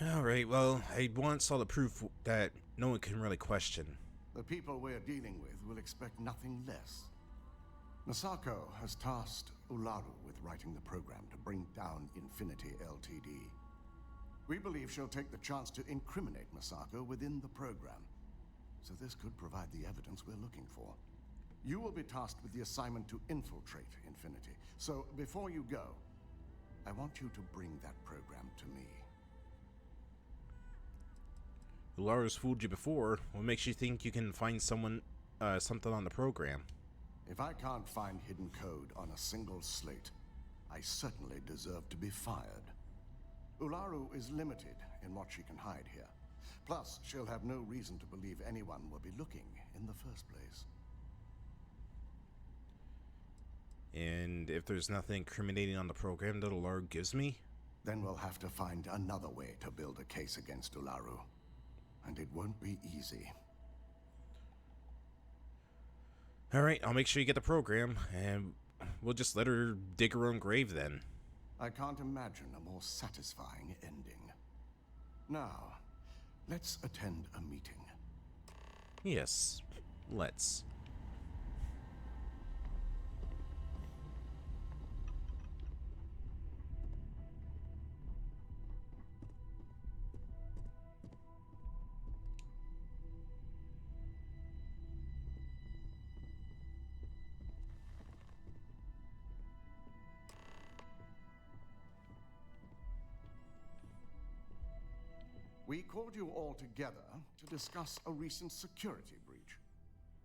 Alright, well, I once saw the proof that no one can really question. The people we're dealing with will expect nothing less. Masako has tasked Ularu with writing the program to bring down Infinity Ltd. We believe she'll take the chance to incriminate Masako within the program, so this could provide the evidence we're looking for. You will be tasked with the assignment to infiltrate Infinity, so before you go, I want you to bring that program to me. Ularu's fooled you before. What makes you think you can find something on the program? If I can't find hidden code on a single slate, I certainly deserve to be fired. Ularu is limited in what she can hide here. Plus, she'll have no reason to believe anyone will be looking in the first place. And if there's nothing incriminating on the program that Ularu gives me? Then we'll have to find another way to build a case against Ularu. And it won't be easy. Alright, I'll make sure you get the program, and we'll just let her dig her own grave then. I can't imagine a more satisfying ending. Now, let's attend a meeting. Yes, let's. We called you all together to discuss a recent security breach.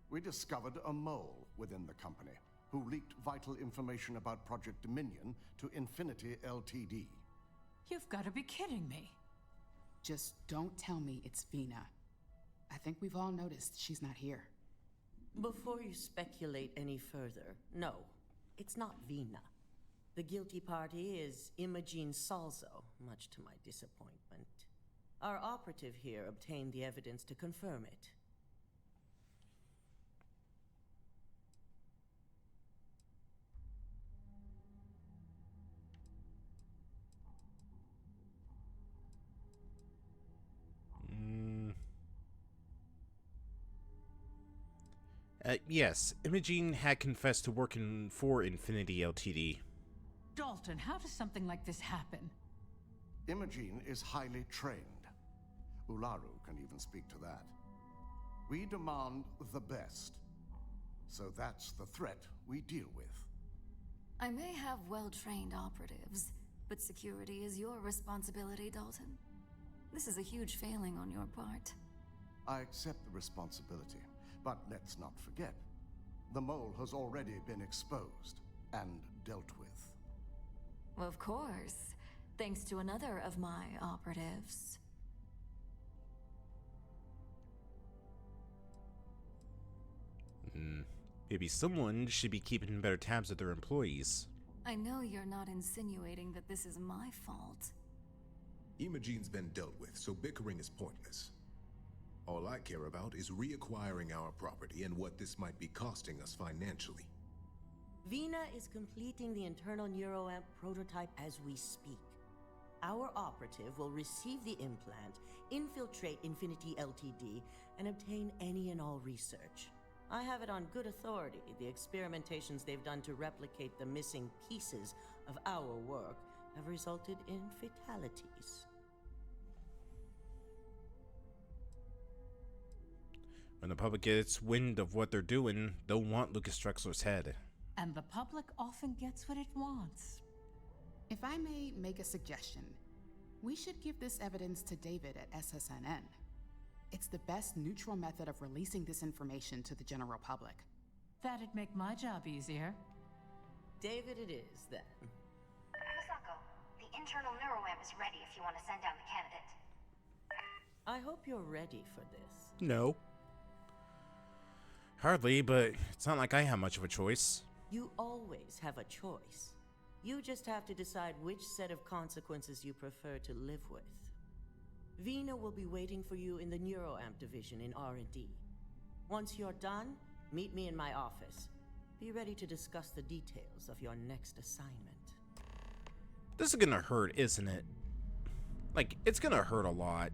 We discovered a mole within the company who leaked vital information about Project Dominion to Infinity Ltd. You've got to be kidding me. Just don't tell me it's Vina. I think we've all noticed she's not here. Before you speculate any further, no, it's not Vina. The guilty party is Imogen Salzo, much to my disappointment. Our operative here obtained the evidence to confirm it. Yes, Imogen had confessed to working for Infinity Ltd. Dalton, how does something like this happen? Imogen is highly trained. Ularu can even speak to that. We demand the best. So that's the threat we deal with. I may have well-trained operatives, but security is your responsibility, Dalton. This is a huge failing on your part. I accept the responsibility, but let's not forget, the mole has already been exposed and dealt with. Of course, thanks to another of my operatives. Maybe someone should be keeping better tabs of their employees. I know you're not insinuating that this is my fault. Imogene's been dealt with, so bickering is pointless. All I care about is reacquiring our property and what this might be costing us financially. Vina is completing the internal neuroamp prototype as we speak. Our operative will receive the implant, infiltrate Infinity Ltd, and obtain any and all research. I have it on good authority the experimentations they've done to replicate the missing pieces of our work have resulted in fatalities. When the public gets wind of what they're doing, they'll want Lucas Drexler's head. And the public often gets what it wants. If I may make a suggestion, we should give this evidence to David at SSNN. It's the best neutral method of releasing this information to the general public. That'd make my job easier. David it is, then. Misako, the internal neuroamp is ready if you want to send down the candidate. I hope you're ready for this. No. Hardly, but it's not like I have much of a choice. You always have a choice. You just have to decide which set of consequences you prefer to live with. Vina will be waiting for you in the neuroamp division in R&D. Once you're done, meet me in my office. Be ready to discuss the details of your next assignment. This is gonna hurt, isn't it? Like, it's gonna hurt a lot.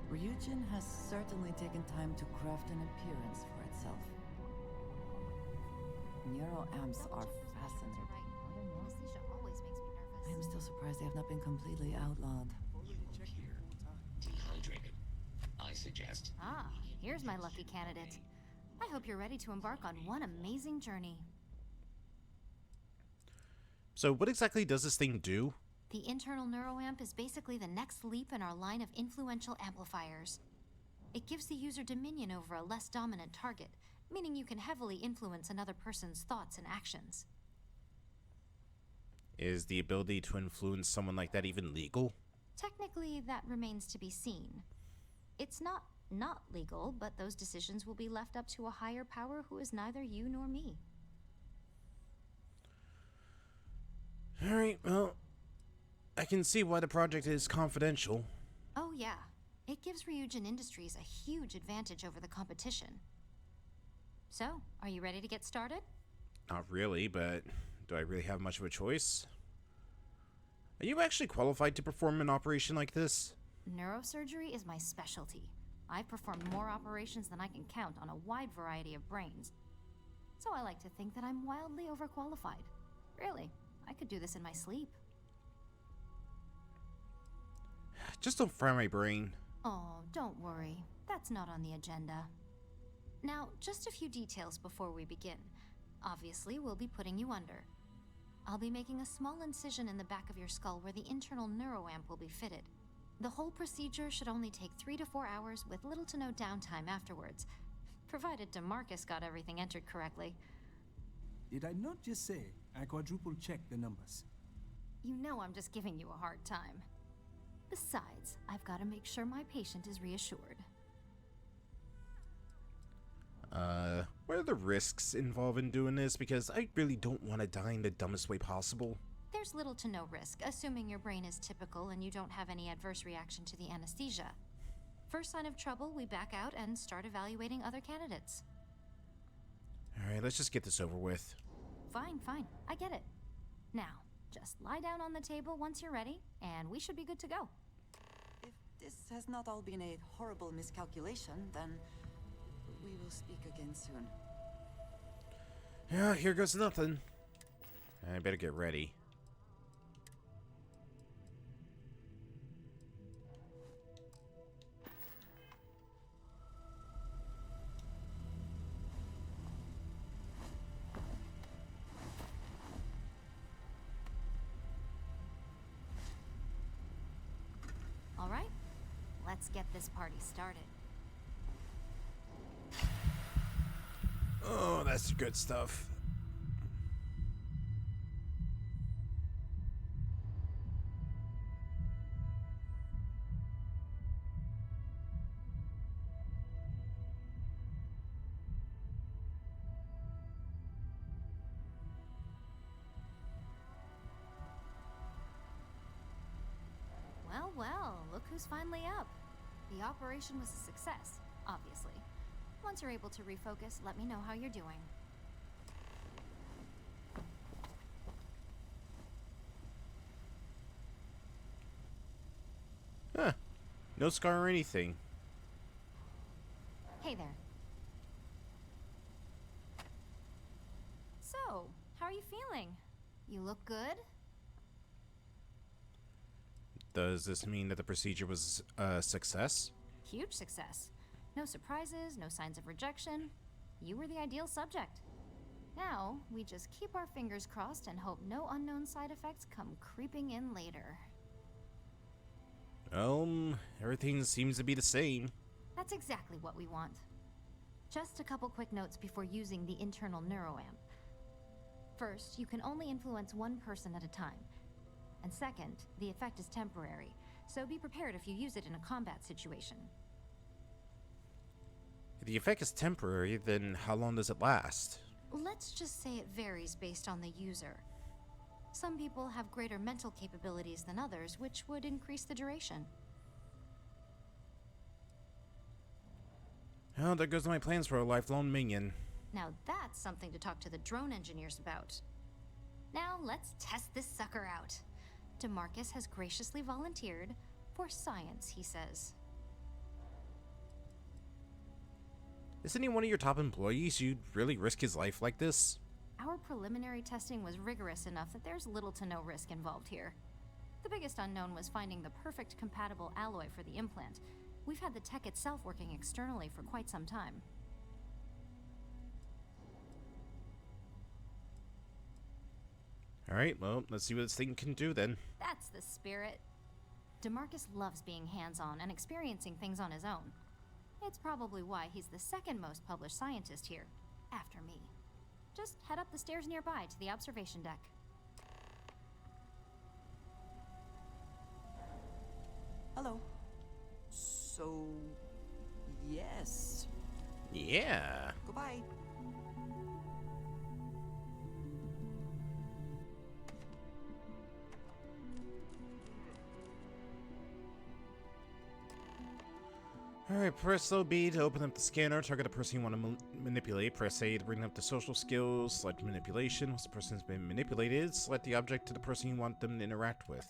Ryujin has certainly taken time to craft an appearance for itself. Neuroamps are fascinating. Anesthesia always makes me nervous. I am still surprised they have not been completely outlawed. Dehydrated. I suggest. Ah, here's my lucky candidate. I hope you're ready to embark on one amazing journey. So what exactly does this thing do? The internal neuroamp is basically the next leap in our line of influential amplifiers. It gives the user dominion over a less dominant target, meaning you can heavily influence another person's thoughts and actions. Is the ability to influence someone like that even legal? Technically, that remains to be seen. It's not legal, but those decisions will be left up to a higher power who is neither you nor me. Alright, well, I can see why the project is confidential. Oh yeah, it gives Ryujin Industries a huge advantage over the competition. So, are you ready to get started? Not really, but do I really have much of a choice? Are you actually qualified to perform an operation like this? Neurosurgery is my specialty. I've performed more operations than I can count on a wide variety of brains. So I like to think that I'm wildly overqualified. Really, I could do this in my sleep. Just don't fry my brain. Oh, don't worry. That's not on the agenda. Now, just a few details before we begin. Obviously, we'll be putting you under. I'll be making a small incision in the back of your skull where the internal neuroamp will be fitted. The whole procedure should only take 3 to 4 hours with little to no downtime afterwards, provided DeMarcus got everything entered correctly. Did I not just say I quadruple-checked the numbers? You know I'm just giving you a hard time. Besides, I've got to make sure my patient is reassured. What are the risks involved in doing this? Because I really don't want to die in the dumbest way possible. There's little to no risk, assuming your brain is typical and you don't have any adverse reaction to the anesthesia. First sign of trouble, we back out and start evaluating other candidates. Alright, let's just get this over with. Fine, fine. I get it. Now, just lie down on the table once you're ready, and we should be good to go. If this has not all been a horrible miscalculation, then we will speak again soon. Yeah, here goes nothing. I better get ready. All right, let's get this party started. Oh, that's good stuff. Well, well, look who's finally up. The operation was a success, obviously. Once you're able to refocus, let me know how you're doing. Huh. No scar or anything. Hey there. So, how are you feeling? You look good? Does this mean that the procedure was a success? Huge success. No surprises, no signs of rejection. You were the ideal subject. Now, we just keep our fingers crossed and hope no unknown side effects come creeping in later. Everything seems to be the same. That's exactly what we want. Just a couple quick notes before using the internal neuroamp. First, you can only influence one person at a time. And second, the effect is temporary, so be prepared if you use it in a combat situation. If the effect is temporary, then how long does it last? Let's just say it varies based on the user. Some people have greater mental capabilities than others, which would increase the duration. Oh, there goes my plans for a lifelong minion. Now that's something to talk to the drone engineers about. Now let's test this sucker out. DeMarcus has graciously volunteered for science, he says. Isn't he one of your top employees? You'd really risk his life like this? Our preliminary testing was rigorous enough that there's little to no risk involved here. The biggest unknown was finding the perfect compatible alloy for the implant. We've had the tech itself working externally for quite some time. Alright, well, let's see what this thing can do then. That's the spirit. DeMarcus loves being hands-on and experiencing things on his own. It's probably why he's the second most published scientist here, after me. Just head up the stairs nearby to the observation deck. Hello. So, yes. Yeah. Goodbye. Alright, press B to open up the scanner, target the person you want to manipulate. Press A to bring up the social skills, select manipulation. Once the person's been manipulated, select the object to the person you want them to interact with.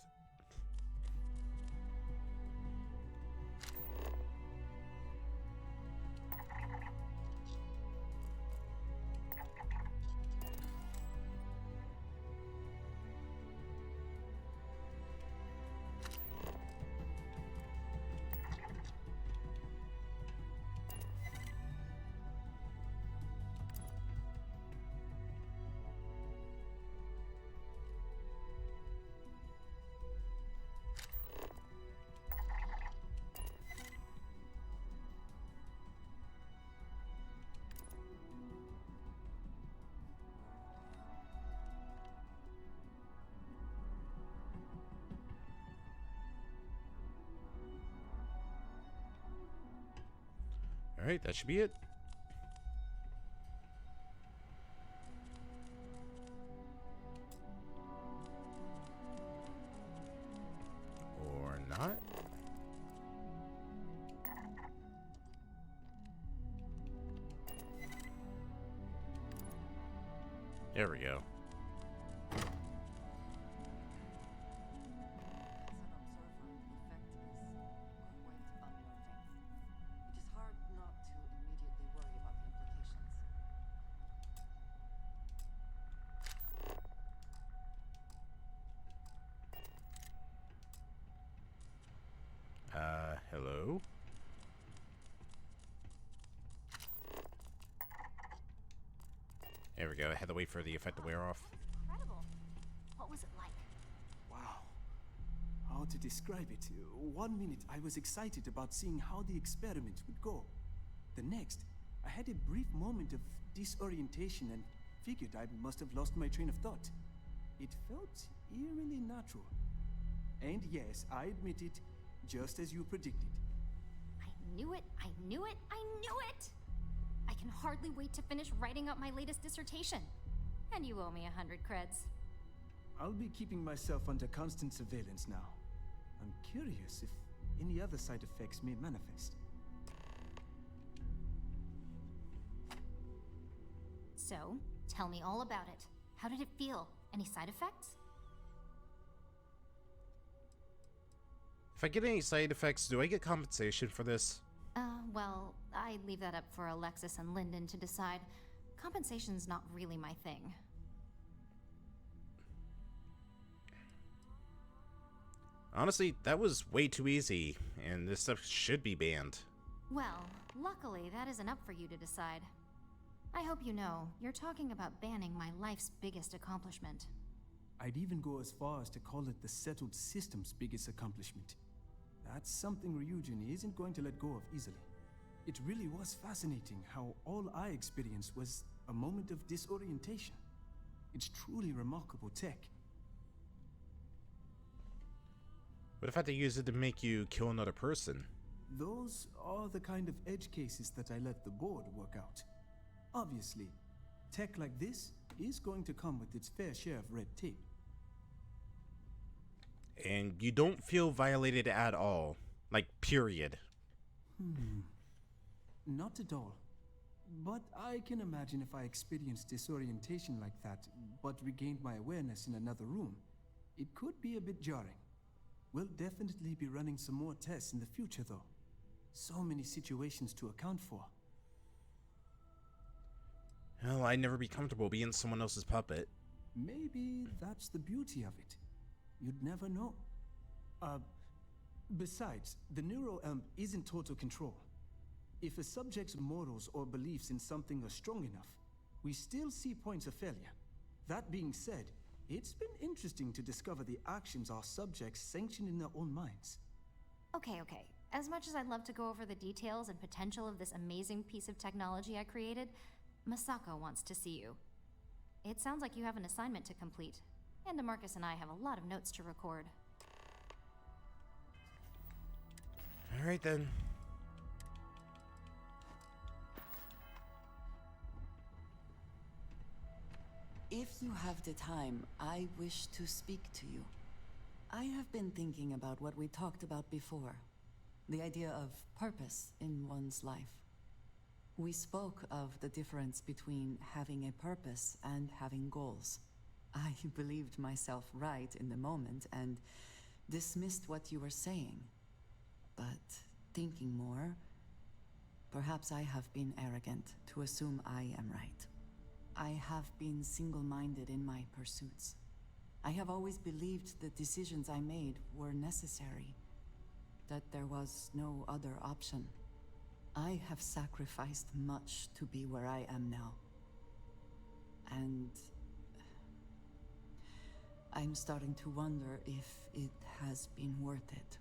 Alright, that should be it. Or not. There we go. Hello? There we go. I had to wait for the effect to wear off. Incredible. What was it like? Wow. How to describe it? 1 minute I was excited about seeing how the experiment would go. The next, I had a brief moment of disorientation and figured I must have lost my train of thought. It felt eerily natural. And yes, I admit it, just as you predicted. I knew it, I knew it, I knew it! I can hardly wait to finish writing up my latest dissertation. And you owe me 100 creds. I'll be keeping myself under constant surveillance now. I'm curious if any other side effects may manifest. So, tell me all about it. How did it feel? Any side effects? If I get any side effects, do I get compensation for this? Well, I leave that up for Alexis and Lyndon to decide. Compensation's not really my thing. Honestly, that was way too easy, and this stuff should be banned. Well, luckily that isn't up for you to decide. I hope you know, you're talking about banning my life's biggest accomplishment. I'd even go as far as to call it the settled system's biggest accomplishment. That's something Ryujin isn't going to let go of easily. It really was fascinating how all I experienced was a moment of disorientation. It's truly remarkable tech. What if I had to use it to make you kill another person? Those are the kind of edge cases that I let the board work out. Obviously, tech like this is going to come with its fair share of red tape. And you don't feel violated at all. Like, period. Not at all. But I can imagine if I experienced disorientation like that, but regained my awareness in another room, it could be a bit jarring. We'll definitely be running some more tests in the future, though. So many situations to account for. Well, I'd never be comfortable being someone else's puppet. Maybe that's the beauty of it. You'd never know. Besides, the neuroamp isn't total control. If a subject's morals or beliefs in something are strong enough, we still see points of failure. That being said, it's been interesting to discover the actions our subjects sanction in their own minds. Okay. As much as I'd love to go over the details and potential of this amazing piece of technology I created, Masako wants to see you. It sounds like you have an assignment to complete, and DeMarcus and I have a lot of notes to record. Alright then. If you have the time, I wish to speak to you. I have been thinking about what we talked about before. The idea of purpose in one's life. We spoke of the difference between having a purpose and having goals. I believed myself right in the moment and dismissed what you were saying. But thinking more, perhaps I have been arrogant to assume I am right. I have been single-minded in my pursuits. I have always believed the decisions I made were necessary, that there was no other option. I have sacrificed much to be where I am now. And I'm starting to wonder if it has been worth it.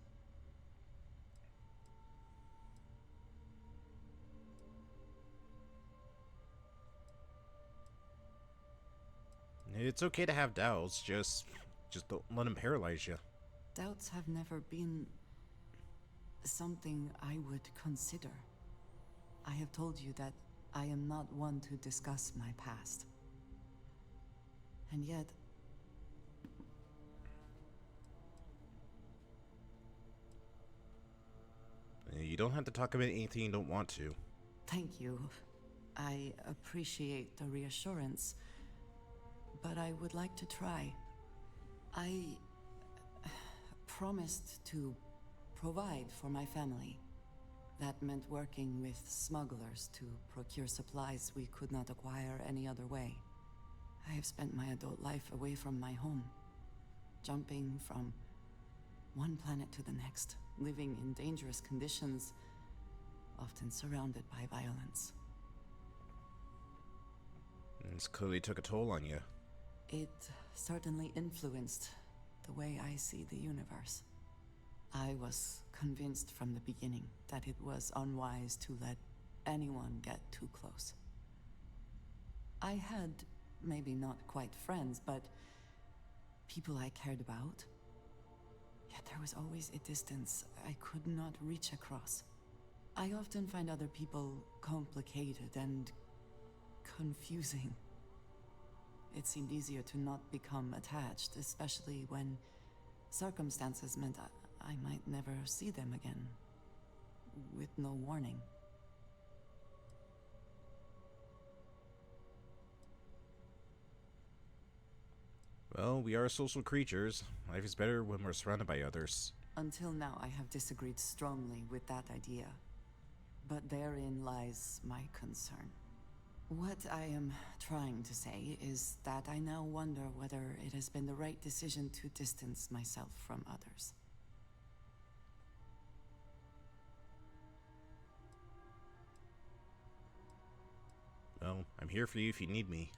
It's okay to have doubts, just don't let them paralyze you. Doubts have never been something I would consider. I have told you that I am not one to discuss my past. And yet, you don't have to talk about anything you don't want to. thank you. I appreciate the reassurance. but I would like to try. I promised to provide for my family. That meant working with smugglers to procure supplies we could not acquire any other way. I have spent my adult life away from my home, jumping from one planet to the next, living in dangerous conditions, often surrounded by violence. This clearly took a toll on you. It certainly influenced the way I see the universe. I was convinced from the beginning that it was unwise to let anyone get too close. I had maybe not quite friends, but people I cared about. Yet there was always a distance I could not reach across. I often find other people complicated and confusing. It seemed easier to not become attached, especially when circumstances meant I might never see them again, with no warning. Well, we are social creatures. Life is better when we're surrounded by others. Until now, I have disagreed strongly with that idea. But therein lies my concern. What I am trying to say is that I now wonder whether it has been the right decision to distance myself from others. Well, I'm here for you if you need me.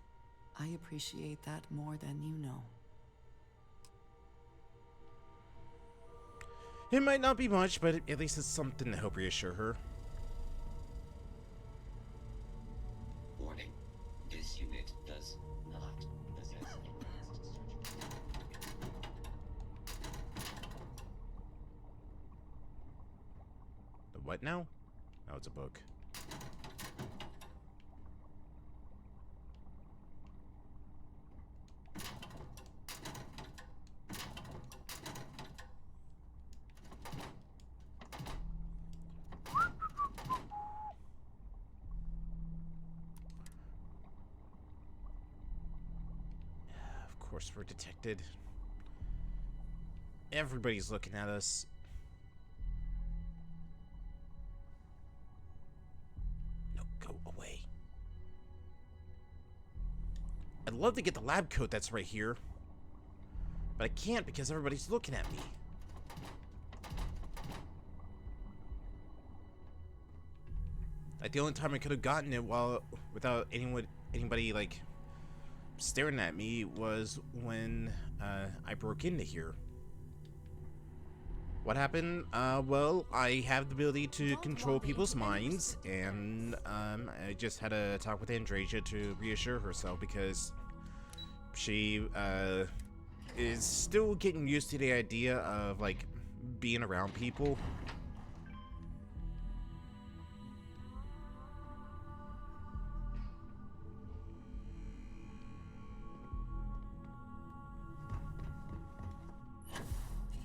I appreciate that more than you know. It might not be much, but at least it's something to help reassure her. Warning. This unit does not possess advanced surgical. The what now? Oh, it's a book. Of course we're detected. Everybody's looking at us. No, go away. I'd love to get the lab coat that's right here, but I can't because everybody's looking at me. Like, the only time I could have gotten it without anybody like staring at me was when I broke into here. What happened? Well, I have the ability to control people's minds, and I just had to talk with Andreja to reassure herself because she is still getting used to the idea of like being around people.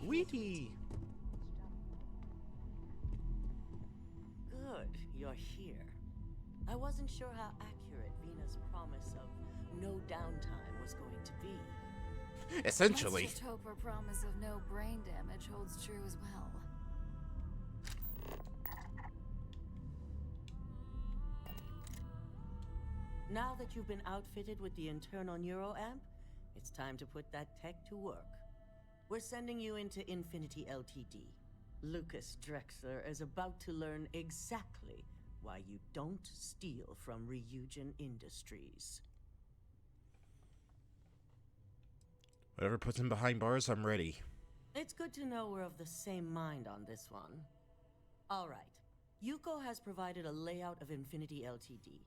Wee! Good, you're here. I wasn't sure how accurate Vina's promise of no downtime was going to be. Essentially. Let's just hope her promise of no brain damage holds true as well. Now that you've been outfitted with the internal neuroamp, it's time to put that tech to work. We're sending you into Infinity Ltd. Lucas Drexler is about to learn exactly why you don't steal from Ryujin Industries. Whatever puts him behind bars, I'm ready. It's good to know we're of the same mind on this one. All right. Yuko has provided a layout of Infinity Ltd.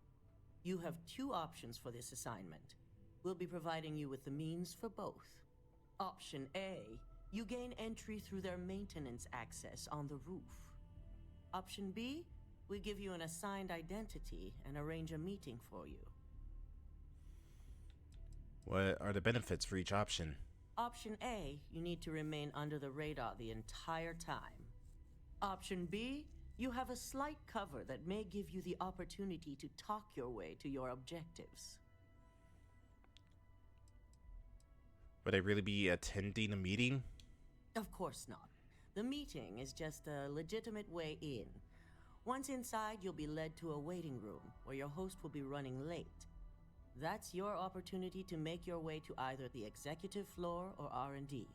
You have two options for this assignment. We'll be providing you with the means for both. Option A, you gain entry through their maintenance access on the roof. Option B, we give you an assigned identity and arrange a meeting for you. What are the benefits for each option? Option A, you need to remain under the radar the entire time. Option B, you have a slight cover that may give you the opportunity to talk your way to your objectives. Would I really be attending a meeting? Of course not. The meeting is just a legitimate way in. Once inside, you'll be led to a waiting room where your host will be running late. That's your opportunity to make your way to either the executive floor or R&D.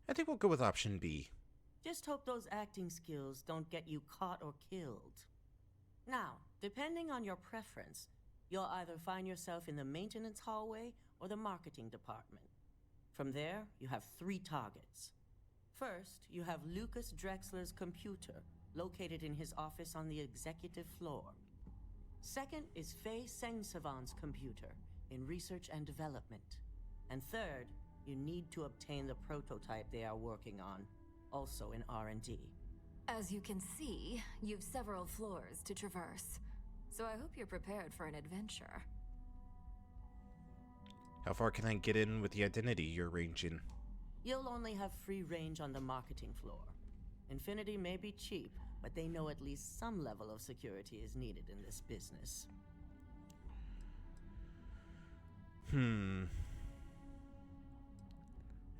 I think we'll go with option B. Just hope those acting skills don't get you caught or killed. Now, depending on your preference, you'll either find yourself in the maintenance hallway or the marketing department. From there, you have 3 targets. First, you have Lucas Drexler's computer, located in his office on the executive floor. Second is Faye Sengsavan's computer, in research and development. And third, you need to obtain the prototype they are working on, also in R&D. As you can see, you've several floors to traverse. So I hope you're prepared for an adventure. How far can I get in with the identity you're arranging? You'll only have free range on the marketing floor. Infinity may be cheap, but they know at least some level of security is needed in this business.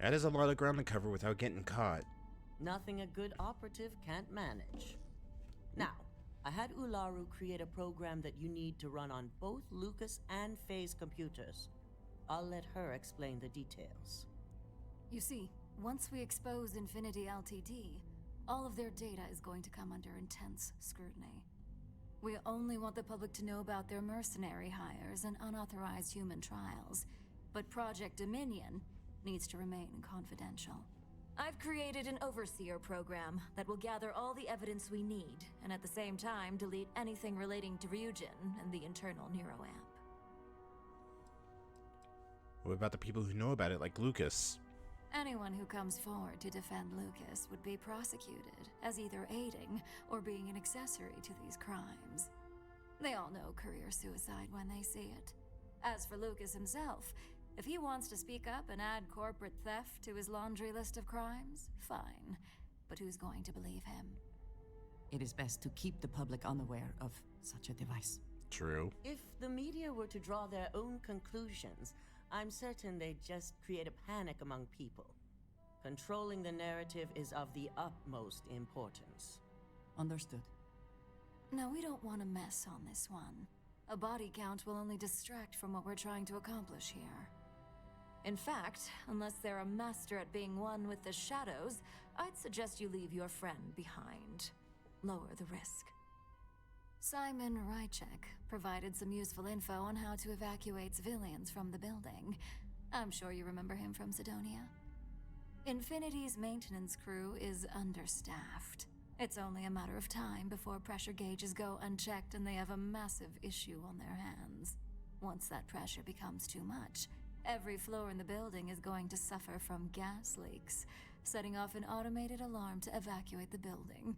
That is a lot of ground to cover without getting caught. Nothing a good operative can't manage. Now, I had Ularu create a program that you need to run on both Lucas and Faye's computers. I'll let her explain the details. You see, once we expose Infinity Ltd, all of their data is going to come under intense scrutiny. We only want the public to know about their mercenary hires and unauthorized human trials, but Project Dominion needs to remain confidential. I've created an overseer program that will gather all the evidence we need, and at the same time delete anything relating to Ryujin and the internal neuroamp. What about the people who know about it, like Lucas? Anyone who comes forward to defend Lucas would be prosecuted as either aiding or being an accessory to these crimes. They all know career suicide when they see it. As for Lucas himself, if he wants to speak up and add corporate theft to his laundry list of crimes, fine. But who's going to believe him? It is best to keep the public unaware of such a device. True. If the media were to draw their own conclusions, I'm certain they'd just create a panic among people. Controlling the narrative is of the utmost importance. Understood. No, we don't want to mess on this one. A body count will only distract from what we're trying to accomplish here. In fact, unless they're a master at being one with the shadows, I'd suggest you leave your friend behind. Lower the risk. Simon Rychek provided some useful info on how to evacuate civilians from the building. I'm sure you remember him from Sidonia. Infinity's maintenance crew is understaffed. It's only a matter of time before pressure gauges go unchecked and they have a massive issue on their hands. Once that pressure becomes too much, every floor in the building is going to suffer from gas leaks, setting off an automated alarm to evacuate the building.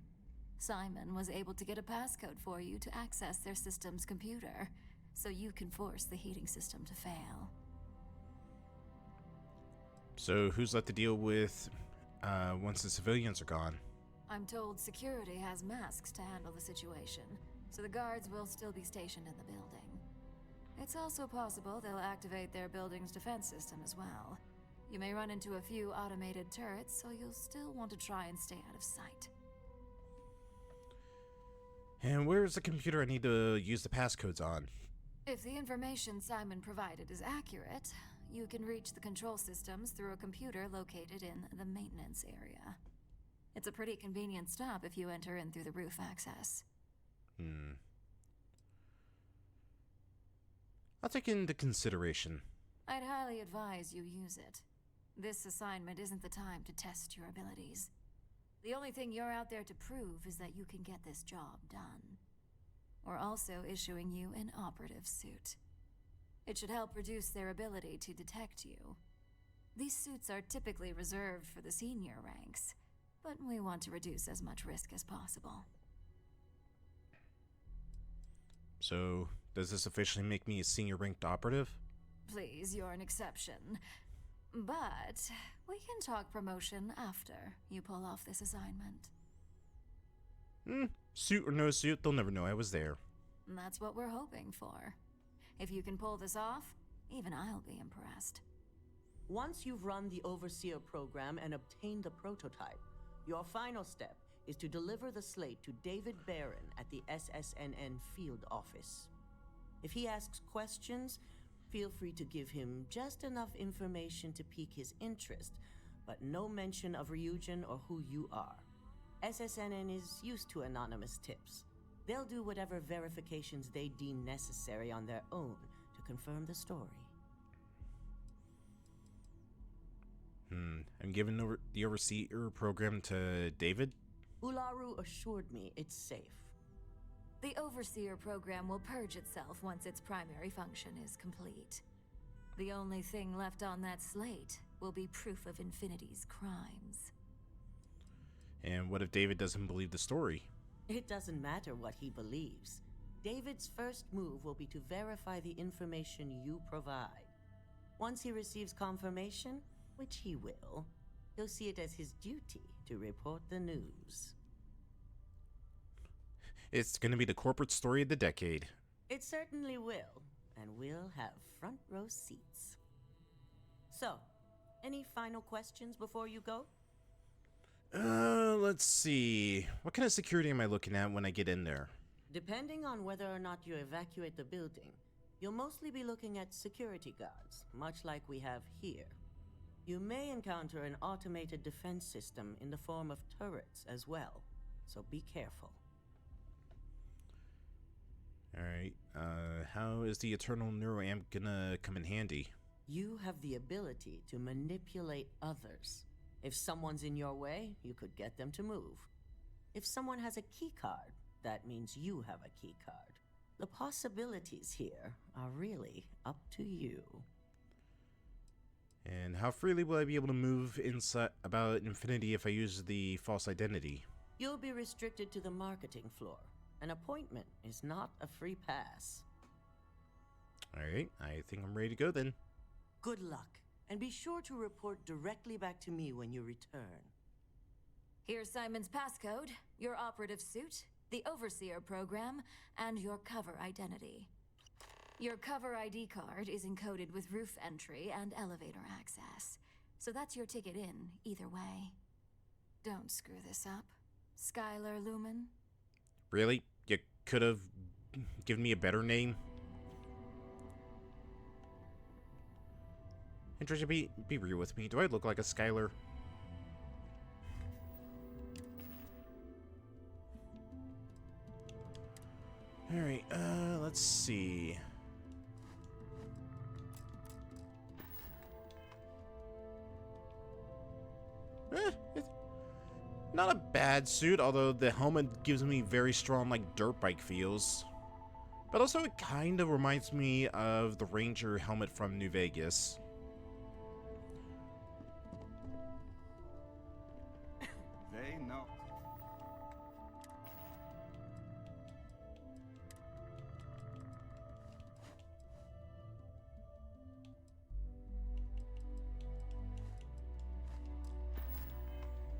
Simon was able to get a passcode for you to access their system's computer, so you can force the heating system to fail. So who's left to deal with once the civilians are gone? I'm told security has masks to handle the situation, so the guards will still be stationed in the building. It's also possible they'll activate their building's defense system as well. You may run into a few automated turrets, so you'll still want to try and stay out of sight. And where's the computer I need to use the passcodes on? If the information Simon provided is accurate, you can reach the control systems through a computer located in the maintenance area. It's a pretty convenient stop if you enter in through the roof access. I'll take it into consideration. I'd highly advise you use it. This assignment isn't the time to test your abilities. The only thing you're out there to prove is that you can get this job done. We're also issuing you an operative suit. It should help reduce their ability to detect you. These suits are typically reserved for the senior ranks, but we want to reduce as much risk as possible. So, does this officially make me a senior ranked operative? Please, you're an exception. But we can talk promotion after you pull off this assignment. Suit or no suit, they'll never know I was there. And that's what we're hoping for. If you can pull this off, even I'll be impressed. Once you've run the Overseer program and obtained the prototype, your final step is to deliver the slate to David Barron at the SSNN field office. If he asks questions, feel free to give him just enough information to pique his interest, but no mention of Ryujin or who you are. SSNN is used to anonymous tips. They'll do whatever verifications they deem necessary on their own to confirm the story. I'm giving the Overseer program to David? Ularu assured me it's safe. The Overseer program will purge itself once its primary function is complete. The only thing left on that slate will be proof of Infinity's crimes. And what if David doesn't believe the story? It doesn't matter what he believes. David's first move will be to verify the information you provide. Once he receives confirmation, which he will, he'll see it as his duty to report the news. It's gonna be the corporate story of the decade. It certainly will, and we'll have front row seats. So, any final questions before you go? Let's see. What kind of security am I looking at when I get in there? Depending on whether or not you evacuate the building, you'll mostly be looking at security guards, much like we have here. You may encounter an automated defense system in the form of turrets as well, so be careful. Alright, how is the Eternal Neuroamp gonna come in handy? You have the ability to manipulate others. If someone's in your way, you could get them to move. If someone has a keycard, that means you have a keycard. The possibilities here are really up to you. And how freely will I be able to move inside about Infinity if I use the false identity? You'll be restricted to the marketing floor. An appointment is not a free pass. Alright, I think I'm ready to go then. Good luck, and be sure to report directly back to me when you return. Here's Simon's passcode, your operative suit, the Overseer program, and your cover identity. Your cover ID card is encoded with roof entry and elevator access, so that's your ticket in, either way. Don't screw this up, Skylar Lumen. Really? You could have given me a better name? And Trisha, be real with me. Do I look like a Skylar? Alright, let's see. It's not a bad suit, although the helmet gives me very strong, like, dirt bike feels. But also it kind of reminds me of the Ranger helmet from New Vegas. They know.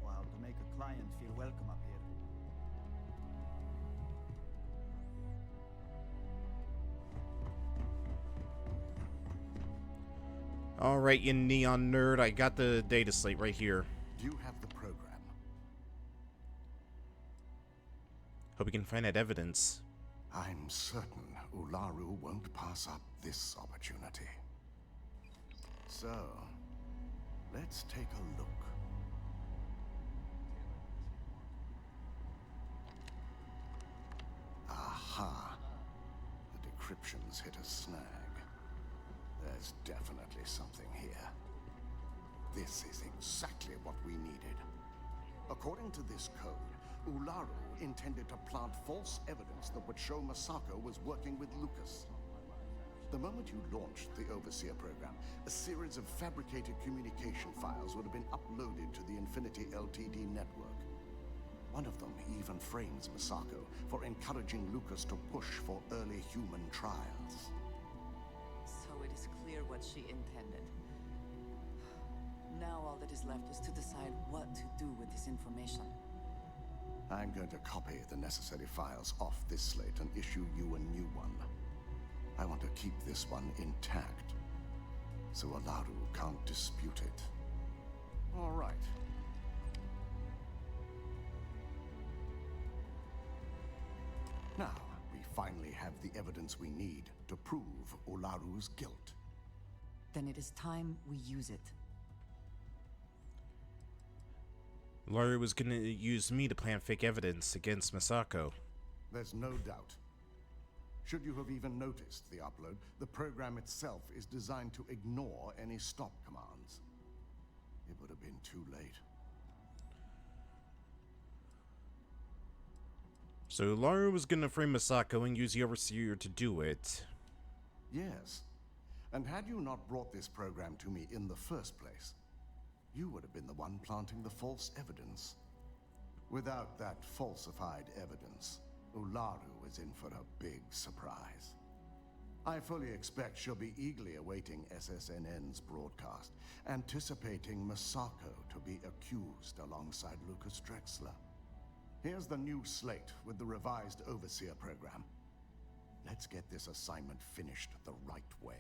Wow, to make a client feel welcome up here. Alright, you neon nerd, I got the data slate right here. You have the program. Hope we can find that evidence. I'm certain Ularu won't pass up this opportunity. So, let's take a look. Aha! The decryption's hit a snag. There's definitely something here. This is exactly what we needed. According to this code, Ularu intended to plant false evidence that would show Masako was working with Lucas. The moment you launched the Overseer program, a series of fabricated communication files would have been uploaded to the Infinity LTD network. One of them even frames Masako for encouraging Lucas to push for early human trials. So it is clear what she intended. Now all that is left is to decide what to do with this information. I'm going to copy the necessary files off this slate and issue you a new one. I want to keep this one intact, so Olaru can't dispute it. All right. Now, we finally have the evidence we need to prove Olaru's guilt. Then it is time we use it. Olaru was gonna use me to plant fake evidence against Masako. There's no doubt. Should you have even noticed the upload, the program itself is designed to ignore any stop commands. It would have been too late. So Olaru was gonna frame Masako and use the Overseer to do it. Yes. And had you not brought this program to me in the first place, you would have been the one planting the false evidence. Without that falsified evidence, Olaru is in for a big surprise. I fully expect she'll be eagerly awaiting SSNN's broadcast, anticipating Masako to be accused alongside Lucas Drexler. Here's the new slate with the revised Overseer program. Let's get this assignment finished the right way.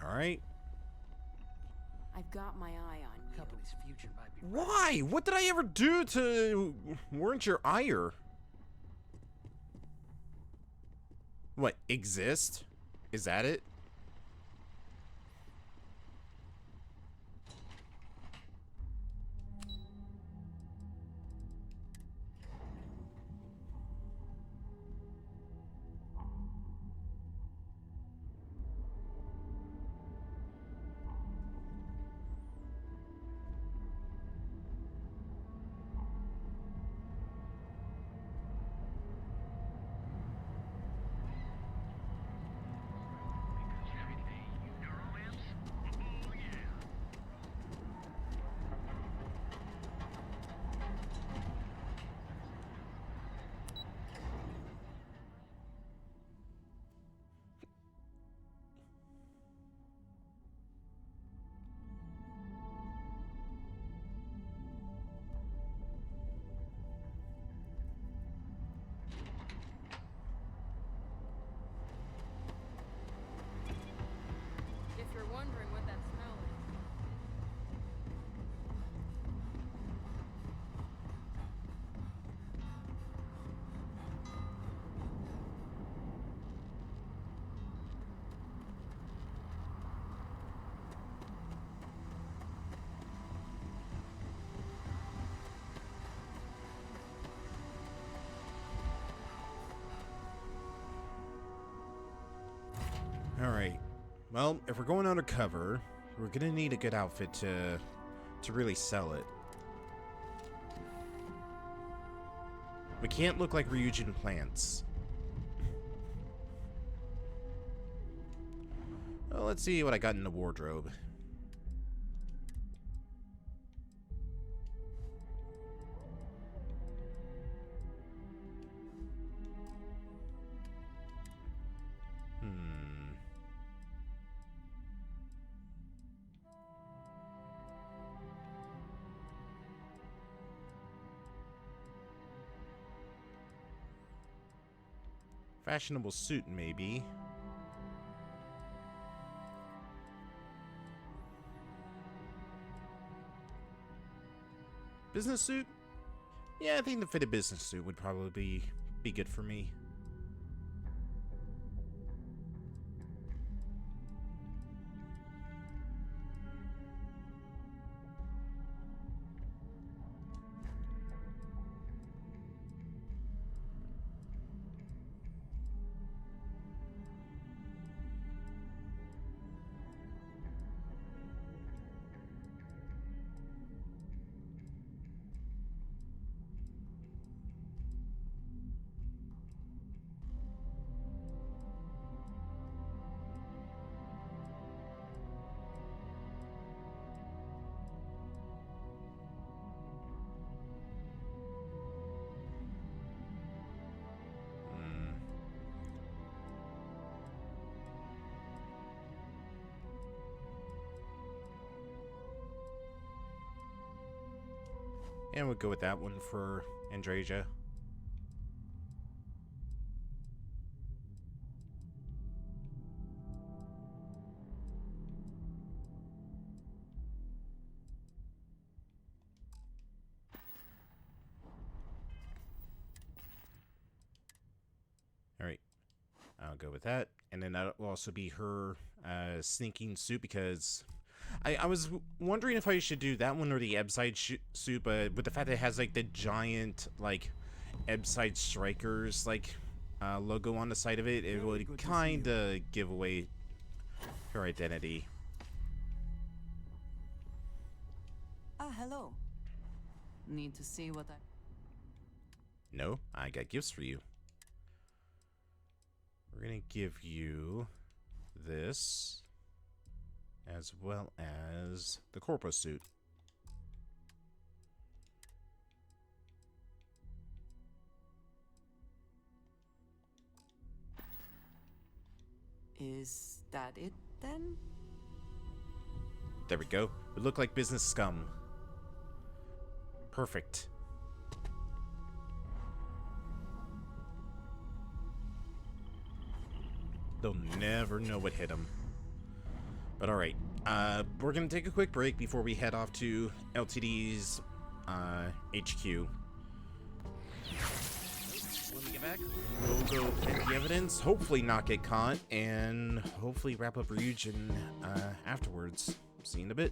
All right. I've got my eye on you. Company's future might be. Why? What did I ever do to warrant your ire? What, exist? Is that it? If you're wondering what that smell is. All right. Well, if we're going undercover, we're gonna need a good outfit to really sell it. We can't look like Ryujin plants. Well, let's see what I got in the wardrobe. Fashionable suit, maybe. Business suit? Yeah, I think the fitted business suit would probably be good for me. And we'll go with that one for Andrasia. Alright, I'll go with that. And then that'll also be her sneaking suit, because I was wondering if I should do that one or the Ebside suit, but with the fact that it has like the giant like Ebside Strikers like logo on the side of it, it would kind of give away her identity. Ah, hello. Need to see what I... No, I got gifts for you. We're gonna give you this, as well as the Corpo suit. Is that it, then? There we go. We look like business scum. Perfect. They'll never know what hit them. But alright, we're gonna take a quick break before we head off to LTD's HQ. When we get back, we'll go get the evidence, hopefully not get caught, and hopefully wrap up Ryujin afterwards. See you in a bit.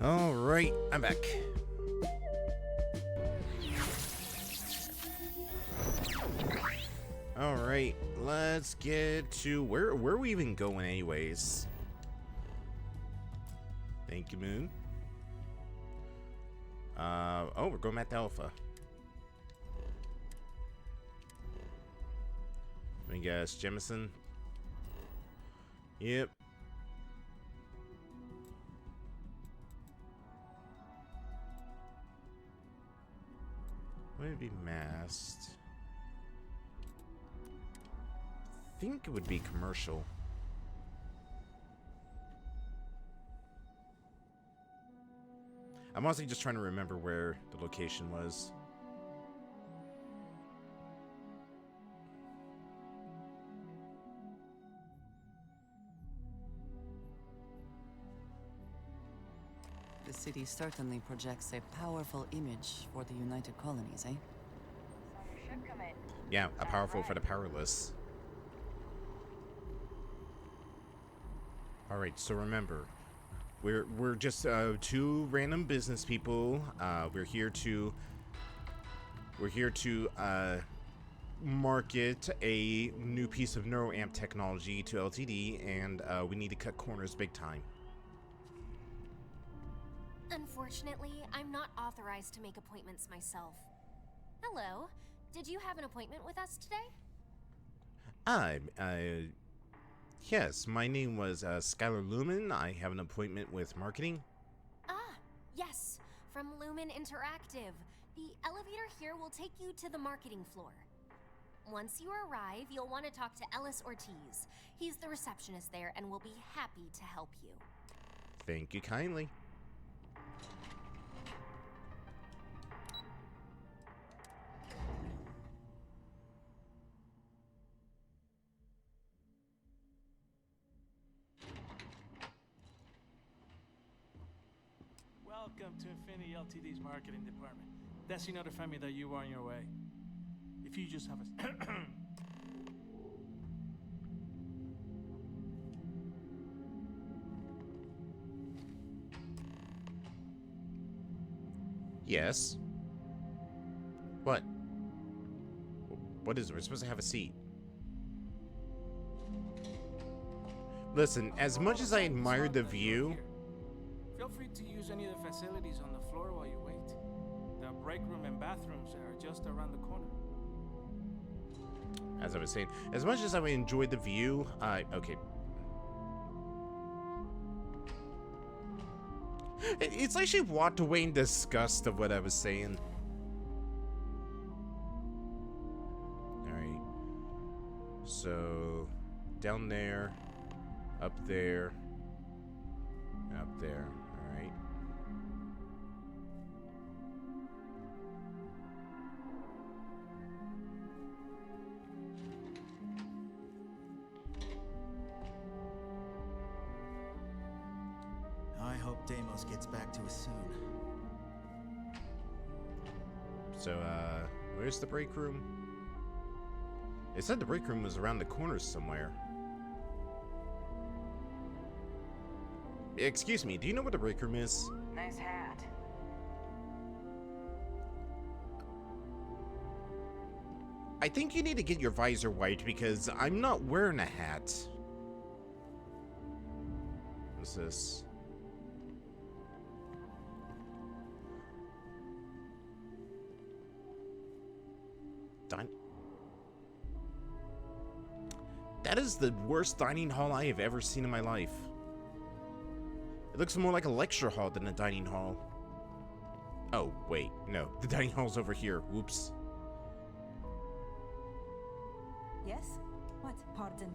All right, I'm back. All right, let's get to where are we even going anyways? Thank you, Moon. Oh, we're going back to Alpha. Let me guess, Jemison. Yep. Would it be masked? I think it would be commercial. I'm honestly just trying to remember where the location was. The city certainly projects a powerful image for the United Colonies, eh? Yeah, a powerful for the powerless. All right, so remember, we're just two random business people. We're here to market a new piece of neuroamp technology to LTD, and we need to cut corners big time. Unfortunately, I'm not authorized to make appointments myself. Hello, did you have an appointment with us today? Yes, my name was Skylar Lumen. I have an appointment with marketing. Ah, yes, from Lumen Interactive. The elevator here will take you to the marketing floor. Once you arrive, you'll want to talk to Ellis Ortiz. He's the receptionist there and will be happy to help you. Thank you kindly. Welcome to Infinity LTD's marketing department. Desi notified me that you were on your way. If you just have a... Yes. What? What is it? We're supposed to have a seat. Listen, as much as I admire the view... Feel free to use any of the facilities on the floor while you wait. The break room and bathrooms are just around the corner. As I was saying, as much as I enjoyed the view, okay. It's like she walked away in disgust of what I was saying. Alright. So, down there, up there, and up there. Alright. I hope Deimos gets back to us soon. So, where's the break room? It said the break room was around the corner somewhere. Excuse me, do you know where the break room is? Nice hat. I think you need to get your visor wiped because I'm not wearing a hat. What's this? That is the worst dining hall I have ever seen in my life. It looks more like a lecture hall than a dining hall. Oh, wait, no. The dining hall's over here. Whoops. Yes? What? Pardon?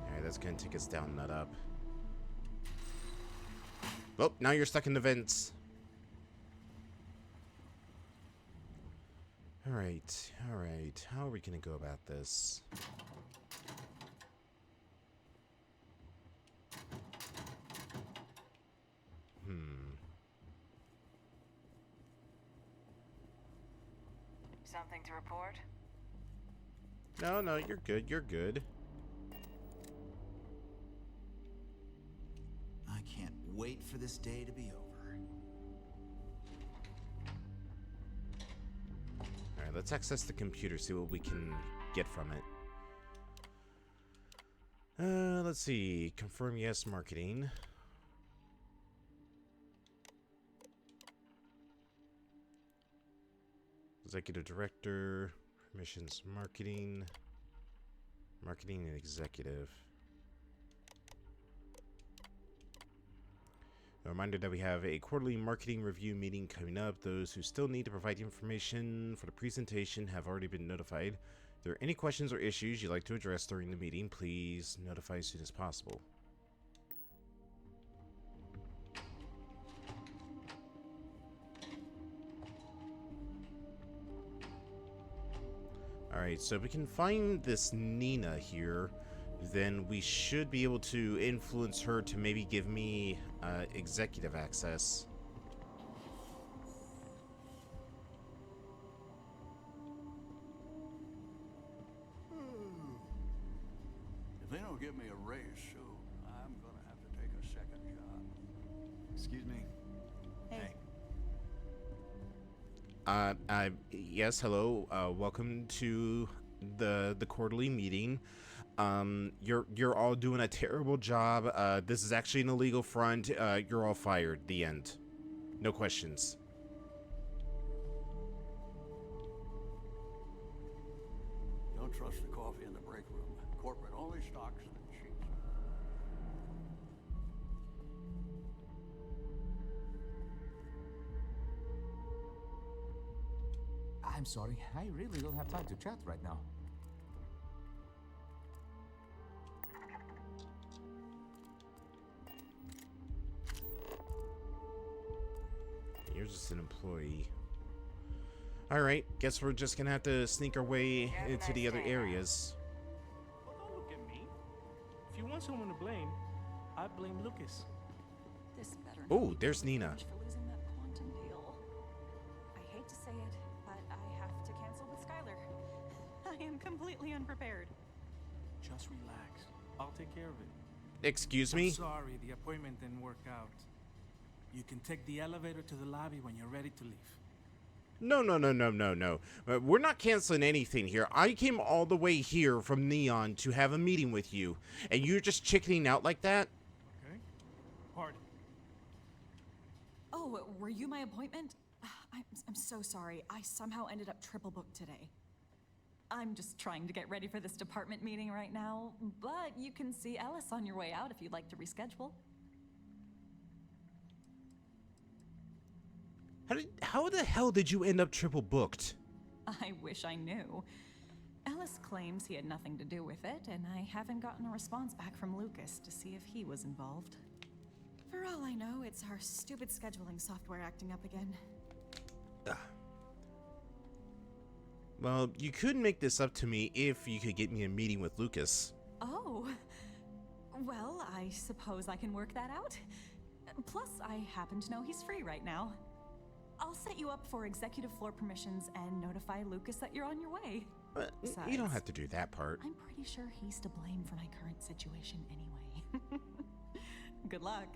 Alright, that's gonna take us down, not up. Oh, now you're stuck in the vents. Alright, alright. How are we gonna go about this? Hmm. something to report? No, no, you're good. You're good. I can't wait for this day to be over. All right, let's access the computer, see what we can get from it. Let's see. Confirm yes, marketing. Executive director, permissions, marketing, marketing and executive. A reminder that we have a quarterly marketing review meeting coming up. Those who still need to provide information for the presentation have already been notified. If there are any questions or issues you'd like to address during the meeting, please notify as soon as possible. Alright, so if we can find this Nina here, then we should be able to influence her to maybe give me executive access. If they don't give me a raise soon, I'm gonna have to take a second job. Excuse me. Hey. Yes, hello. Welcome to the quarterly meeting. You're all doing a terrible job. This is actually an illegal front. You're all fired. The end. No questions. Don't trust the coffee in the break room. Corporate only stocks the cheese. I'm sorry. I really don't have time to chat right now. You're just an employee. Alright, guess we're just gonna have to sneak our way into the other areas. Well, don't look at me. If you want someone to blame, I blame Lucas. This better not Oh, be there's Nina. revenge for losing that quantum deal. I hate to say it, but I have to cancel with Skylar. I am completely unprepared. Just relax. I'll take care of it. Excuse me? I'm sorry, the appointment didn't work out. You can take the elevator to the lobby when you're ready to leave. No. We're not canceling anything here. I came all the way here from Neon to have a meeting with you, and you're just chickening out like that? Okay. Pardon. Oh, were you my appointment? I'm so sorry. I somehow ended up triple booked today. I'm just trying to get ready for this department meeting right now, but you can see Ellis on your way out if you'd like to reschedule. How the hell did you end up triple booked? I wish I knew. Ellis claims he had nothing to do with it, and I haven't gotten a response back from Lucas to see if he was involved. For all I know, it's our stupid scheduling software acting up again. Well, you could make this up to me if you could get me a meeting with Lucas. Oh. Well, I suppose I can work that out. Plus, I happen to know he's free right now. I'll set you up for executive floor permissions and notify Lucas that you're on your way. You don't have to do that part. I'm pretty sure he's to blame for my current situation anyway. Good luck.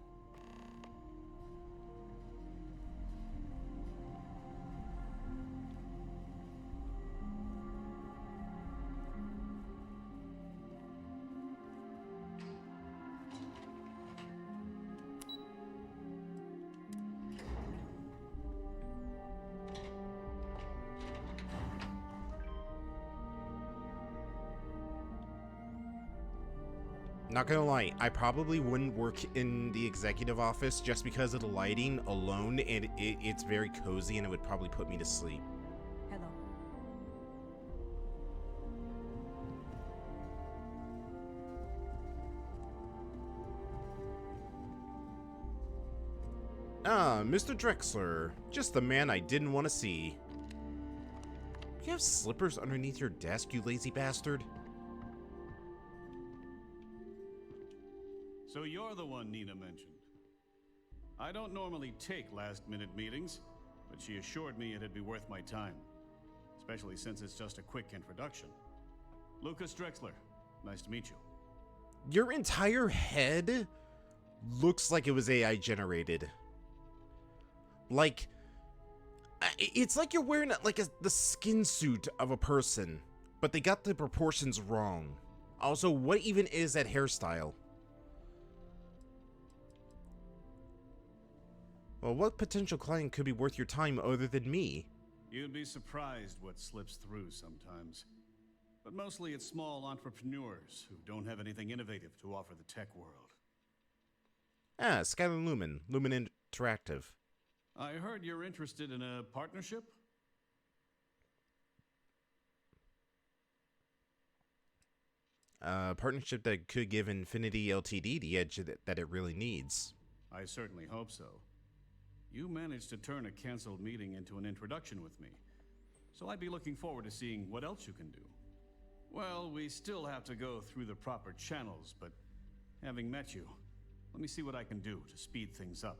Not gonna lie, I probably wouldn't work in the executive office just because of the lighting alone, and it's very cozy and it would probably put me to sleep. Hello. Ah, Mr. Drexler. Just the man I didn't want to see. You have slippers underneath your desk, you lazy bastard? So you're the one Nina mentioned. I don't normally take last-minute meetings, but she assured me it'd be worth my time. especially since it's just a quick introduction. Lucas Drexler, nice to meet you. Your entire head looks like it was AI generated. Like, it's like you're wearing like the skin suit of a person, but they got the proportions wrong. Also, what even is that hairstyle? Well, what potential client could be worth your time other than me? You'd be surprised what slips through sometimes. But mostly it's small entrepreneurs who don't have anything innovative to offer the tech world. Ah, Skylar Lumen. Lumen Interactive. I heard you're interested in a partnership? Partnership that could give Infinity Ltd the edge that it really needs. I certainly hope so. You managed to turn a canceled meeting into an introduction with me, so I'd be looking forward to seeing what else you can do. Well, we still have to go through the proper channels, but having met you, let me see what I can do to speed things up.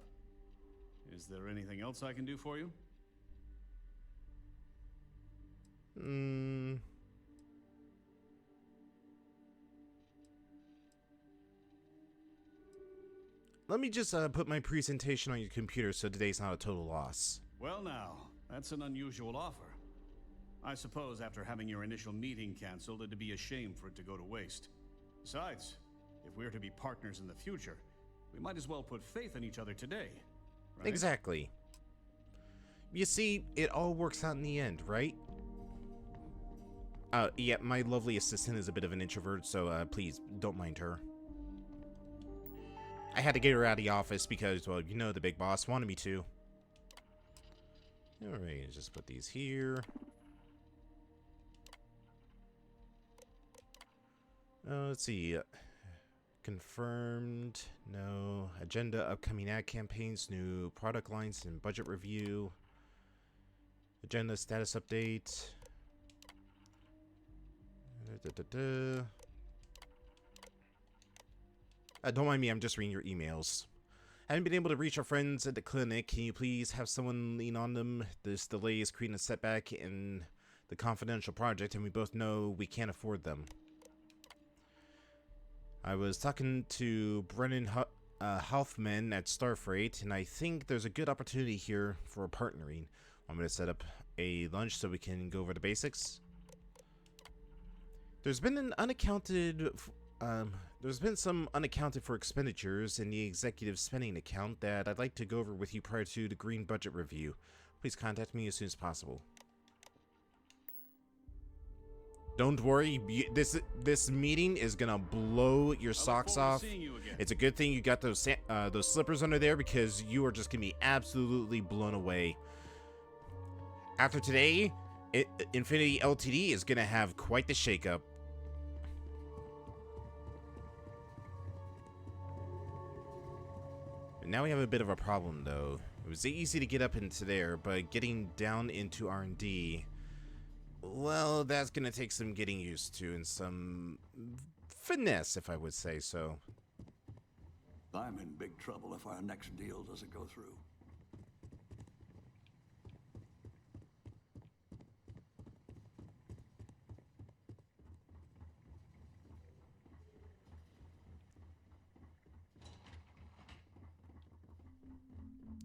Is there anything else I can do for you? Let me just put my presentation on your computer so today's not a total loss. Well now, that's an unusual offer. I suppose after having your initial meeting canceled, it'd be a shame for it to go to waste. Besides, if we're to be partners in the future, we might as well put faith in each other today, right? Exactly. You see, it all works out in the end, right? Yeah, my lovely assistant is a bit of an introvert, so please don't mind her. I had to get her out of the office because, well, you know, the big boss wanted me to. Alright, just put these here. Let's see. Confirmed. No. Agenda, upcoming ad campaigns, new product lines, and budget review. Agenda, status update. Don't mind me, I'm just reading your emails. Haven't been able to reach our friends at the clinic. Can you please have someone lean on them? This delay is creating a setback in the confidential project, and we both know we can't afford them. I was talking to Brennan Hoffman at Starfield, and I think there's a good opportunity here for partnering. I'm going to set up a lunch so we can go over the basics. There's been some unaccounted for expenditures in the executive spending account that I'd like to go over with you prior to the green budget review. Please contact me as soon as possible. Don't worry, this meeting is gonna blow your socks off. It's a good thing you got those slippers under there, because you are just gonna be absolutely blown away. After today, Infinity Ltd is gonna have quite the shakeup. Now we have a bit of a problem, though. It was easy to get up into there, but getting down into R&D, well, that's gonna take some getting used to and some finesse, if I would say so. I'm in big trouble if our next deal doesn't go through.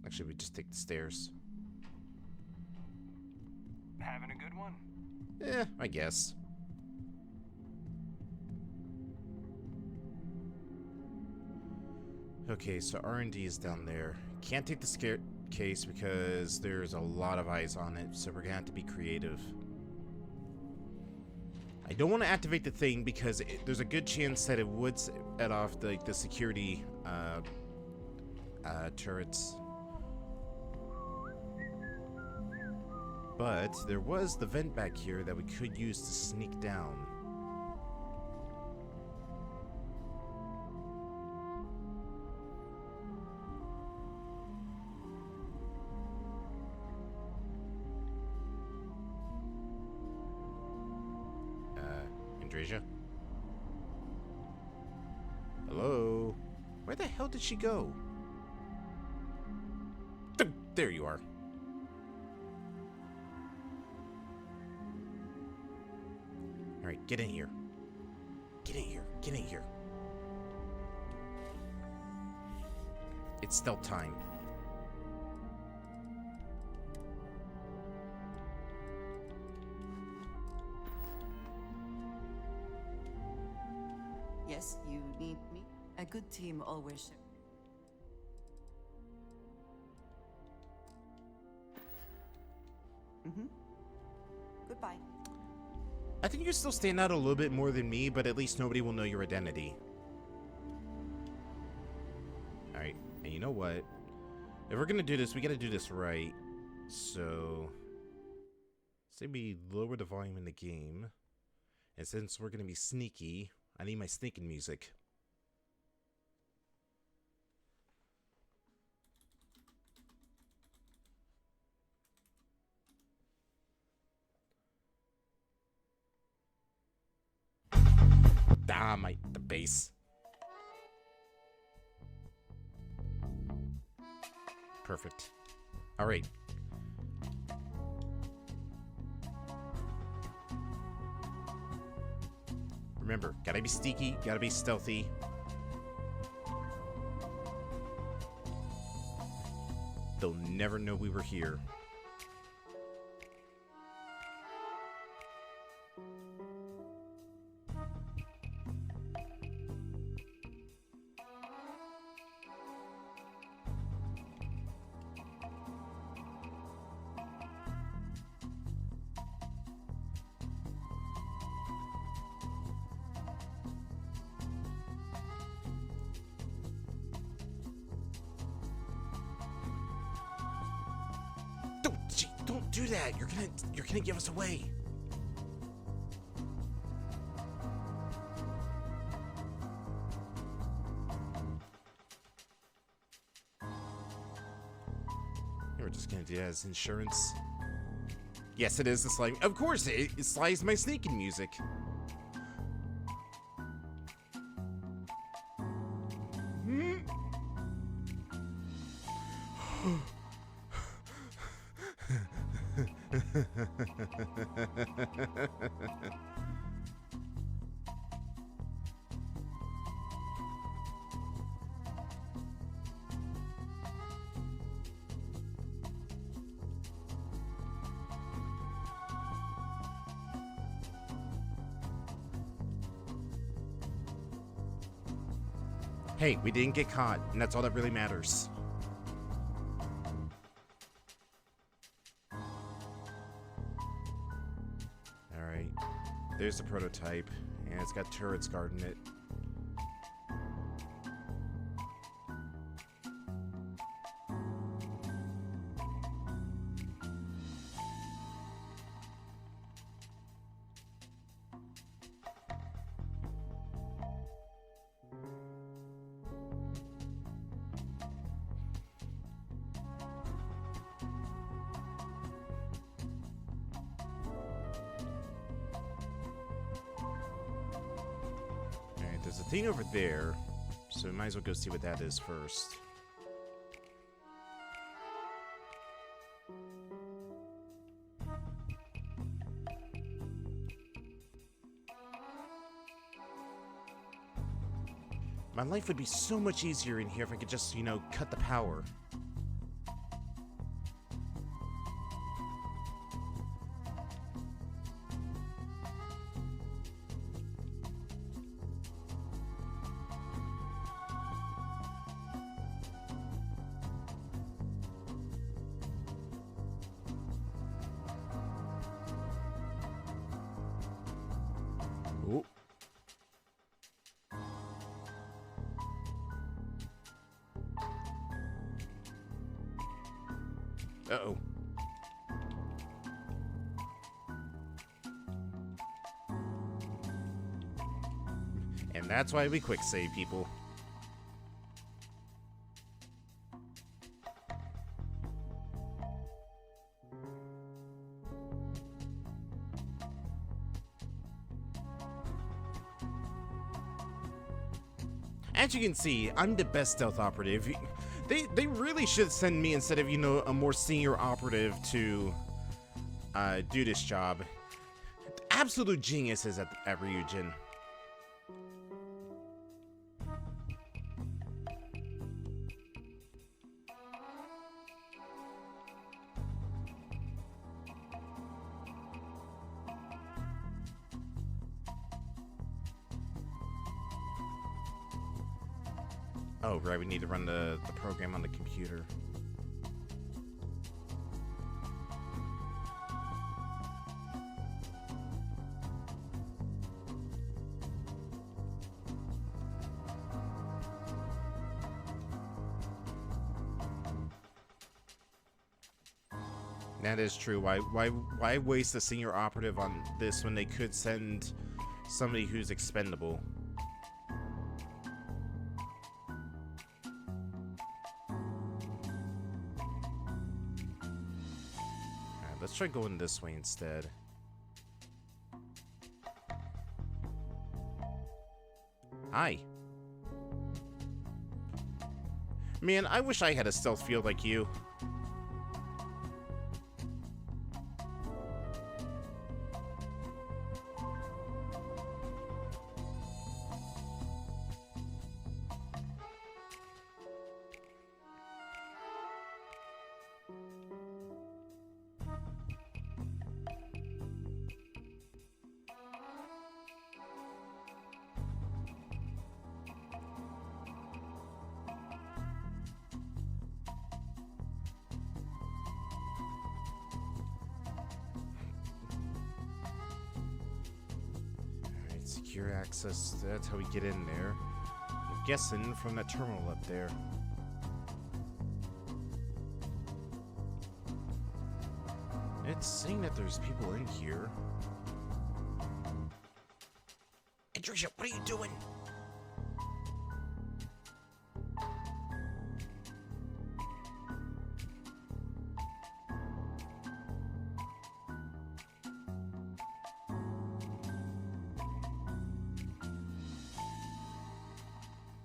Actually, we just take the stairs. Having a good one? Eh, I guess. Okay, so R&D is down there. Can't take the staircase because there's a lot of eyes on it, so we're gonna have to be creative. I don't want to activate the thing because there's a good chance that it would set off the security turrets. But there was the vent back here that we could use to sneak down. Andresia? Hello? Where the hell did she go? There you are. Alright, get in here. Get in here. Get in here. It's stealth time. Yes, you need me? A good team always... Goodbye. I think you still stand out a little bit more than me, but at least nobody will know your identity. Alright, and you know what? If we're gonna do this, we gotta do this right. So... say we lower the volume in the game. And since we're gonna be sneaky, I need my sneaking music. Ah, the bass. Perfect. All right. Remember, gotta be sneaky, gotta be stealthy. They'll never know we were here. Don't do that. You're gonna give us away. We're just gonna do that as insurance. Yes, it is the slime. Of course, it slides my sneaking music. Hey, we didn't get caught, and that's all that really matters. Alright, there's the prototype, and it's got turrets guarding it. There's a thing over there, so we might as well go see what that is first. My life would be so much easier in here if I could just, you know, cut the power. Oh. Uh-oh. And that's why we quick save people. As you can see, I'm the best stealth operative. They really should send me, instead of, you know, a more senior operative to do this job. absolute geniuses at Ryujin. Oh, right, we need to run the program on the computer. That is true. Why waste a senior operative on this when they could send somebody who's expendable? Alright, let's try going this way instead. Hi. Man, I wish I had a stealth field like you. Secure access, that's how we get in there. I'm guessing from that terminal up there. It's saying that there's people in here. Patricia, what are you doing?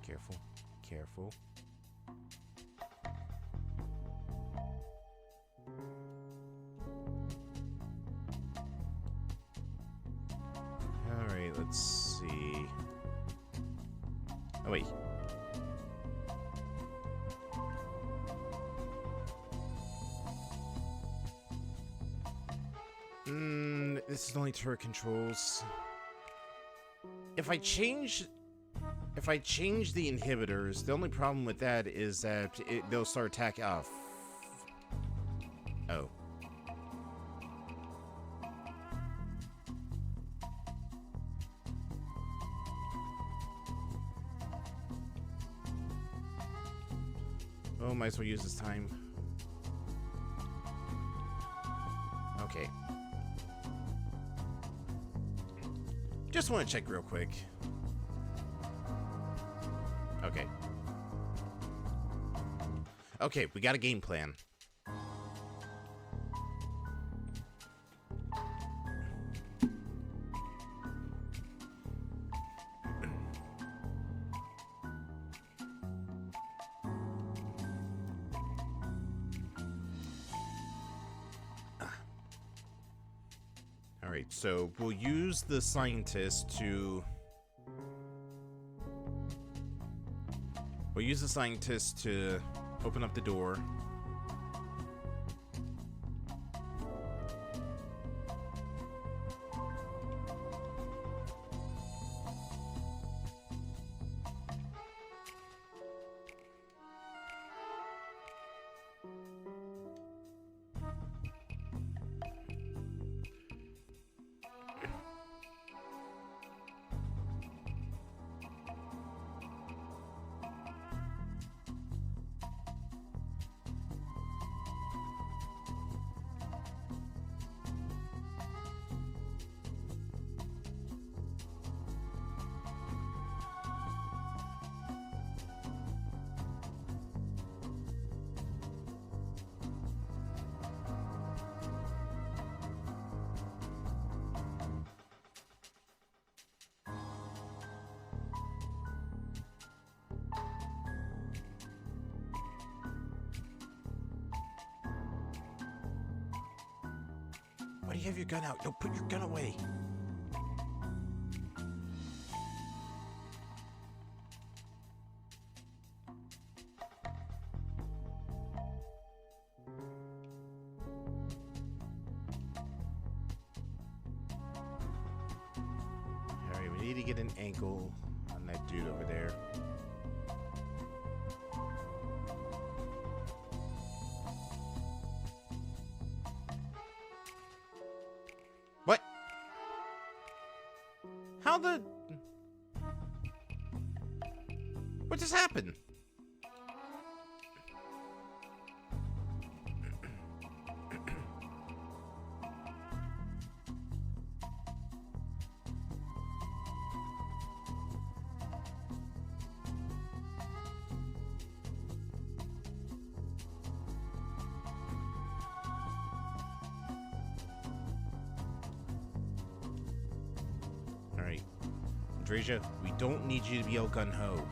Careful, careful. Alright, let's see. Oh, wait. This is only turret controls. If I change the inhibitors, the only problem with that is that they'll start attack off. Oh. Oh, might as well use this time. Okay. Just want to check real quick. Okay. Okay, we got a game plan. Alright, so we'll use the scientist to... We'll use the scientist to open up the door. Why do you have your gun out? Yo, put your gun away. need to get an ankle on that dude over there. What? How the... What just happened? Alright. Andreja, we don't need you to be all gun-ho.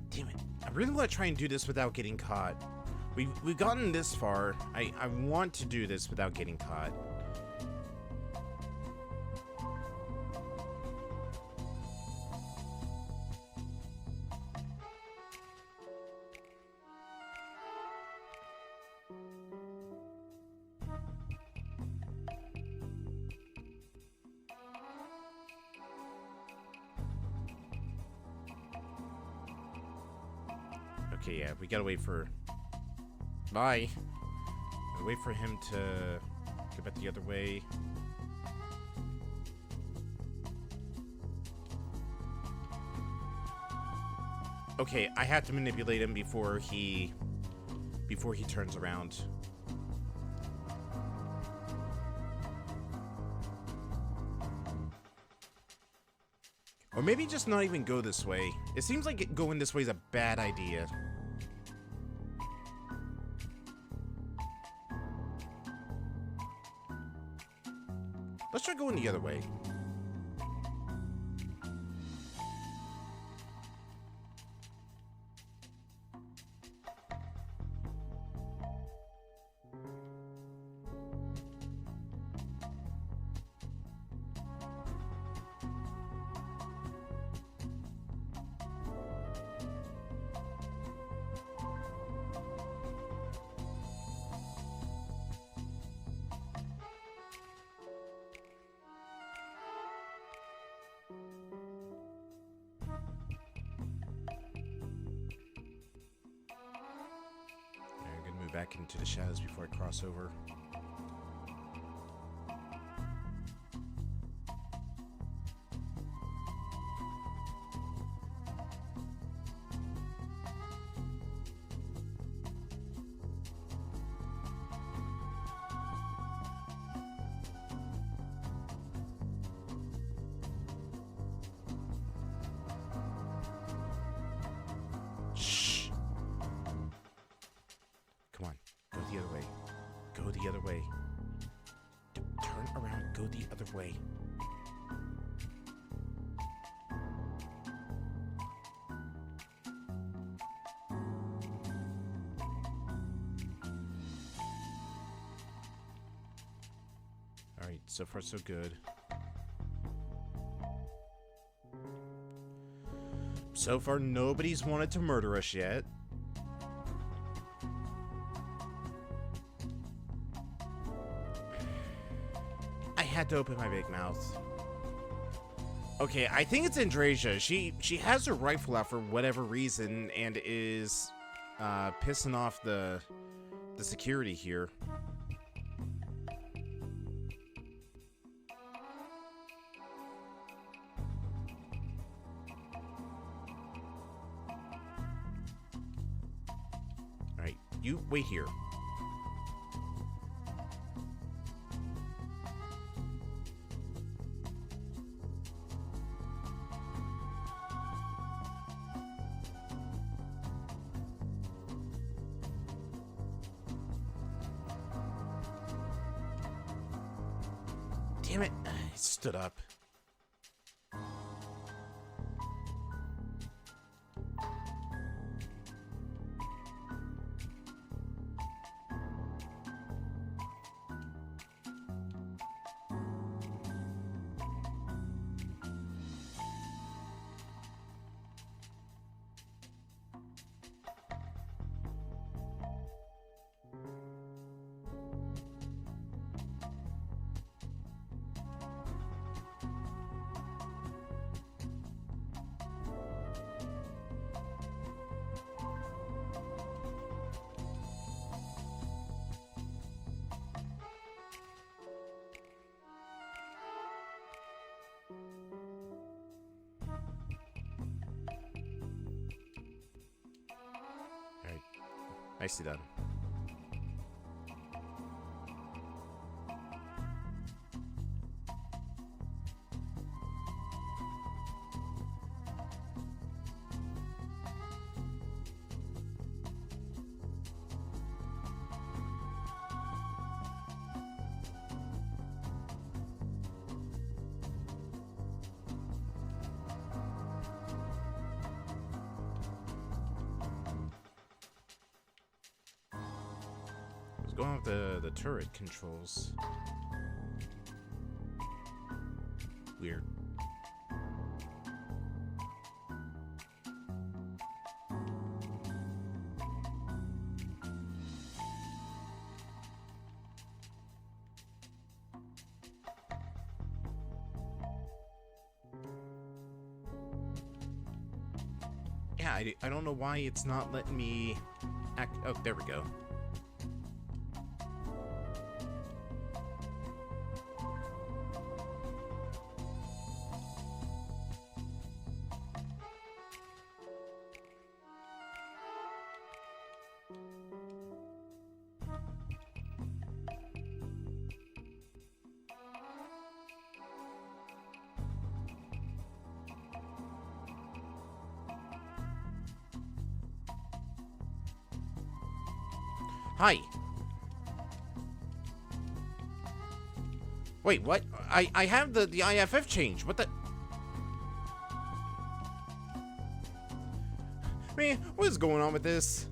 Damn it. I really want to try and do this without getting caught. We've gotten this far. I want to do this without getting caught. Okay, yeah, we gotta wait for... Bye. Gotta wait for him to go back the other way. Okay, I have to manipulate him before he turns around. Or maybe just not even go this way. It seems like going this way is a bad idea. Let's try going the other way. Back into the shadows before I cross over. The other way. Turn around, go the other way. Alright, so far so good. So far nobody's wanted to murder us yet. Had to open my big mouth. Okay, I think it's Andreja. She has her rifle out for whatever reason and is pissing off the security here. All right, you wait here. Damn it, I stood up. Nicely done. Going with the turret controls. Weird. Yeah, I don't know why it's not letting me act. Oh, there we go. Hi. Wait, what? I have the IFF change. What the? Man, what is going on with this?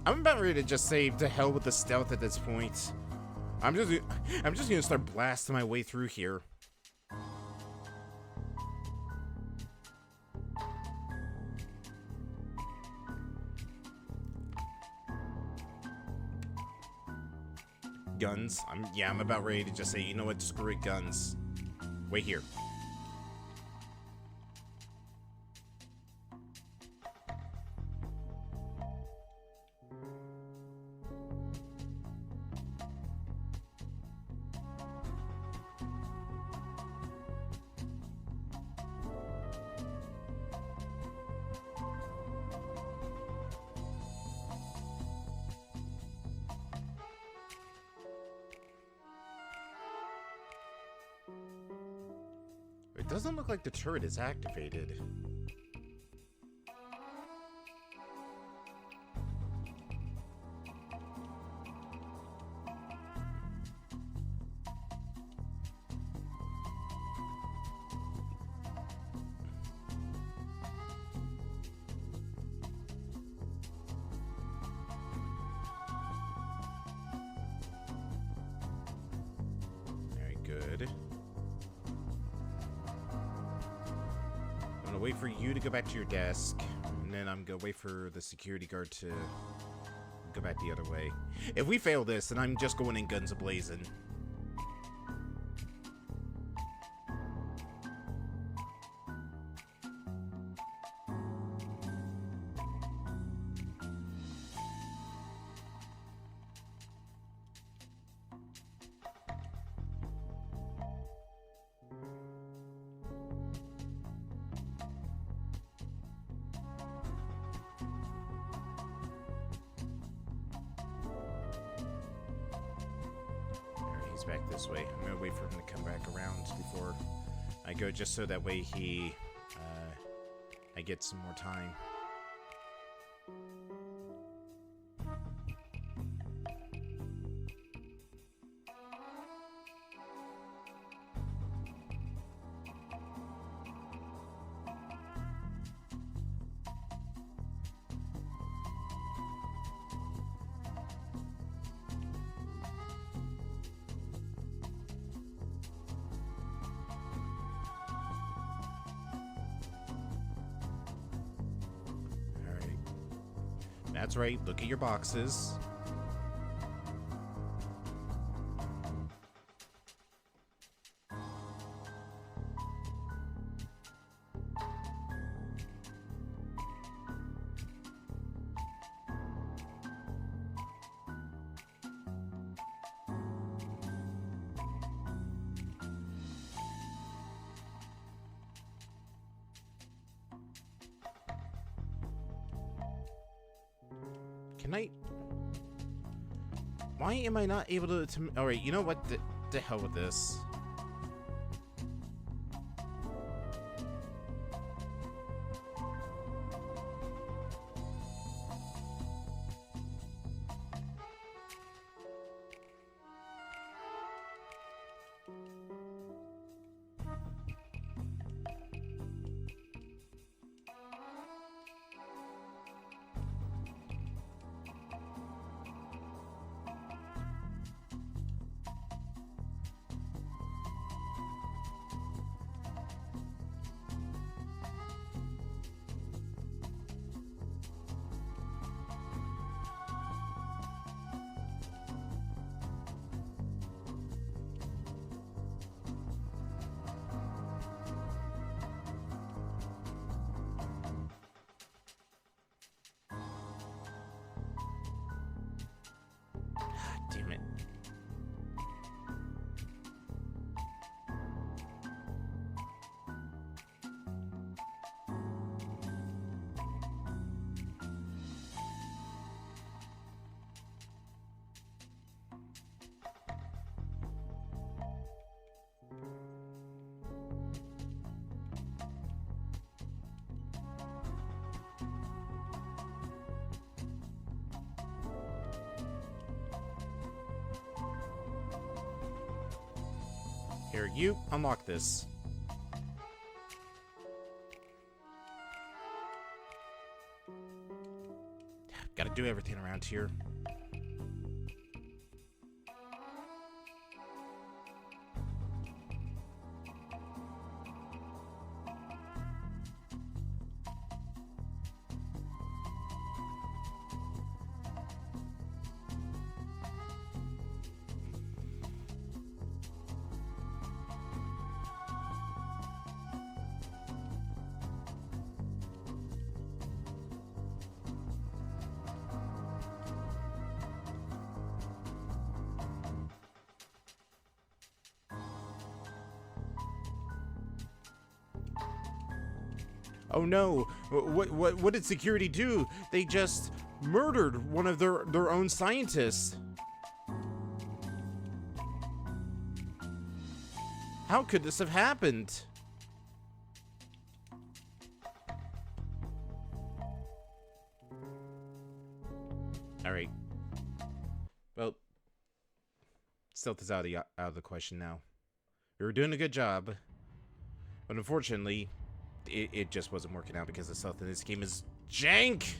I'm about ready to just say to hell with the stealth at this point. I'm just gonna start blasting my way through here. Guns. I'm about ready to just say, you know what, screw it, guns. Wait here. It doesn't look like the turret is activated. Very good. I'm gonna wait for you to go back to your desk, and then I'm gonna wait for the security guard to go back the other way. If we fail this, then I'm just going in guns a-blazing. Back this way. I'm gonna wait for him to come back around before I go, just so that way I get some more time. That's right, look at your boxes. Can I... Why am I not able to... Alright, you know what? The hell with this. Damn it. Here, you unlock this. Gotta do everything around here. Oh no, what did security do? They just murdered one of their own scientists. How could this have happened? All right. Well, stealth is out of the question now. We were doing a good job, but unfortunately, it just wasn't working out because the stealth in this game is jank.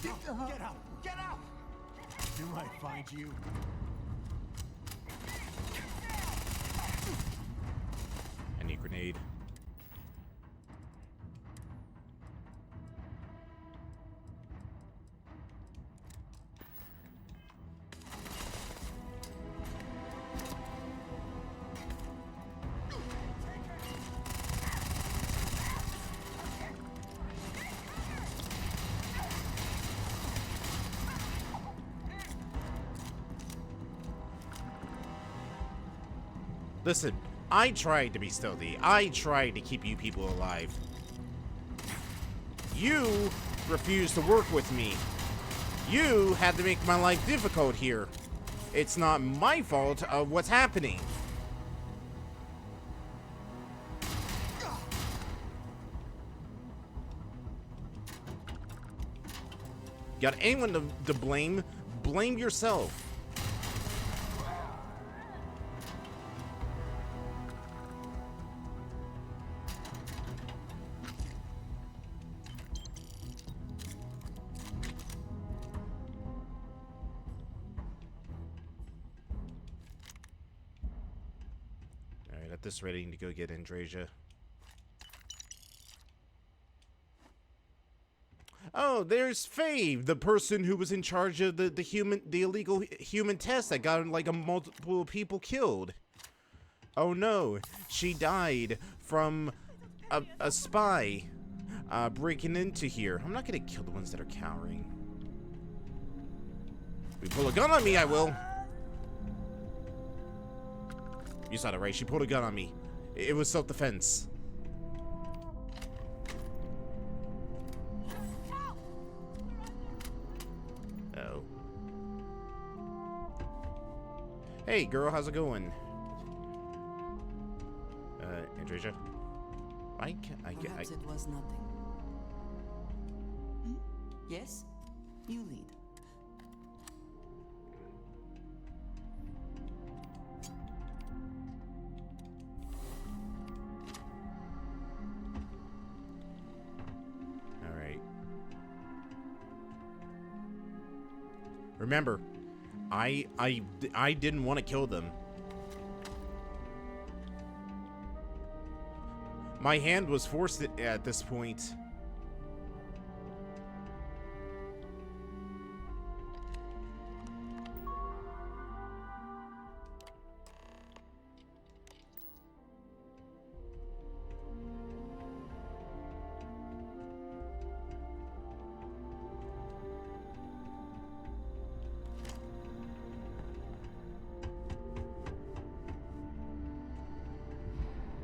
Get out! Get out! You might find you. I need a grenade. Listen, I tried to be stealthy. I tried to keep you people alive. You refused to work with me. You had to make my life difficult here. It's not my fault of what's happening. Got anyone to blame? Blame yourself. This ready to go get Andrasia. Oh, there's Faye, the person who was in charge of the illegal human test that got like multiple people killed. Oh no, she died from a spy breaking into here. I'm not gonna kill the ones that are cowering. You pull a gun on me, I will. You saw it right. She pulled a gun on me. It was self-defense. Oh. Hey, girl, how's it going? Andreja? Perhaps it was nothing. Yes? You lead. Alright. Remember, I didn't want to kill them. My hand was forced at this point.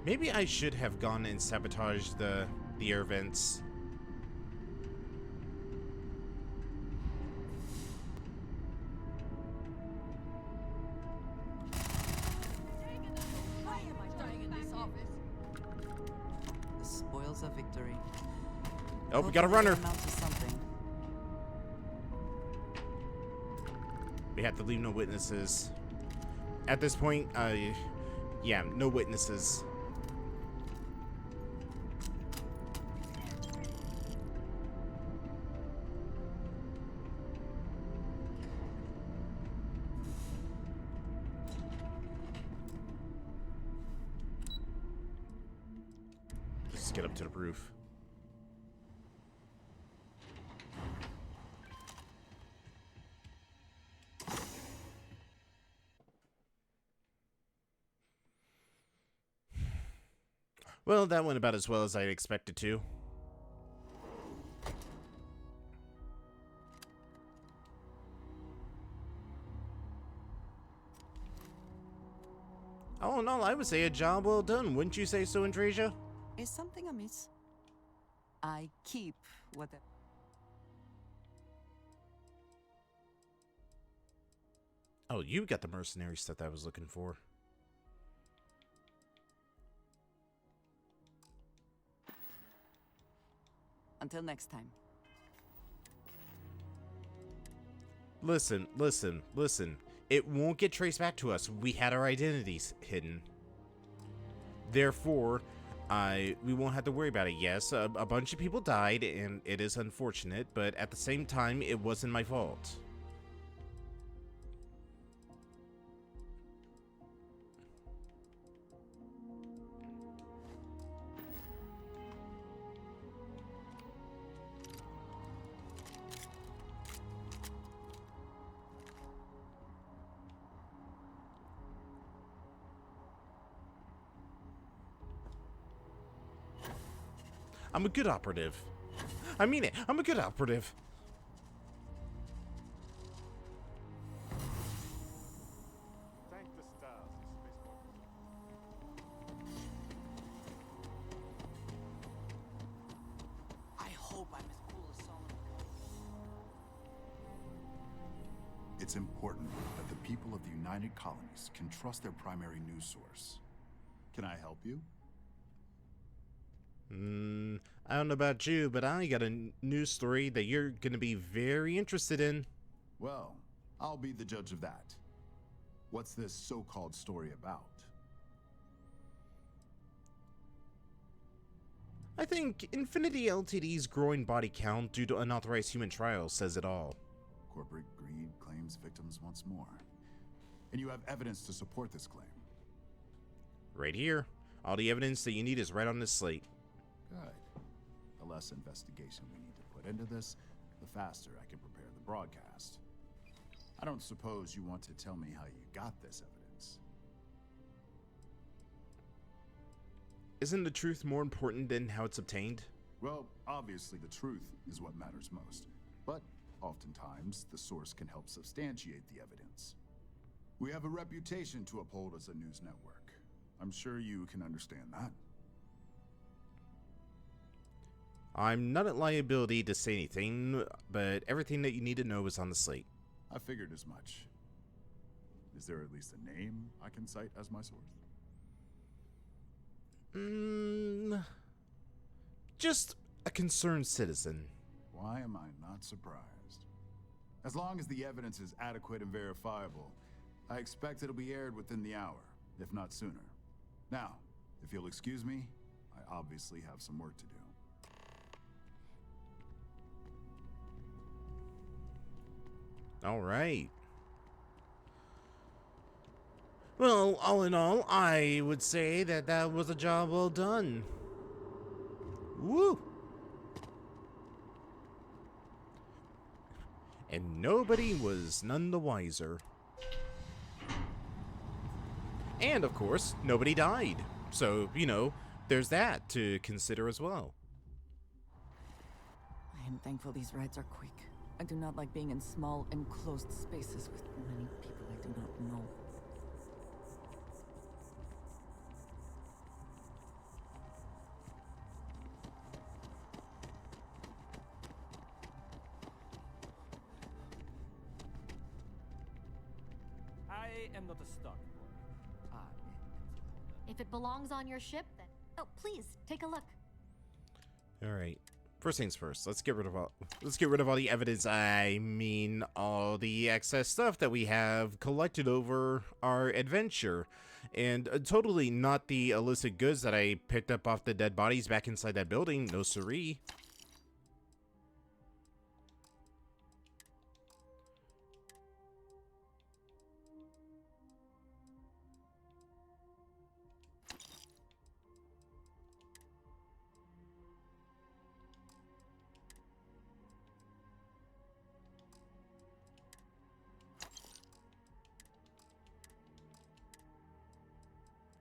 Maybe I should have gone and sabotaged the air vents. The spoils of victory. Oh, we got a runner. We have to leave no witnesses. At this point, yeah, no witnesses. Let's get up to the roof. Well, that went about as well as I expected to. All in all, I would say a job well done. Wouldn't you say so, Andreja? Is something amiss? I keep what the... Oh, you got the mercenary stuff that I was looking for. Until next time. Listen. It won't get traced back to us. We had our identities hidden. Therefore, we won't have to worry about it. Yes, a bunch of people died, and it is unfortunate, but at the same time, it wasn't my fault. I'm a good operative. I mean it. I'm a good operative. Thank the stars, I hope I'm as cool as Solomon. It's important that the people of the United Colonies can trust their primary news source. Can I help you? I don't know about you, but I got a news story that you're gonna be very interested in. Well, I'll be the judge of that. What's this so-called story about? I think Infinity Ltd's growing body count due to unauthorized human trials says it all. Corporate greed claims victims once more. And you have evidence to support this claim. Right here. All the evidence that you need is right on this slate. Good. The less investigation we need to put into this, the faster I can prepare the broadcast. I don't suppose you want to tell me how you got this evidence. Isn't the truth more important than how it's obtained? Well, obviously the truth is what matters most. But Oftentimes, the source can help substantiate the evidence. We have a reputation to uphold as a news network. I'm sure you can understand that. I'm not at liability to say anything, but everything that you need to know is on the slate. I figured as much. Is there at least a name I can cite as my source? Just a concerned citizen. Why am I not surprised? As long as the evidence is adequate and verifiable, I expect it'll be aired within the hour, if not sooner. Now, if you'll excuse me, I obviously have some work to do. All right. Well, all in all, I would say that that was a job well done. Woo! And nobody was none the wiser. And, of course, nobody died. So, you know, there's that to consider as well. I am thankful these rides are quick. I do not like being in small, enclosed spaces with many people I do not know. I am not a stock boy. If it belongs on your ship, then... Oh, please, take a look. All right. First things first. Let's get rid of all the evidence. I mean, all the excess stuff that we have collected over our adventure, and totally not the illicit goods that I picked up off the dead bodies back inside that building. No siree.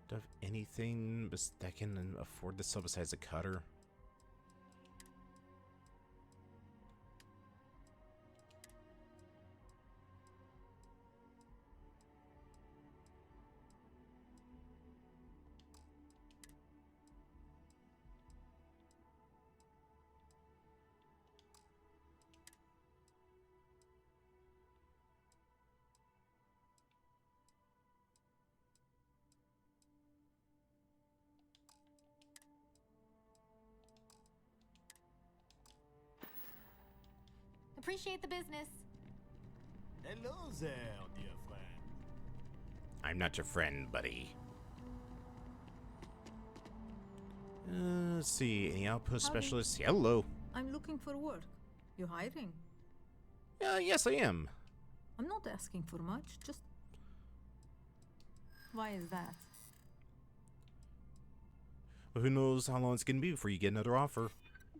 Do I have anything that can afford this stuff besides a cutter? Appreciate the business. Hello there, dear friend. I'm not your friend, buddy. Let's see. Any outpost Howdy. specialists? Hello. I'm looking for work. You hiring? Yes, I am. I'm not asking for much, just... Why is that? Well, who knows how long it's going to be before you get another offer.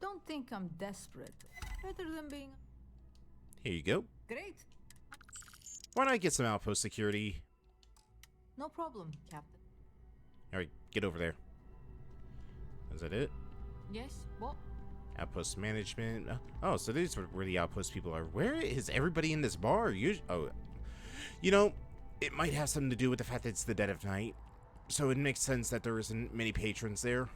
Don't think I'm desperate. Better than being... Here you go. Great. Why not get some outpost security? No problem, Captain. Alright, get over there. Is that it? Yes, what? Outpost management. Oh, so these are where the outpost people are. Where is everybody in this bar? You know, it might have something to do with the fact that it's the dead of night. So it makes sense that there isn't many patrons there.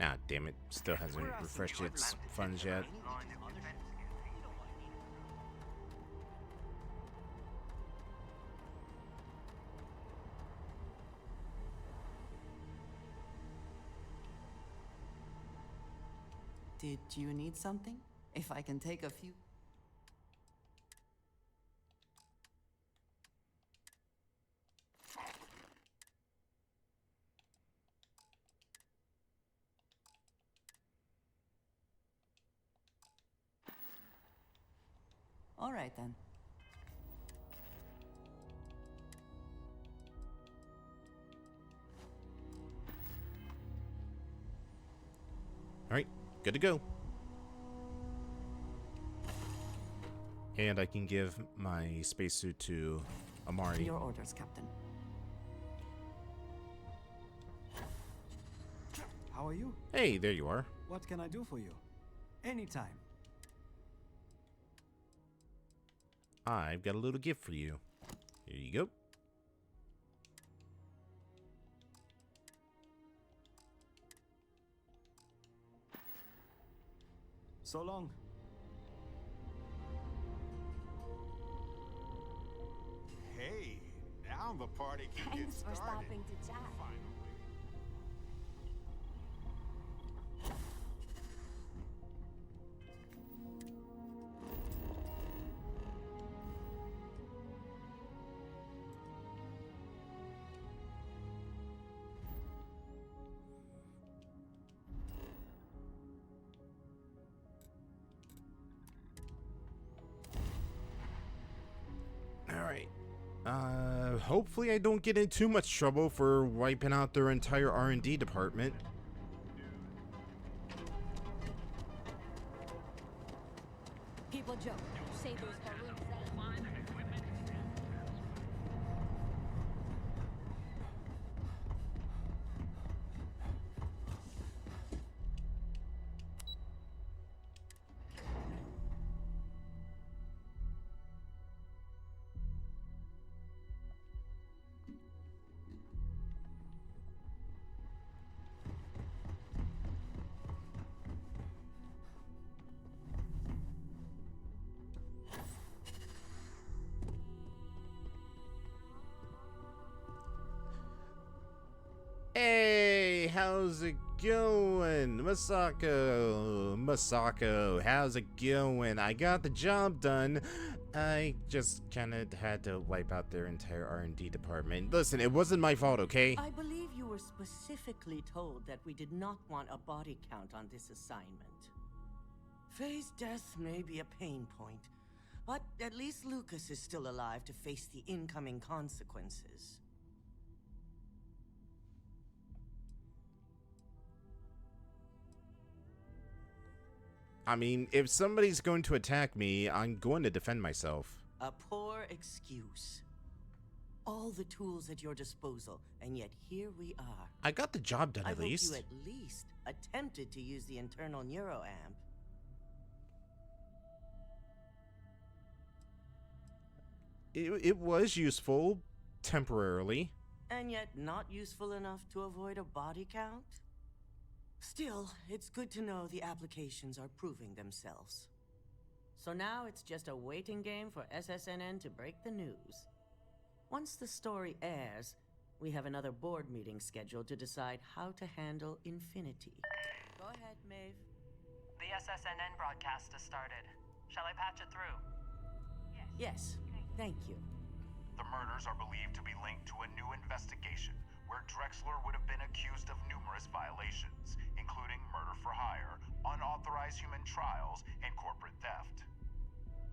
Ah, damn it. Still hasn't refreshed its funds yet. Did you need something? If I can take a few... All right, then. Good to go. And I can give my spacesuit to Amari. Your orders, Captain. How are you? Hey, there you are. What can I do for you? Anytime. I've got a little gift for you. Here you go. So long. Hey, now the party can get started. to chat. Alright. Hopefully I don't get in too much trouble for wiping out their entire R&D department. People joke. Say those balloons that are Hey, how's it going? Masako, how's it going? I got the job done. I just kinda had to wipe out their entire R&D department. Listen, it wasn't my fault, okay? I believe you were specifically told that we did not want a body count on this assignment. Faye's death may be a pain point, but at least Lucas is still alive to face the incoming consequences. I mean, if somebody's going to attack me, I'm going to defend myself. A poor excuse. All the tools at your disposal, and yet here we are. I got the job done at least. I hope you at least attempted to use the internal neuroamp. It was useful, temporarily. And yet not useful enough to avoid a body count? Still, it's good to know the applications are proving themselves. So now it's just a waiting game for SSNN to break the news. Once the story airs, we have another board meeting scheduled to decide how to handle Infinity. Go ahead, Maeve. The SSNN broadcast has started. Shall I patch it through? Yes, thank you. The murders are believed to be linked to a new investigation where Drexler would have been accused of numerous violations, including murder for hire, unauthorized human trials, and corporate theft.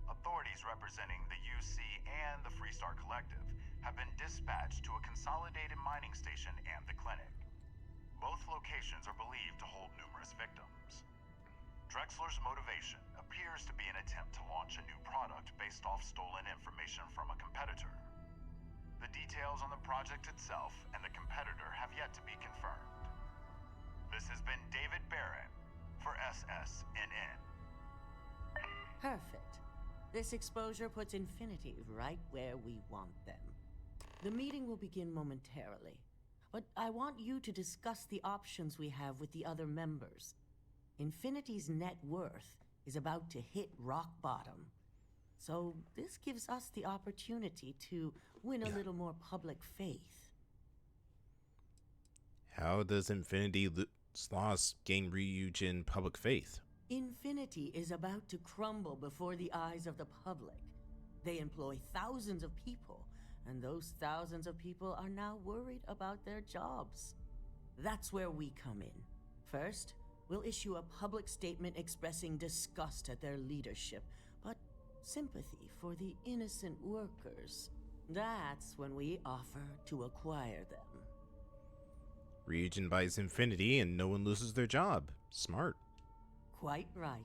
Authorities representing the UC and the Freestar Collective have been dispatched to a consolidated mining station and the clinic. Both locations are believed to hold numerous victims. Drexler's motivation appears to be an attempt to launch a new product based off stolen information from a competitor. The details on the project itself and the competitor have yet to be confirmed. This has been David Barron for SSNN. Perfect. This exposure puts Infinity right where we want them. The meeting will begin momentarily, but I want you to discuss the options we have with the other members. Infinity's net worth is about to hit rock bottom. So this gives us the opportunity to win a little more public faith. How does Infinity's loss gain Ryujin public faith? Infinity is about to crumble before the eyes of the public. They employ thousands of people, and those thousands of people are now worried about their jobs. That's where we come in. First, we'll issue a public statement expressing disgust at their leadership, but sympathy for the innocent workers. That's when we offer to acquire them. Ryujin buys Infinity and no one loses their job. Smart. Quite right.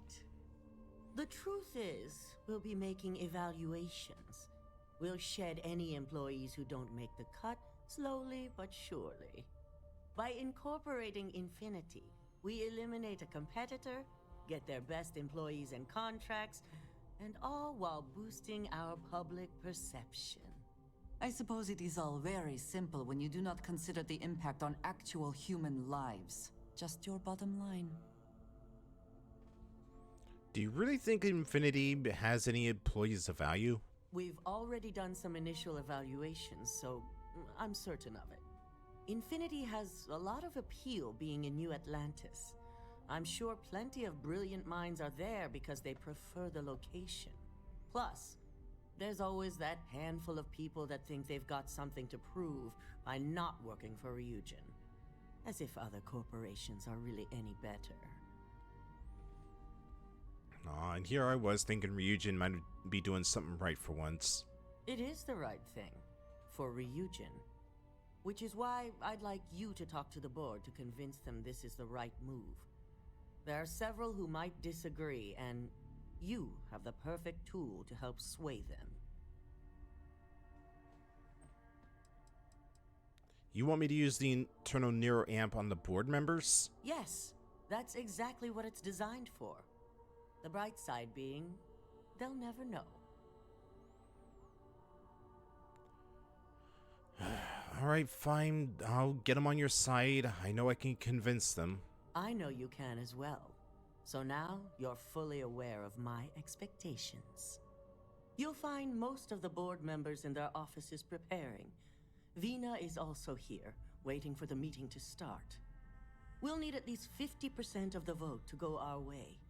The truth is, we'll be making evaluations. We'll shed any employees who don't make the cut, slowly but surely. By incorporating Infinity, we eliminate a competitor, get their best employees and contracts, and all while boosting our public perception. I suppose it is all very simple when you do not consider the impact on actual human lives. Just your bottom line. Do you really think Infinity has any employees of value? We've already done some initial evaluations, so I'm certain of it. Infinity has a lot of appeal being in New Atlantis. I'm sure plenty of brilliant minds are there because they prefer the location. Plus, there's always that handful of people that think they've got something to prove by not working for Ryujin. As if other corporations are really any better. Aw, and here I was thinking Ryujin might be doing something right for once. It is the right thing. For Ryujin. Which is why I'd like you to talk to the board to convince them this is the right move. There are several who might disagree, and you have the perfect tool to help sway them. You want me to use the internal neuroamp on the board members? Yes, that's exactly what it's designed for. The bright side being, they'll never know. Alright, fine. I'll get them on your side. I know I can convince them. I know you can as well. So now you're fully aware of my expectations. You'll find most of the board members in their offices preparing. Vina is also here, waiting for the meeting to start. We'll need at least 50% of the vote to go our way.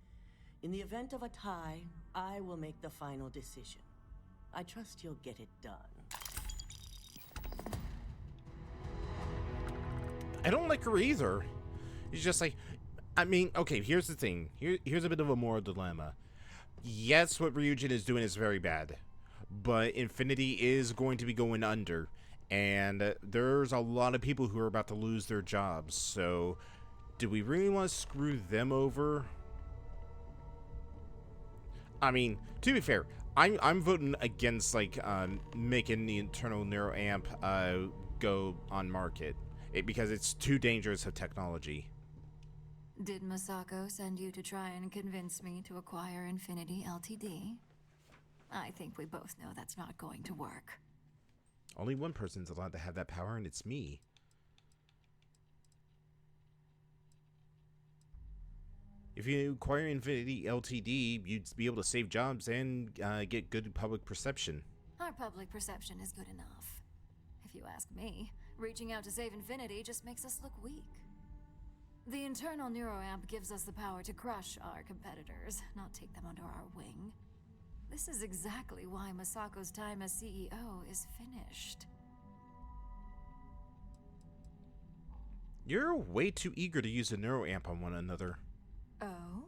In the event of a tie, I will make the final decision. I trust you'll get it done. I don't like her either. It's just like, I mean, okay, here's the thing. Here's a bit of a moral dilemma. Yes, what Ryujin is doing is very bad, but Infinity is going to be going under, and there's a lot of people who are about to lose their jobs, so do we really want to screw them over? I mean, to be fair, I'm voting against, like, making the internal neuroamp go on market. Because it's too dangerous of technology. Did Masako send you to try and convince me to acquire Infinity Ltd? I think we both know that's not going to work. Only one person's allowed to have that power, and it's me. If you acquire Infinity Ltd, you'd be able to save jobs and get good public perception. Our public perception is good enough. If you ask me, reaching out to save Infinity just makes us look weak. The internal neuroamp gives us the power to crush our competitors, not take them under our wing. This is exactly why Masako's time as CEO is finished. You're way too eager to use a neuroamp on one another. Oh?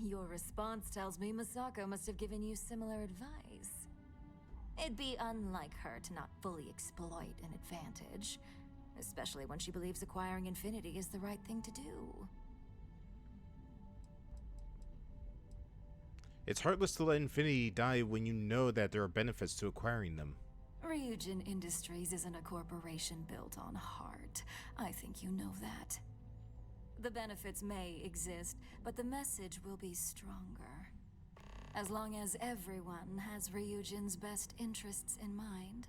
Your response tells me Masako must have given you similar advice. It'd be unlike her to not fully exploit an advantage, especially when she believes acquiring Infinity is the right thing to do. It's heartless to let Infinity die when you know that there are benefits to acquiring them. Ryujin Industries isn't a corporation built on heart. I think you know that. The benefits may exist, but the message will be stronger. As long as everyone has Ryujin's best interests in mind,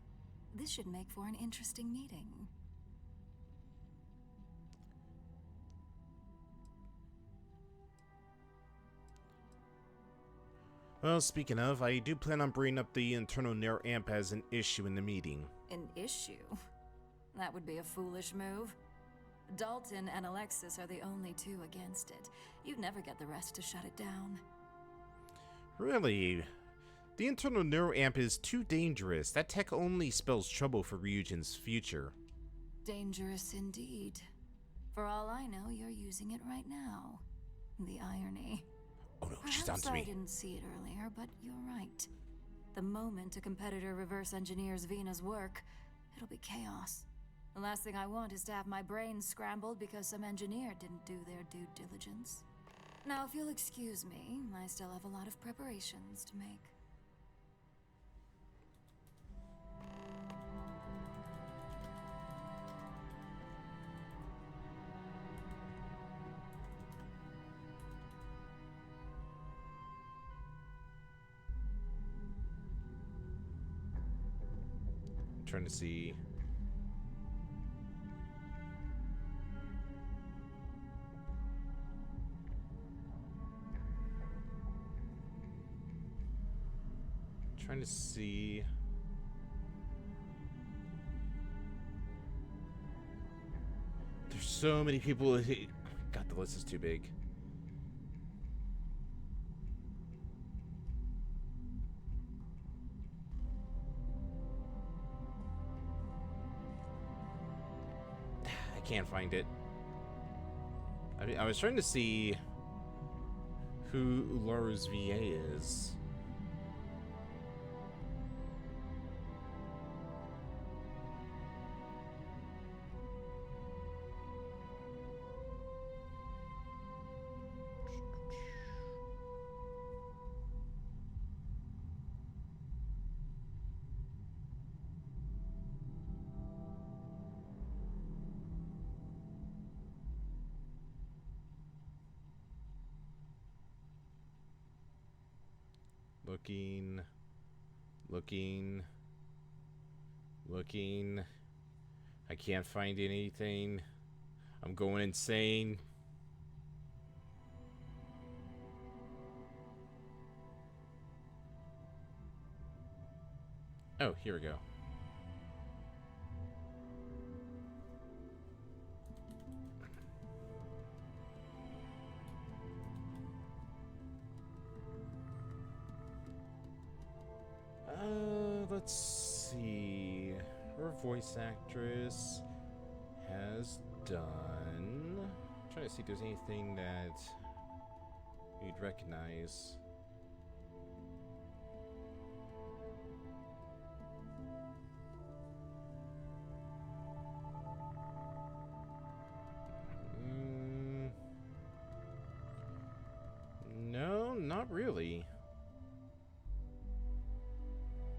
this should make for an interesting meeting. Well, speaking of, I do plan on bringing up the internal neuroamp as an issue in the meeting. An issue? That would be a foolish move. Dalton and Alexis are the only two against it. You'd never get the rest to shut it down. Really? The internal neuroamp is too dangerous. That tech only spells trouble for Ryujin's future. Dangerous indeed. For all I know, you're using it right now. The irony. Oh no, she's on to me. I didn't see it earlier, but you're right. The moment a competitor reverse engineers Vina's work, it'll be chaos. The last thing I want is to have my brain scrambled because some engineer didn't do their due diligence. Now, if you'll excuse me, I still have a lot of preparations to make. I'm trying to see. Trying to see. There's so many people. God, the list is too big. I can't find it. I mean, I was trying to see who Laura's VA is. Looking. I can't find anything. I'm going insane. Oh, here we go. Let's see. Her voice actress has done. I'm trying to see if there's anything that you'd recognize. No, not really.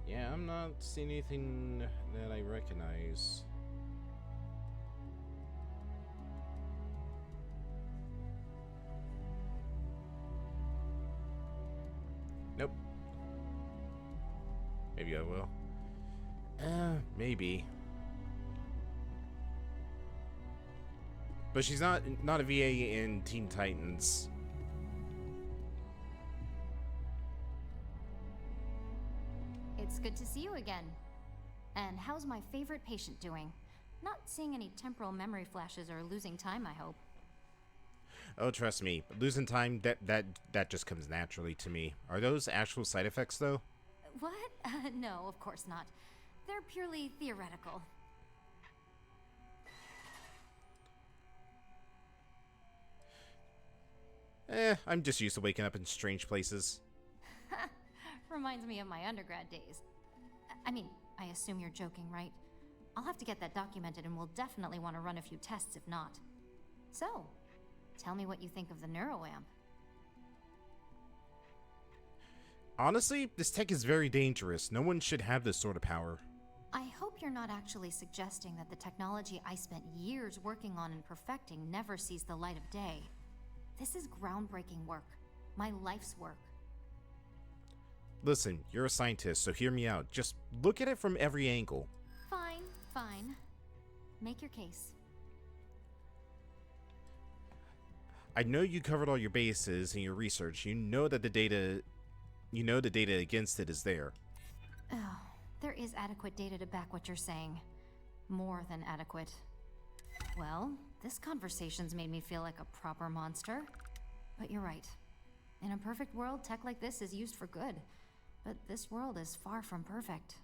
Yeah, I'm not seeing anything that I recognize. Nope. Maybe I will. Maybe. But she's not a VA in Teen Titans. It's good to see you again. And how's my favorite patient doing? Not seeing any temporal memory flashes or losing time, I hope. Oh, trust me, losing time, that just comes naturally to me. Are those actual side effects, though? What? No, of course not. They're purely theoretical. I'm just used to waking up in strange places. Reminds me of my undergrad days. I mean, I assume you're joking, right? I'll have to get that documented, and we'll definitely want to run a few tests if not. So, tell me what you think of the neuroamp. Honestly, this tech is very dangerous. No one should have this sort of power. I hope you're not actually suggesting that the technology I spent years working on and perfecting never sees the light of day. This is groundbreaking work. My life's work. Listen, you're a scientist, so hear me out. Just look at it from every angle. Fine. Make your case. I know you covered all your bases in your research. You know the data against it is there. Oh, there is adequate data to back what you're saying. More than adequate. Well, this conversation's made me feel like a proper monster. But you're right. In a perfect world, tech like this is used for good. But this world is far from perfect.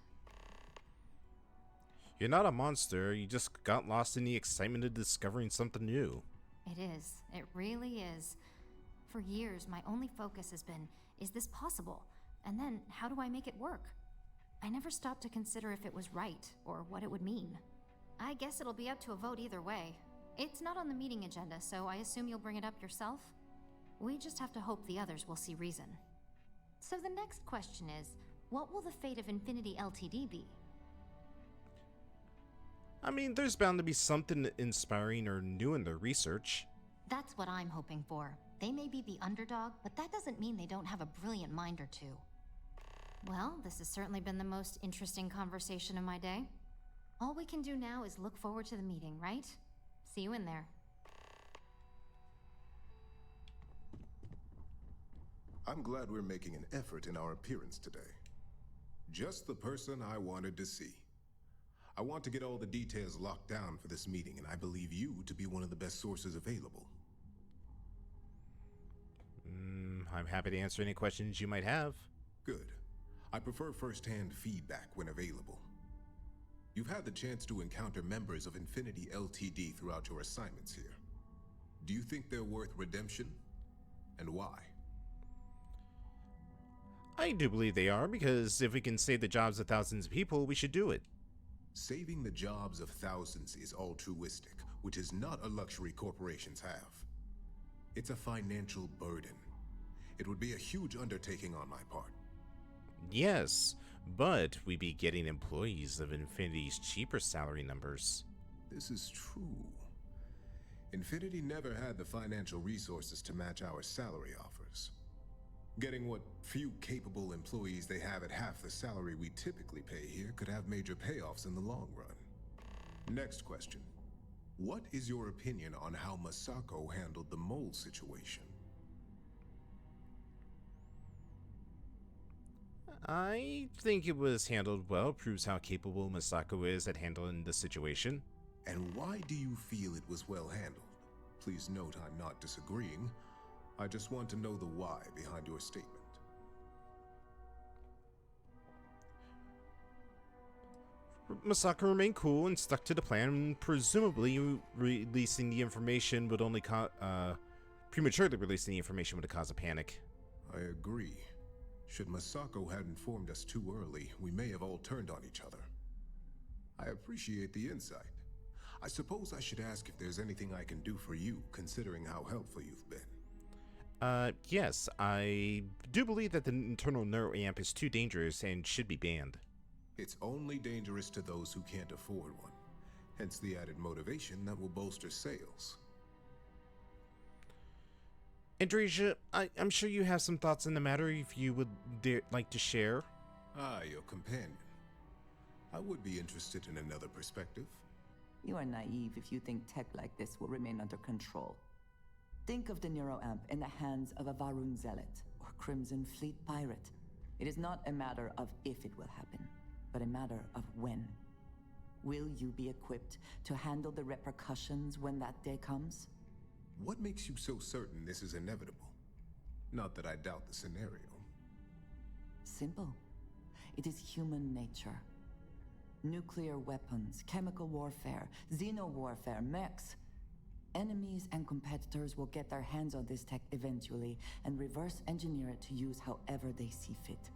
You're not a monster. You just got lost in the excitement of discovering something new. It is. It really is. For years, my only focus has been, is this possible? And then, how do I make it work? I never stopped to consider if it was right, or what it would mean. I guess it'll be up to a vote either way. It's not on the meeting agenda, so I assume you'll bring it up yourself? We just have to hope the others will see reason. So the next question is, what will the fate of Infinity Ltd be? I mean, there's bound to be something inspiring or new in their research. That's what I'm hoping for. They may be the underdog, but that doesn't mean they don't have a brilliant mind or two. Well, this has certainly been the most interesting conversation of my day. All we can do now is look forward to the meeting, right? See you in there. I'm glad we're making an effort in our appearance today. Just the person I wanted to see. I want to get all the details locked down for this meeting, and I believe you to be one of the best sources available. I'm happy to answer any questions you might have. Good. I prefer first-hand feedback when available. You've had the chance to encounter members of Infinity Ltd throughout your assignments here. Do you think they're worth redemption? And why? I do believe they are, because if we can save the jobs of thousands of people, we should do it. Saving the jobs of thousands is altruistic, which is not a luxury corporations have. It's a financial burden. It would be a huge undertaking on my part. Yes, but we'd be getting employees of Infinity's cheaper salary numbers. This is true. Infinity never had the financial resources to match our salary offers. Getting what few capable employees they have at half the salary we typically pay here could have major payoffs in the long run. Next question. What is your opinion on how Masako handled the mole situation? I think it was handled well. Proves how capable Masako is at handling the situation. And why do you feel it was well handled? Please note I'm not disagreeing. I just want to know the why behind your statement. Masako remained cool and stuck to the plan. Presumably, releasing the information would only prematurely releasing the information would have caused a panic. I agree. Should Masako had informed us too early, we may have all turned on each other. I appreciate the insight. I suppose I should ask if there's anything I can do for you, considering how helpful you've been. Yes, I do believe that the internal neuroamp is too dangerous and should be banned. It's only dangerous to those who can't afford one, hence the added motivation that will bolster sales. Andresia, I'm sure you have some thoughts on the matter if you would like to share. Ah, your companion. I would be interested in another perspective. You are naive if you think tech like this will remain under control. Think of the neuroamp in the hands of a Varun zealot or Crimson Fleet pirate. It is not a matter of if it will happen, but a matter of when. Will you be equipped to handle the repercussions when that day comes? What makes you so certain this is inevitable? Not that I doubt the scenario. Simple. It is human nature. Nuclear weapons, chemical warfare, xeno-warfare, mechs. Enemies and competitors will get their hands on this tech eventually and reverse engineer it to use however they see fit.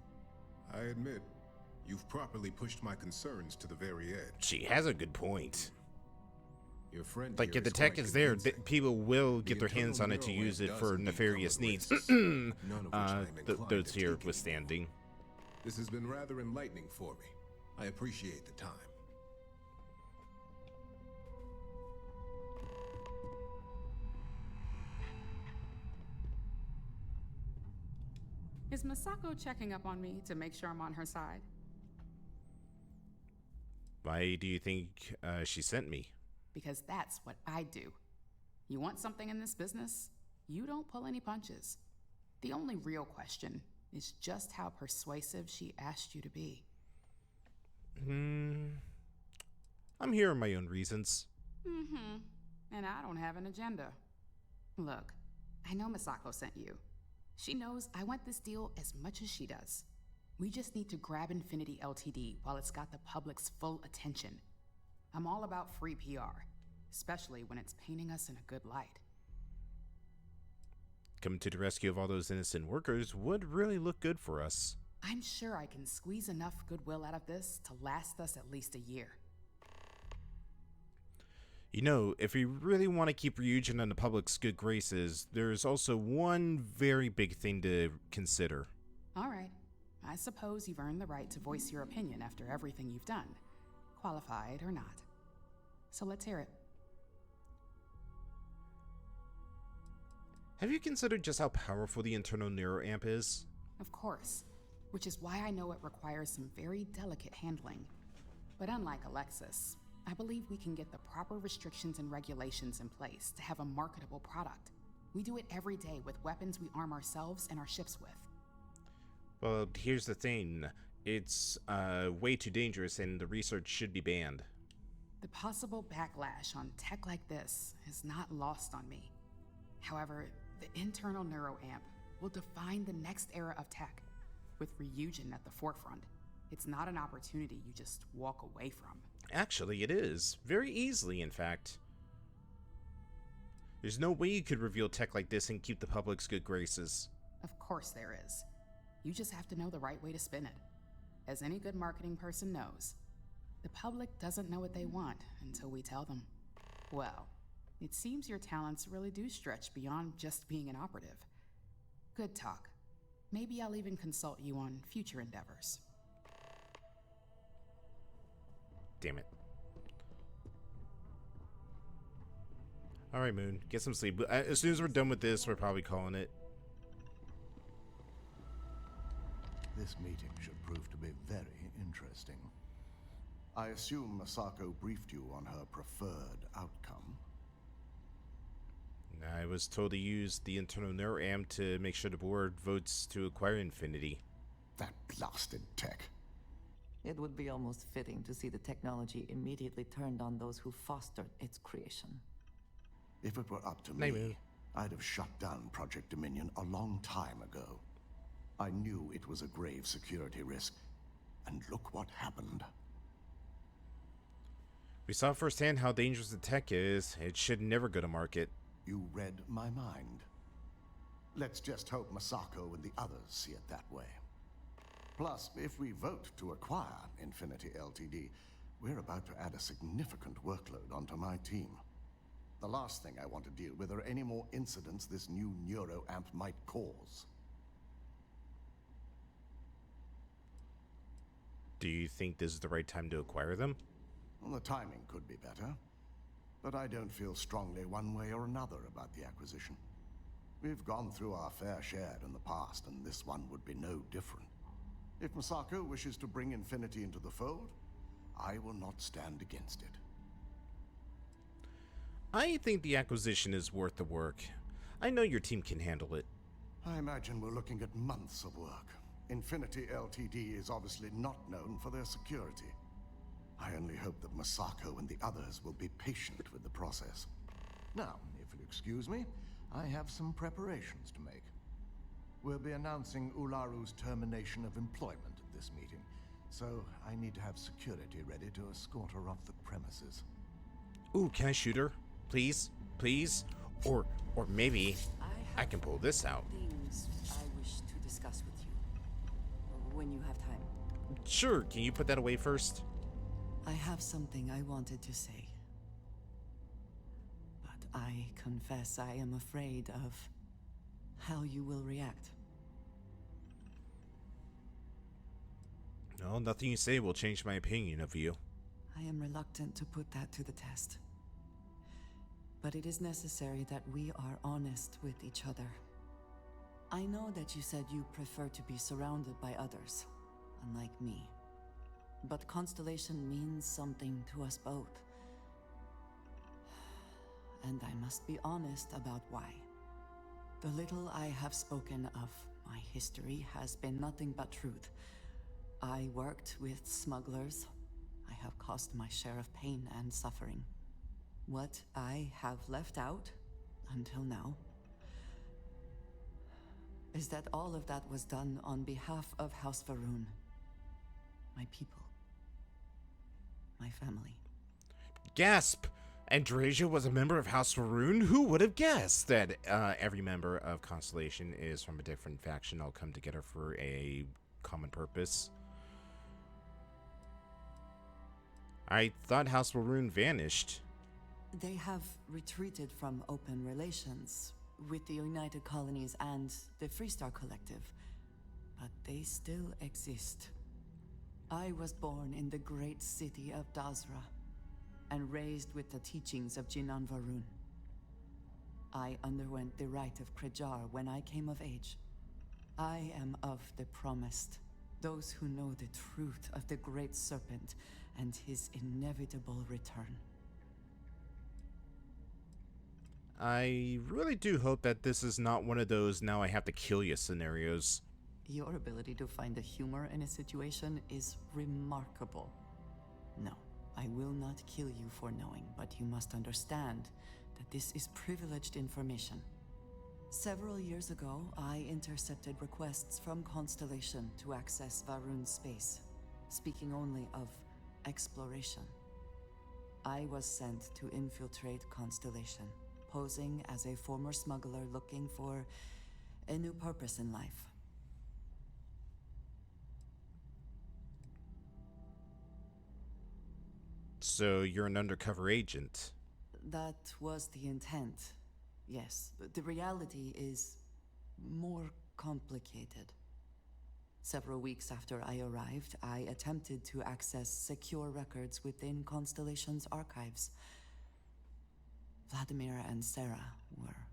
I admit, you've properly pushed my concerns to the very edge. She has a good point. Your friend like, if the tech is there, people will get their hands on it to use it for nefarious needs. Those here withstanding. This has been rather enlightening for me. I appreciate the time. Is Masako checking up on me to make sure I'm on her side? Why do you think she sent me? Because that's what I do. You want something in this business? You don't pull any punches. The only real question is just how persuasive she asked you to be. I'm here on my own reasons. And I don't have an agenda. Look, I know Masako sent you. She knows I want this deal as much as she does. We just need to grab Infinity Ltd while it's got the public's full attention. I'm all about free PR, especially when it's painting us in a good light. Coming to the rescue of all those innocent workers would really look good for us. I'm sure I can squeeze enough goodwill out of this to last us at least a year. You know, if we really want to keep Ryujin in the public's good graces, there's also one very big thing to consider. All right. I suppose you've earned the right to voice your opinion after everything you've done, qualified or not. So let's hear it. Have you considered just how powerful the internal neuroamp is? Of course, which is why I know it requires some very delicate handling. But unlike Alexis, I believe we can get the proper restrictions and regulations in place to have a marketable product. We do it every day with weapons we arm ourselves and our ships with. Well, here's the thing. It's way too dangerous and the research should be banned. The possible backlash on tech like this is not lost on me. However, the internal neuroamp will define the next era of tech, with Ryujin at the forefront. It's not an opportunity you just walk away from. Actually, it is. Very easily, in fact. There's no way you could reveal tech like this and keep the public's good graces. Of course there is. You just have to know the right way to spin it. As any good marketing person knows, the public doesn't know what they want until we tell them. Well, it seems your talents really do stretch beyond just being an operative. Good talk. Maybe I'll even consult you on future endeavors. Damn it. Alright, Moon. Get some sleep. As soon as we're done with this, we're probably calling it. This meeting should prove to be very interesting. I assume Masako briefed you on her preferred outcome. I was told to use the internal neuroamp to make sure the board votes to acquire Infinity. That blasted tech. It would be almost fitting to see the technology immediately turned on those who fostered its creation. If it were up to me, I'd have shut down Project Dominion a long time ago. I knew it was a grave security risk, and look what happened. We saw firsthand how dangerous the tech is. It should never go to market. You read my mind. Let's just hope Masako and the others see it that way. Plus, if we vote to acquire Infinity Ltd, we're about to add a significant workload onto my team. The last thing I want to deal with are any more incidents this new neuroamp might cause. Do you think this is the right time to acquire them? Well, the timing could be better, but I don't feel strongly one way or another about the acquisition. We've gone through our fair share in the past, and this one would be no different. If Masako wishes to bring Infinity into the fold, I will not stand against it. I think the acquisition is worth the work. I know your team can handle it. I imagine we're looking at months of work. Infinity Ltd is obviously not known for their security. I only hope that Masako and the others will be patient with the process. Now, if you'll excuse me, I have some preparations to make. We'll be announcing Ularu's termination of employment at this meeting, so I need to have security ready to escort her off the premises. Ooh, can I shoot her? Please? Please? Or maybe I can pull this out. Things I wish to discuss with you. When you have time. Sure, can you put that away first? I have something I wanted to say. But I confess I am afraid of how you will react. No, nothing you say will change my opinion of you. I am reluctant to put that to the test. But it is necessary that we are honest with each other. I know that you said you prefer to be surrounded by others, unlike me. But Constellation means something to us both. And I must be honest about why. The little I have spoken of my history has been nothing but truth. I worked with smugglers. I have caused my share of pain and suffering. What I have left out, until now, is that all of that was done on behalf of House Varun. My people. My family. Gasp! Andresia was a member of House Varun? Who would have guessed that every member of Constellation is from a different faction all come together for a common purpose? I thought House Varun vanished. They have retreated from open relations with the United Colonies and the Freestar Collective, but they still exist. I was born in the great city of Dazra and raised with the teachings of Jinan Varun. I underwent the rite of Krejar when I came of age. I am of the promised, those who know the truth of the Great Serpent and his inevitable return. I really do hope that this is not one of those now I have to kill you scenarios. Your ability to find the humor in a situation is remarkable. No, I will not kill you for knowing, but you must understand that this is privileged information. Several years ago, I intercepted requests from Constellation to access Varun's space, speaking only of exploration. I was sent to infiltrate Constellation, posing as a former smuggler looking for a new purpose in life. So you're an undercover agent. That was the intent, yes. But the reality is more complicated. Several weeks after I arrived, I attempted to access secure records within Constellation's archives. Vladimir and Sarah were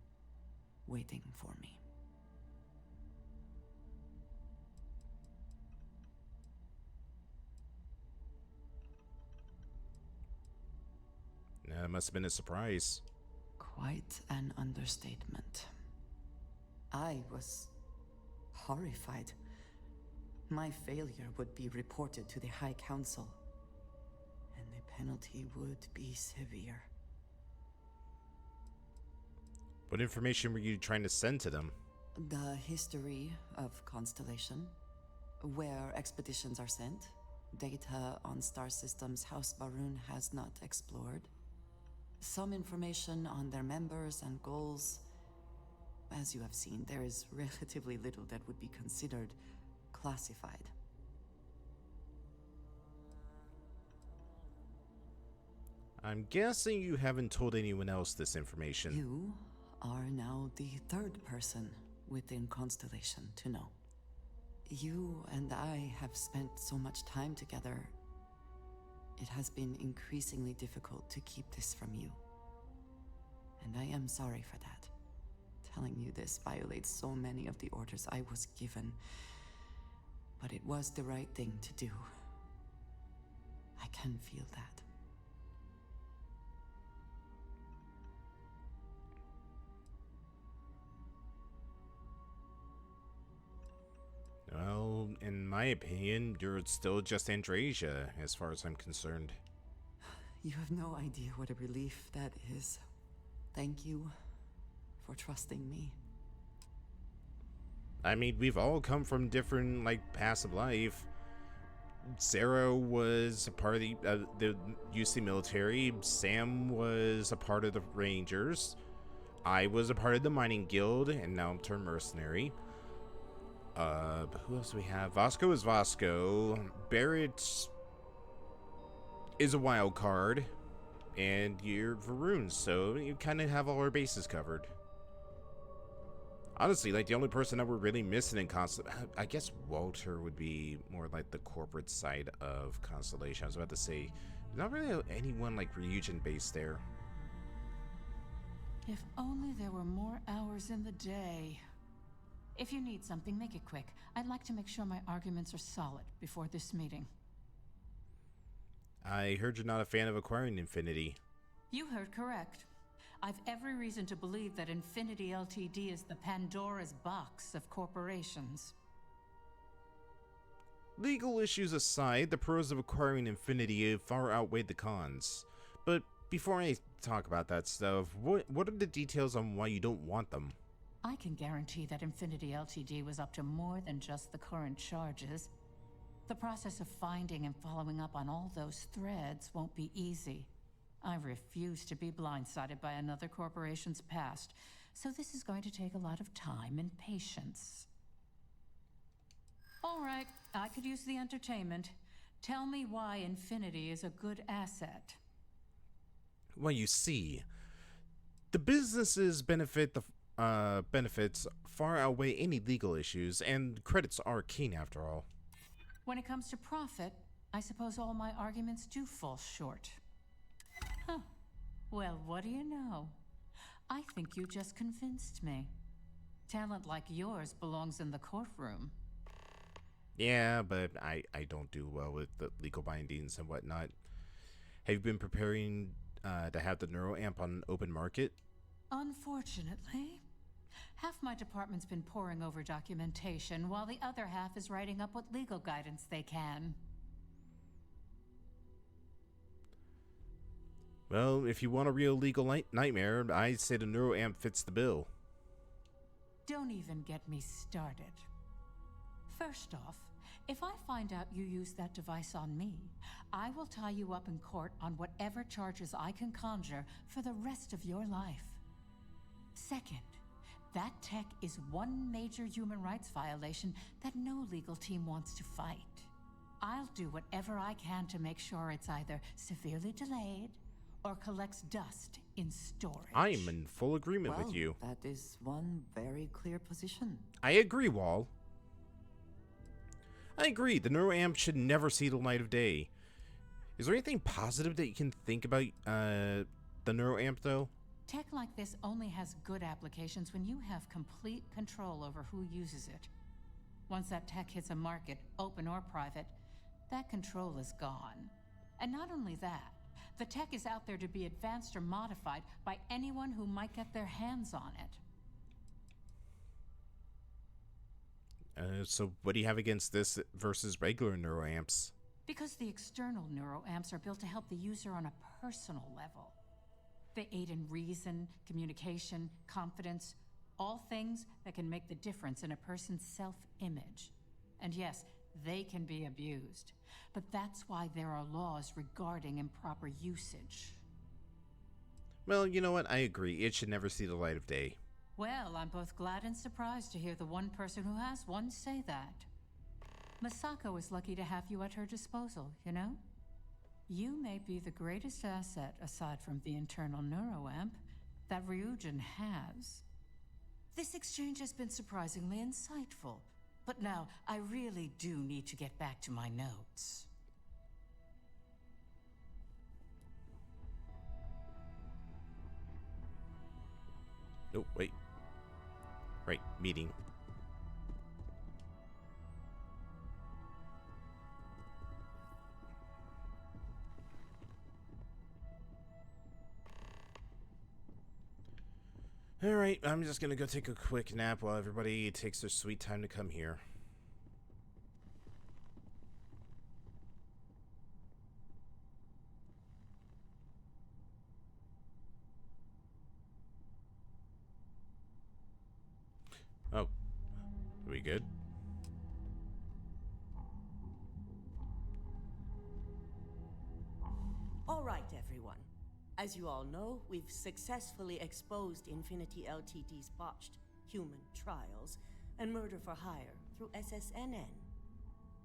waiting for me. That must have been a surprise. Quite an understatement. I was horrified. My failure would be reported to the High Council, and the penalty would be severe. What information were you trying to send to them? The history of Constellation, where expeditions are sent, data on star systems House Varun has not explored, some information on their members and goals. As you have seen, there is relatively little that would be considered classified. I'm guessing you haven't told anyone else this information. You are now the third person within Constellation to know. You and I have spent so much time together. It has been increasingly difficult to keep this from you. And I am sorry for that. Telling you this violates so many of the orders I was given. But it was the right thing to do. I can feel that. Well, in my opinion, you're still just Andrasia, as far as I'm concerned. You have no idea what a relief that is. Thank you for trusting me. I mean, we've all come from different, paths of life. Sarah was a part of the UC military. Sam was a part of the Rangers. I was a part of the mining guild, and now I'm turned mercenary. Who else do we have? Vasco is Vasco. Barrett is a wild card. And you're Varun, so you kind of have all our bases covered. Honestly, the only person that we're really missing in I guess Walter would be more like the corporate side of Constellation. I was about to say, not really anyone Ryujin based there. If only there were more hours in the day. If you need something, make it quick. I'd like to make sure my arguments are solid before this meeting. I heard you're not a fan of acquiring Infinity. You heard correct. I've every reason to believe that Infinity Ltd. Is the Pandora's box of corporations. Legal issues aside, the pros of acquiring Infinity far outweigh the cons. But before I talk about that stuff, what are the details on why you don't want them? I can guarantee that Infinity Ltd. Was up to more than just the current charges. The process of finding and following up on all those threads won't be easy. I refuse to be blindsided by another corporation's past, so this is going to take a lot of time and patience. All right, I could use the entertainment. Tell me why Infinity is a good asset. Well, you see, the business's benefits far outweigh any legal issues, and credits are king after all. When it comes to profit, I suppose all my arguments do fall short. Huh. Well, what do you know? I think you just convinced me. Talent like yours belongs in the courtroom. Yeah, but I don't do well with the legal bindings and whatnot. Have you been preparing to have the neuroamp on open market? Unfortunately, half my department's been poring over documentation, while the other half is writing up what legal guidance they can. Well, if you want a real legal nightmare, I'd say the neuroamp fits the bill. Don't even get me started. First off, if I find out you used that device on me, I will tie you up in court on whatever charges I can conjure for the rest of your life. Second, that tech is one major human rights violation that no legal team wants to fight. I'll do whatever I can to make sure it's either severely delayed or collects dust in storage. I'm in full agreement with you. That is one very clear position. I agree, Wall. I agree, the neuroamp should never see the light of day. Is there anything positive that you can think about the neuroamp, though? Tech like this only has good applications when you have complete control over who uses it. Once that tech hits a market, open or private, that control is gone. And not only that, the tech is out there to be advanced or modified by anyone who might get their hands on it. So what do you have against this versus regular neuroamps? Because the external neuroamps are built to help the user on a personal level. They aid in reason, communication, confidence, all things that can make the difference in a person's self-image. And yes, they can be abused. But that's why there are laws regarding improper usage. Well, you know what? I agree. It should never see the light of day. Well, I'm both glad and surprised to hear the one person who has one say that. Misako is lucky to have you at her disposal, you know? You may be the greatest asset, aside from the internal neuroamp, that Ryujin has. This exchange has been surprisingly insightful, but now I really do need to get back to my notes. Oh, wait. Right, meeting. Alright, I'm just gonna go take a quick nap while everybody takes their sweet time to come here. Oh, are we good? All right, everyone. As you all know, we've successfully exposed Infinity Ltd's botched human trials and murder for hire through SSNN.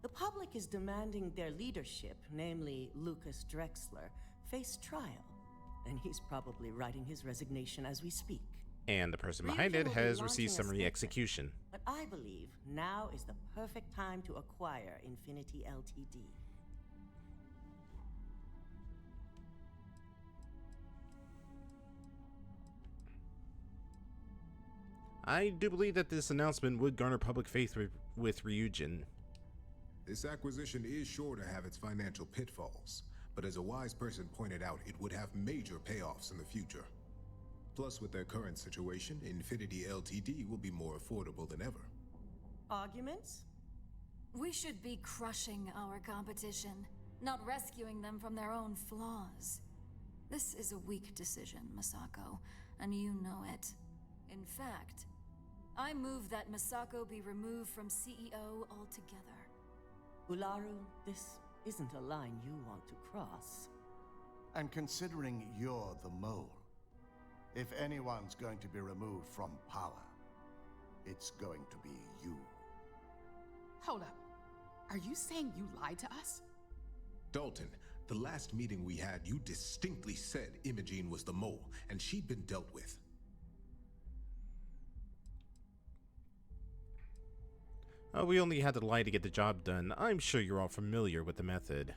The public is demanding their leadership, namely Lucas Drexler, face trial, and he's probably writing his resignation as we speak. And the person behind it has received summary execution. But I believe now is the perfect time to acquire Infinity Ltd. I do believe that this announcement would garner public faith with Ryujin. This acquisition is sure to have its financial pitfalls, but as a wise person pointed out, it would have major payoffs in the future. Plus, with their current situation, Infinity Ltd will be more affordable than ever. Arguments? We should be crushing our competition, not rescuing them from their own flaws. This is a weak decision, Misako, and you know it. In fact, I move that Misako be removed from CEO altogether. Ularu, this isn't a line you want to cross. And considering you're the mole, if anyone's going to be removed from power, it's going to be you. Hold up. Are you saying you lied to us? Dalton, The last meeting we had, you distinctly said Imogene was the mole, and she'd been dealt with. We only had to lie to get the job done. I'm sure you're all familiar with the method.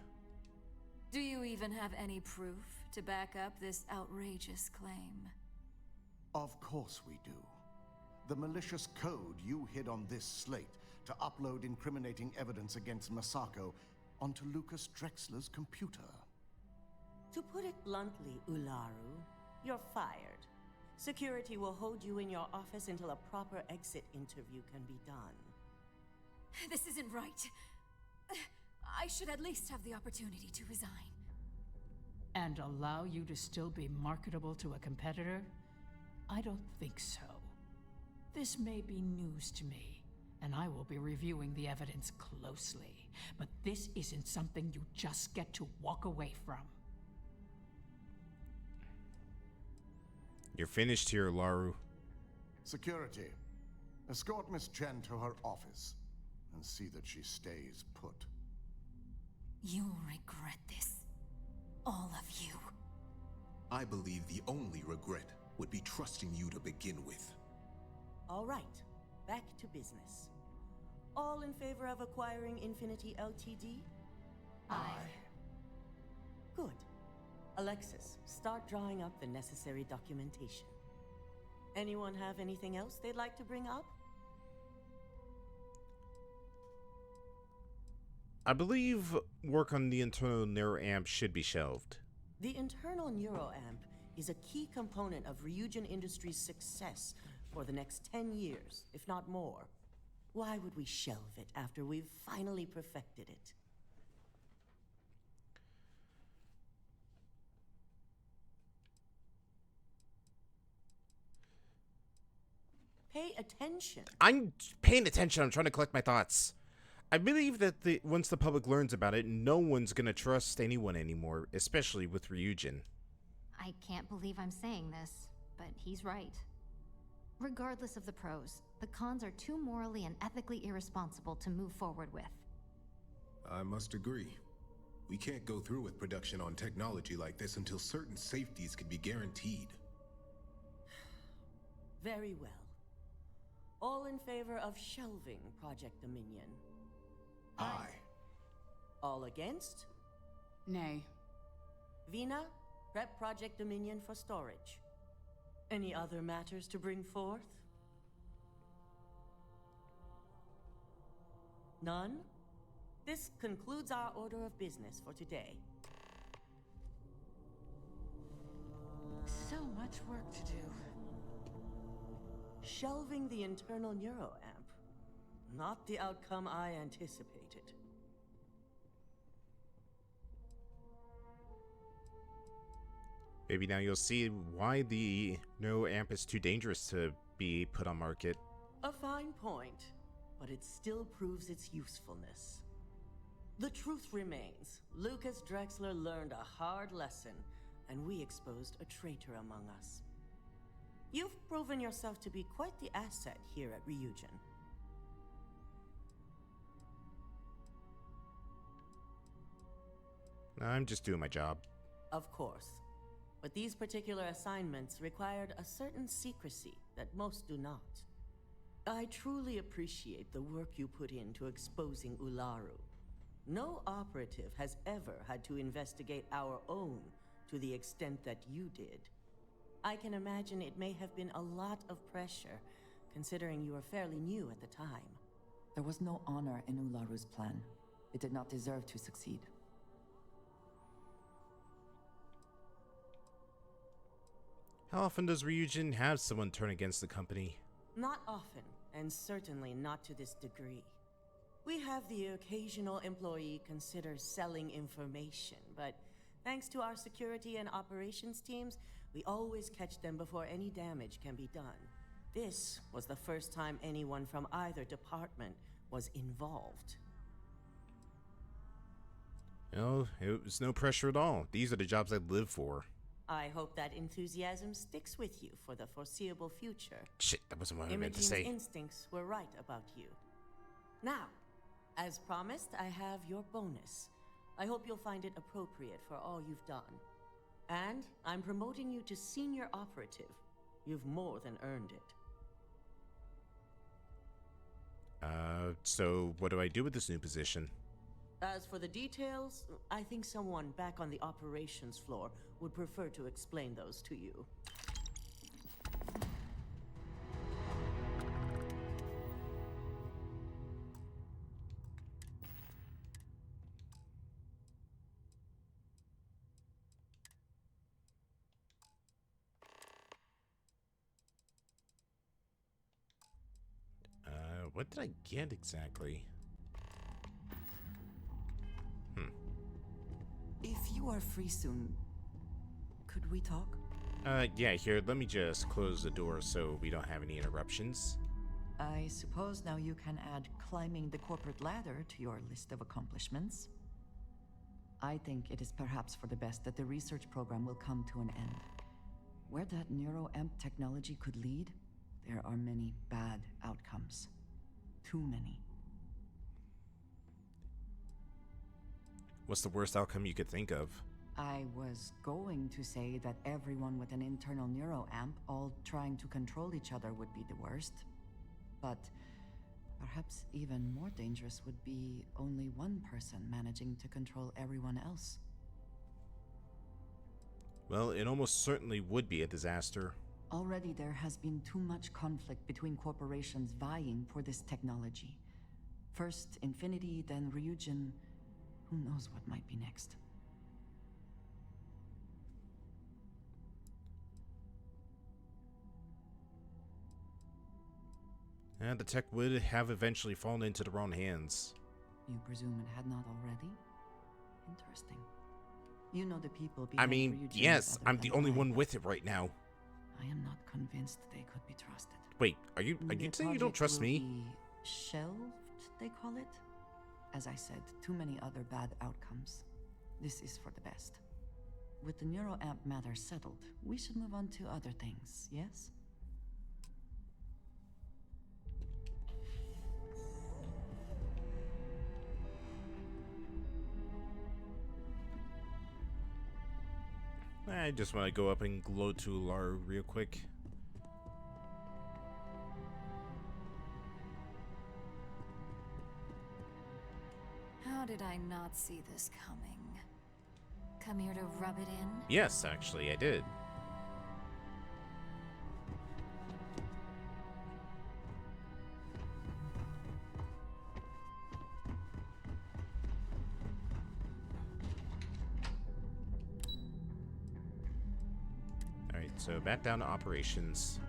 Do you even have any proof to back up this outrageous claim? Of course we do. The malicious code you hid on this slate to upload incriminating evidence against Masako onto Lucas Drexler's computer. To put it bluntly, Ularu, you're fired. Security will hold you in your office until a proper exit interview can be done. This isn't right. I should at least have the opportunity to resign. And allow you to still be marketable to a competitor? I don't think so. This may be news to me, and I will be reviewing the evidence closely. But this isn't something you just get to walk away from. You're finished here, Laru. Security, escort Miss Chen to her office and see that she stays put. You'll regret this. All of you. I believe the only regret would be trusting you to begin with. All right, back to business. All in favor of acquiring Infinity Ltd? Aye. Good. Alexis, start drawing up the necessary documentation. Anyone have anything else they'd like to bring up? I believe work on the internal neuroamp should be shelved. The internal neuroamp is a key component of Ryujin Industries' success for the next 10 years, if not more. Why would we shelve it after we've finally perfected it? Pay attention. I'm paying attention. I'm trying to collect my thoughts. I believe that once the public learns about it, no one's gonna trust anyone anymore, especially with Ryujin. I can't believe I'm saying this, but he's right. Regardless of the pros, the cons are too morally and ethically irresponsible to move forward with. I must agree. We can't go through with production on technology like this until certain safeties can be guaranteed. Very well. All in favor of shelving Project Dominion? Aye. All against? Nay. Vina, prep Project Dominion for storage. Any other matters to bring forth? None? This concludes our order of business for today. So much work to do. Shelving the internal neuroamp. Not the outcome I anticipated. Maybe now you'll see why the neuroamp is too dangerous to be put on market. A fine point, but it still proves its usefulness. The truth remains, Lucas Drexler learned a hard lesson, and we exposed a traitor among us. You've proven yourself to be quite the asset here at Ryujin. I'm just doing my job. Of course. But these particular assignments required a certain secrecy that most do not. I truly appreciate the work you put into exposing Ularu. No operative has ever had to investigate our own to the extent that you did. I can imagine it may have been a lot of pressure, considering you were fairly new at the time. There was no honor in Ularu's plan. It did not deserve to succeed. How often does Ryujin have someone turn against the company? Not often, and certainly not to this degree. We have the occasional employee consider selling information, but thanks to our security and operations teams, we always catch them before any damage can be done. This was the first time anyone from either department was involved. No, it was no pressure at all. These are the jobs I live for. I hope that enthusiasm sticks with you for the foreseeable future. Shit, that wasn't what I meant to Imogene's say. instincts were right about you. Now, as promised, I have your bonus. I hope you'll find it appropriate for all you've done. And I'm promoting you to senior operative. You've more than earned it. So what do I do with this new position? As for the details, I think someone back on the operations floor would prefer to explain those to you. What did I get exactly? If you are free soon, could we talk? Yeah, here, let me just close the door so we don't have any interruptions. I suppose now you can add climbing the corporate ladder to your list of accomplishments. I think it is perhaps for the best that the research program will come to an end. Where that neuroamp technology could lead, there are many bad outcomes. Too many. What's the worst outcome you could think of? I was going to say that everyone with an internal neuroamp all trying to control each other would be the worst. But perhaps even more dangerous would be only one person managing to control everyone else. Well, it almost certainly would be a disaster. Already there has been too much conflict between corporations vying for this technology. First Infinity, then Ryujin. Who knows what might be next? And the tech would have eventually fallen into the wrong hands. You presume it had not already? Interesting. You know the people behind I mean, Ryujin yes, better I'm the than only I, one but with it right now. I am not convinced they could be trusted. Wait, are you The saying you don't project trust will me? be shelved, they call it? As I said, too many other bad outcomes. This is for the best. With the neuroamp matter settled, we should move on to other things, yes? I just want to go up and glow to Lara real quick. How did I not see this coming? Come here to rub it in? Yes, actually, I did. Alright, so back down to operations.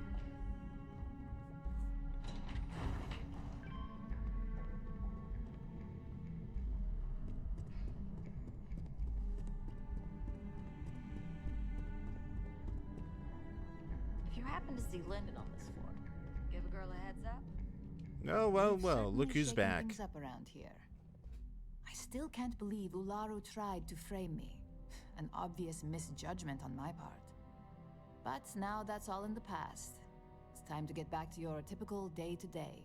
If you happen to see Lyndon on this floor, give a girl a heads up. Oh, well, You've well, certainly look who's shaken back. things up around here. I still can't believe Ularu tried to frame me. An obvious misjudgment on my part. But now that's all in the past. It's time to get back to your typical day-to-day.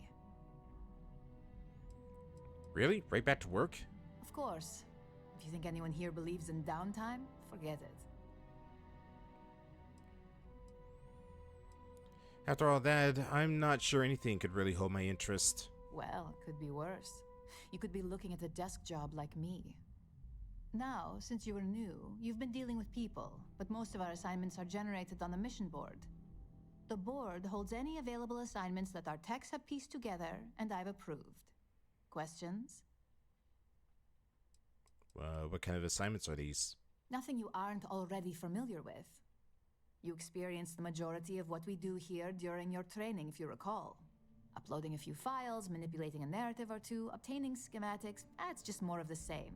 Really? Right back to work? Of course. If you think anyone here believes in downtime, forget it. After all that, I'm not sure anything could really hold my interest. Well, it could be worse. You could be looking at a desk job like me. Now, since you are new, you've been dealing with people, but most of our assignments are generated on the mission board. The board holds any available assignments that our techs have pieced together, and I've approved. Questions? What kind of assignments are these? Nothing you aren't already familiar with. You experienced the majority of what we do here during your training, if you recall. Uploading a few files, manipulating a narrative or two, obtaining schematics, it's just more of the same.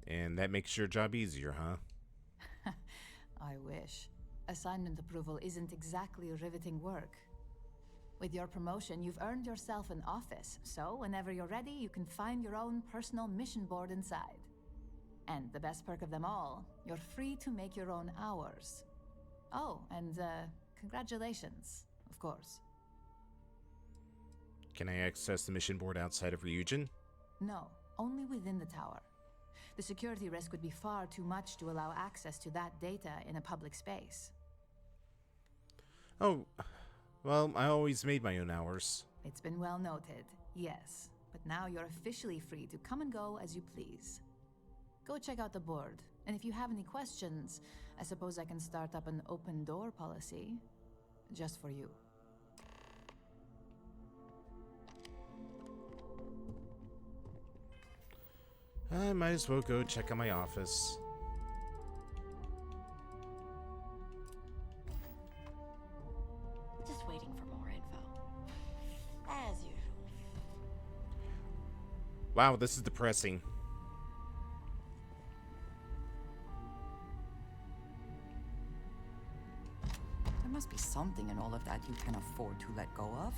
And that makes your job easier, huh? I wish. Assignment approval isn't exactly riveting work. With your promotion, you've earned yourself an office, so whenever you're ready, you can find your own personal mission board inside. And the best perk of them all, you're free to make your own hours. Oh, and congratulations, of course. Can I access the mission board outside of Ryujin? No, only within the tower. The security risk would be far too much to allow access to that data in a public space. Oh, well, I always made my own hours. It's been well noted, yes. But now you're officially free to come and go as you please. Go check out the board, and if you have any questions, I suppose I can start up an open door policy. Just for you. I might as well go check out my office. Just waiting for more info. As usual. Wow, this is depressing. There must be something in all of that you can afford to let go of.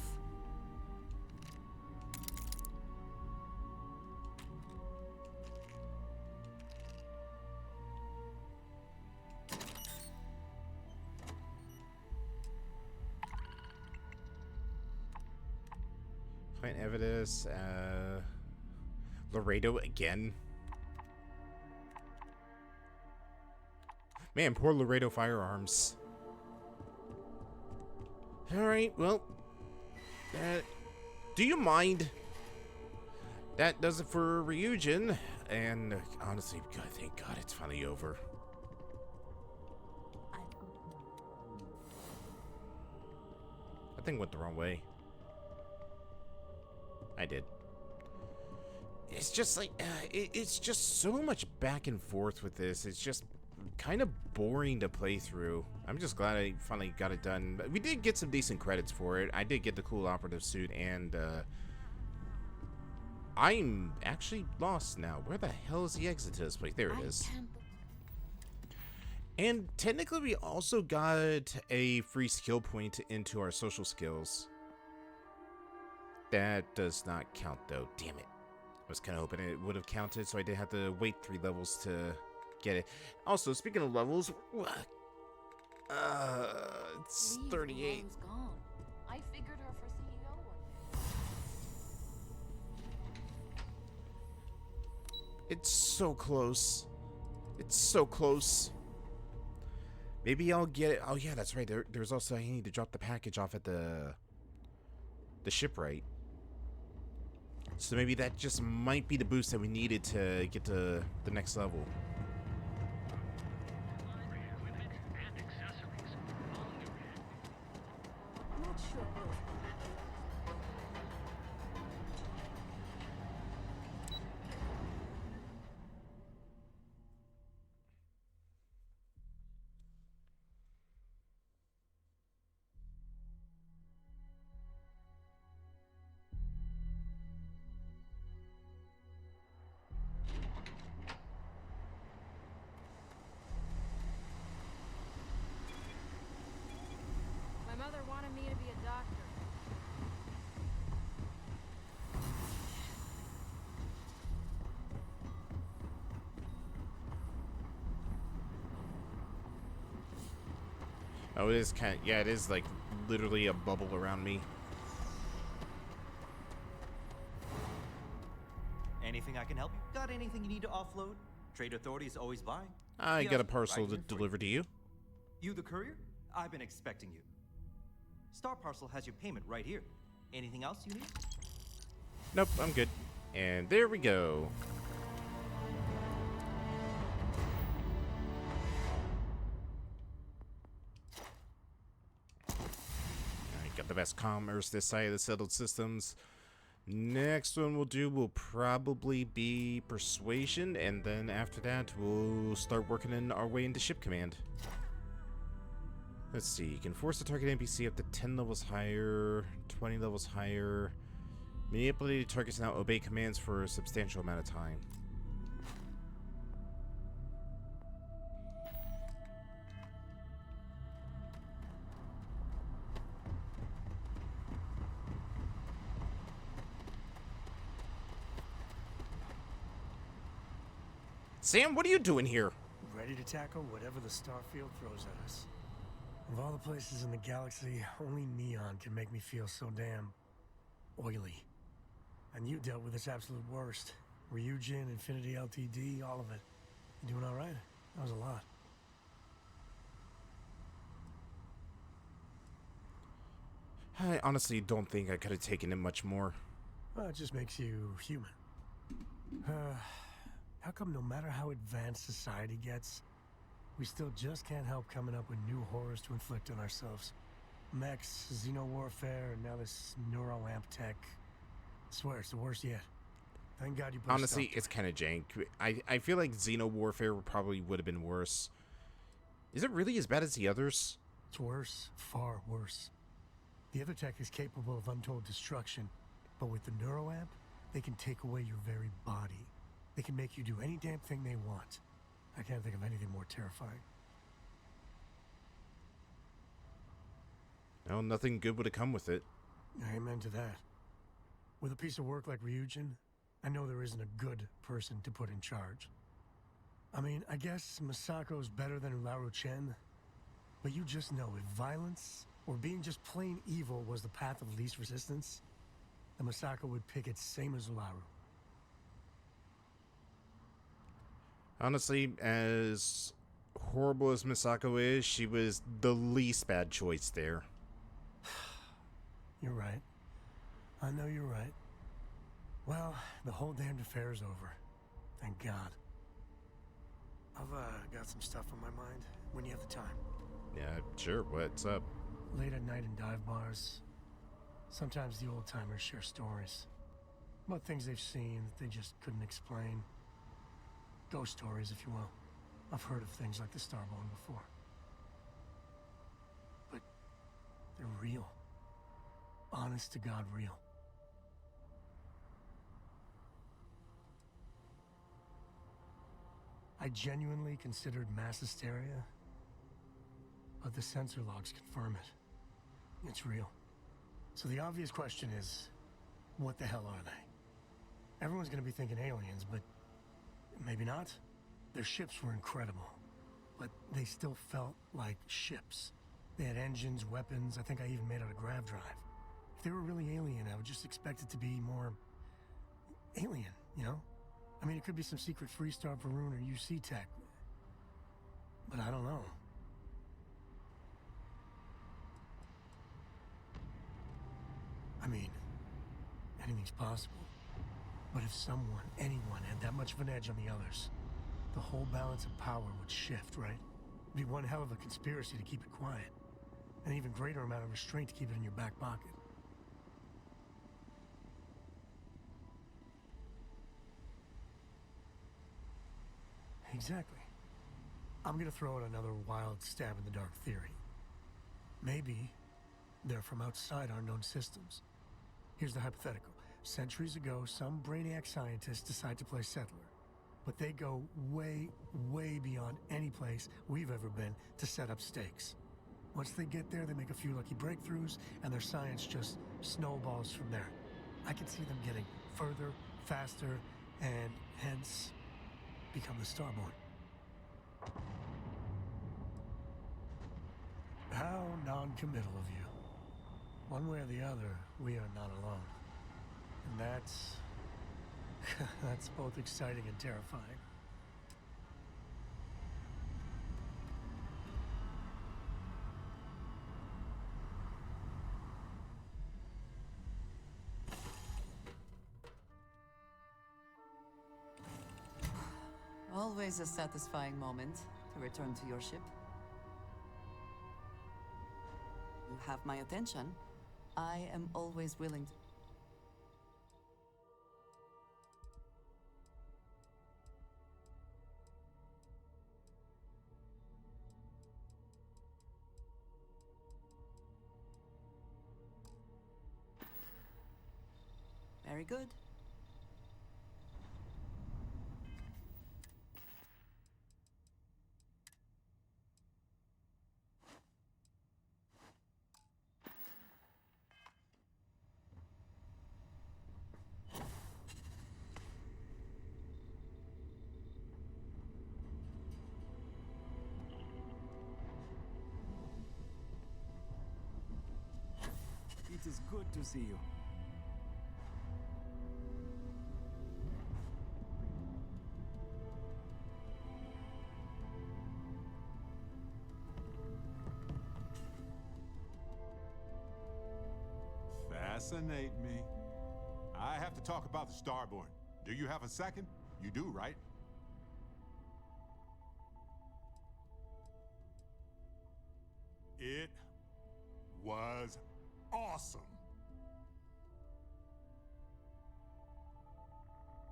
Plant evidence, Laredo again. Man, poor Laredo Firearms. Alright, well, do you mind? That does it for Ryujin, and honestly, God, thank God it's finally over. That thing went the wrong way. I did. It's just like, it's just so much back and forth with this. It's just kind of boring to play through. I'm just glad I finally got it done. We did get some decent credits for it. I did get the cool operative suit, and I'm actually lost now. Where the hell is the exit to this place? There it is. And technically, we also got a free skill point into our social skills. That does not count, though. Damn it. I was kind of hoping it would have counted, so I did have to wait 3 levels to get it. Also, speaking of levels, it's 38. Gone. I figured her for CEO one day. It's so close. It's so close. Maybe I'll get it. Oh, yeah, that's right. There's also, I need to drop the package off at the shipwright. So maybe that just might be the boost that we needed to get to the next level. My mother wanted me to be a doctor. Oh, it is kind of, yeah, it is like literally a bubble around me. Anything I can help you? Got anything you need to offload? Trade Authority is always buying. I got a parcel right to here for deliver to you. You the courier? I've been expecting you. Star Parcel has your payment right here. Anything else you need? Nope, I'm good. And there we go. Alright, got the best commerce this side of the settled systems. Next one we'll do will probably be Persuasion, and then after that we'll start working in our way into Ship Command. Let's see, you can force the target NPC up to 10 levels higher, 20 levels higher. Manipulated targets now obey commands for a substantial amount of time. Sam, what are you doing here? Ready to tackle whatever the Starfield throws at us. Of all the places in the galaxy, only Neon can make me feel so damn oily. And you dealt with its absolute worst. Ryujin, Infinity LTD, all of it. You doing all right? That was a lot. I honestly don't think I could have taken it much more. Well, it just makes you human. How come no matter how advanced society gets, we still just can't help coming up with new horrors to inflict on ourselves? Mechs, xeno-warfare, and now this neuroamp tech. I swear, it's the worst yet. Thank God you put Honestly, it's kind of jank. I feel like xeno-warfare probably would have been worse. Is it really as bad as the others? It's worse, far worse. The other tech is capable of untold destruction, but with the neuroamp, they can take away your very body. They can make you do any damn thing they want. I can't think of anything more terrifying. No, nothing good would have come with it. Amen to that. With a piece of work like Ryujin, I know there isn't a good person to put in charge. I mean, I guess Masako's better than Ularu Chen, but you just know if violence or being just plain evil was the path of least resistance, then Masako would pick it same as Ularu. Honestly, as horrible as Misako is, she was the least bad choice there. You're right. I know you're right. Well, the whole damned affair is over. Thank God. I've got some stuff on my mind when you have the time. Yeah, sure. What's up? Late at night in dive bars, sometimes the old-timers share stories about things they've seen that they just couldn't explain. Ghost stories, if you will. I've heard of things like the Starbone before. But they're real. Honest to God real. I genuinely considered mass hysteria, but the sensor logs confirm it. It's real. So the obvious question is, what the hell are they? Everyone's gonna be thinking aliens, but maybe not. Their ships were incredible, but they still felt like ships. They had engines, weapons, I think I even made out a grav drive. If they were really alien, I would just expect it to be more alien, you know? I mean, it could be some secret Freestar Varun or UC tech, but I don't know. I mean, anything's possible. But if someone, anyone, had that much of an edge on the others, the whole balance of power would shift, right? It'd be one hell of a conspiracy to keep it quiet. An even greater amount of restraint to keep it in your back pocket. Exactly. I'm gonna throw out another wild stab in the dark theory. Maybe they're from outside our known systems. Here's the hypothetical. Centuries ago, some brainiac scientists decide to play settler. But they go way, way beyond any place we've ever been to set up stakes. Once they get there, they make a few lucky breakthroughs, and their science just snowballs from there. I can see them getting further, faster, and hence become the Starborn. How non-committal of you. One way or the other, we are not alone. And that's... that's both exciting and terrifying. Always a satisfying moment to return to your ship. You have my attention. I am always willing to... Very good. It is good to see you. Fascinate me. I have to talk about the Starborn. Do you have a second? You do, right? It was awesome.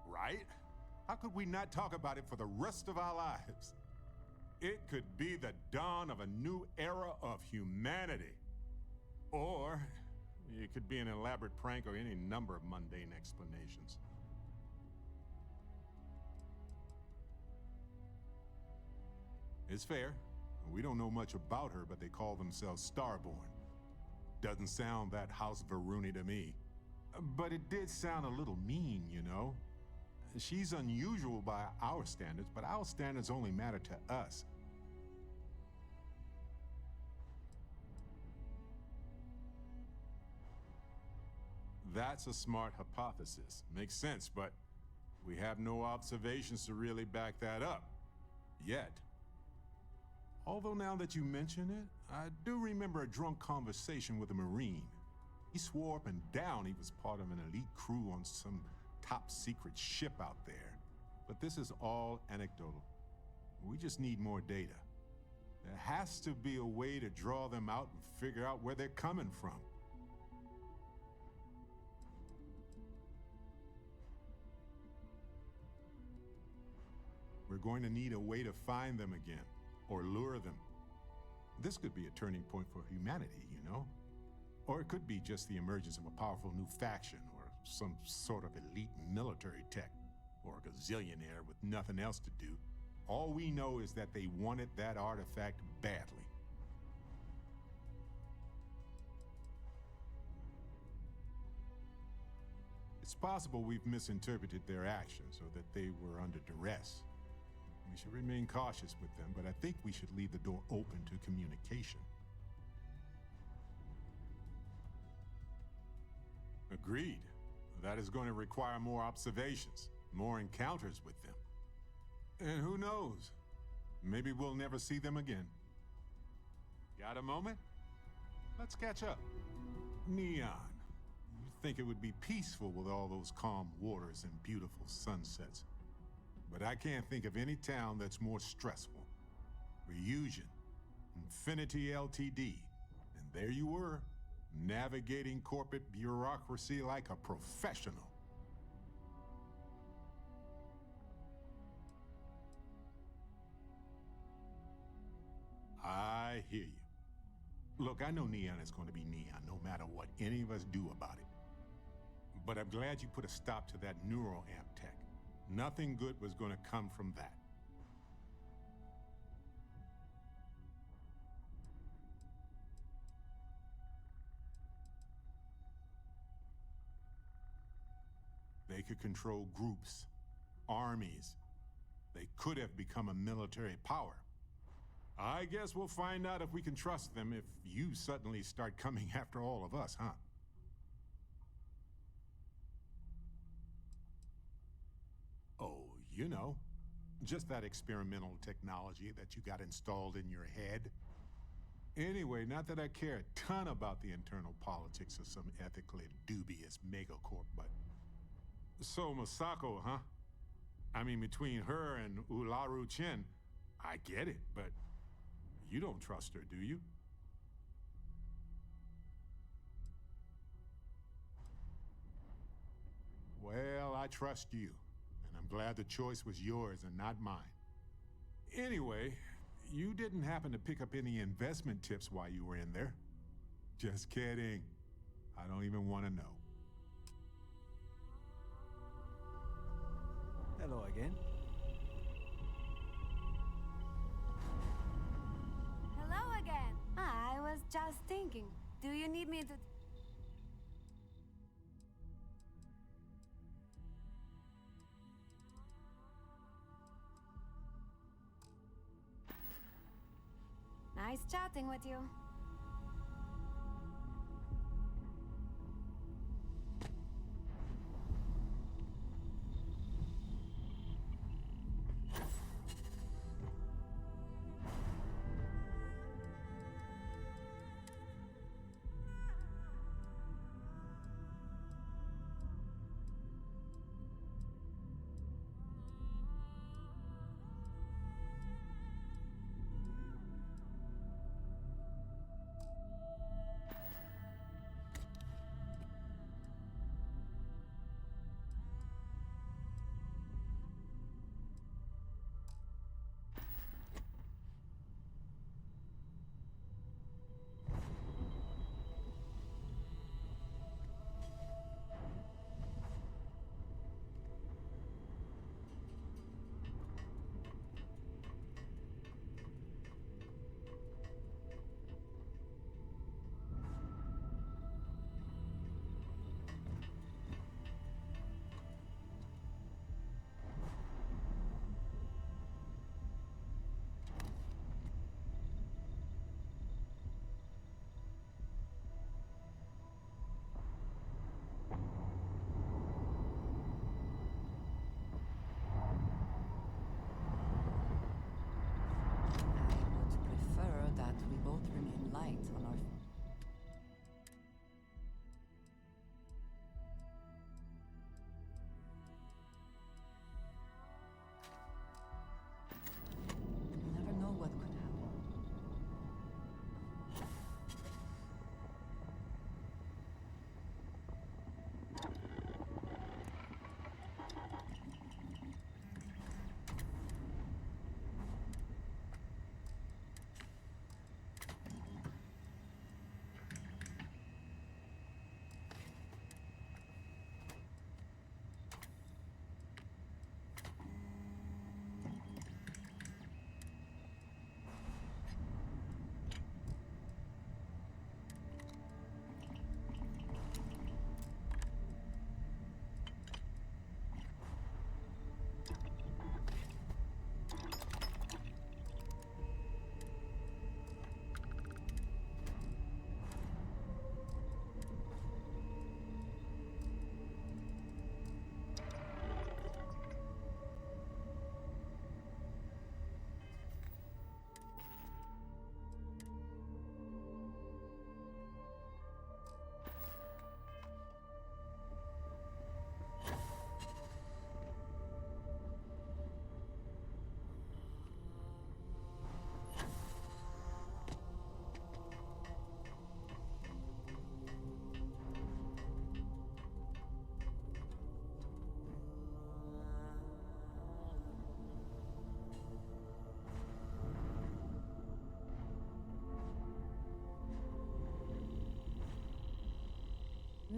Right? How could we not talk about it for the rest of our lives? It could be the dawn of a new era of humanity. Or it could be an elaborate prank or any number of mundane explanations. It's fair. We don't know much about her, but they call themselves Starborn. Doesn't sound that House Varuni to me. But it did sound a little mean, you know? She's unusual by our standards, but our standards only matter to us. That's a smart hypothesis. Makes sense, but we have no observations to really back that up. Yet. Although now that you mention it, I do remember a drunk conversation with a Marine. He swore up and down he was part of an elite crew on some top-secret ship out there. But this is all anecdotal. We just need more data. There has to be a way to draw them out and figure out where they're coming from. We're going to need a way to find them again, or lure them. This could be a turning point for humanity, you know? Or it could be just the emergence of a powerful new faction, or some sort of elite military tech, or a gazillionaire with nothing else to do. All we know is that they wanted that artifact badly. It's possible we've misinterpreted their actions, or that they were under duress. We should remain cautious with them, but I think we should leave the door open to communication. Agreed. That is going to require more observations, more encounters with them. And who knows? Maybe we'll never see them again. Got a moment? Let's catch up. Neon. You'd think it would be peaceful with all those calm waters and beautiful sunsets. But I can't think of any town that's more stressful. Reusion, Infinity Ltd. And there you were, navigating corporate bureaucracy like a professional. I hear you. Look, I know Neon is going to be Neon, no matter what any of us do about it. But I'm glad you put a stop to that neuroamp tech. Nothing good was going to come from that. They could control groups, armies. They could have become a military power. I guess we'll find out if we can trust them if you suddenly start coming after all of us, huh? Oh, you know, just that experimental technology that you got installed in your head. Anyway, not that I care a ton about the internal politics of some ethically dubious megacorp, but... So, Masako, huh? I mean, between her and Ularu Chen, I get it, but you don't trust her, do you? Well, I trust you. I'm glad the choice was yours and not mine. Anyway, you didn't happen to pick up any investment tips while you were in there? Just kidding. I don't even want to know. Hello again. Hello again. I was just thinking, do you need me to... Nice chatting with you.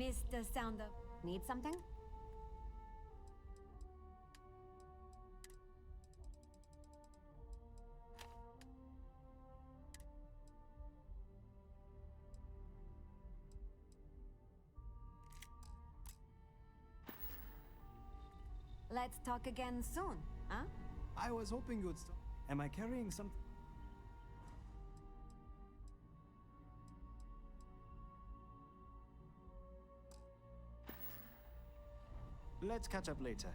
Mr. Sounder. Need something? Let's talk again soon, huh? I was hoping you'd stop. Am I carrying something? Let's catch up later.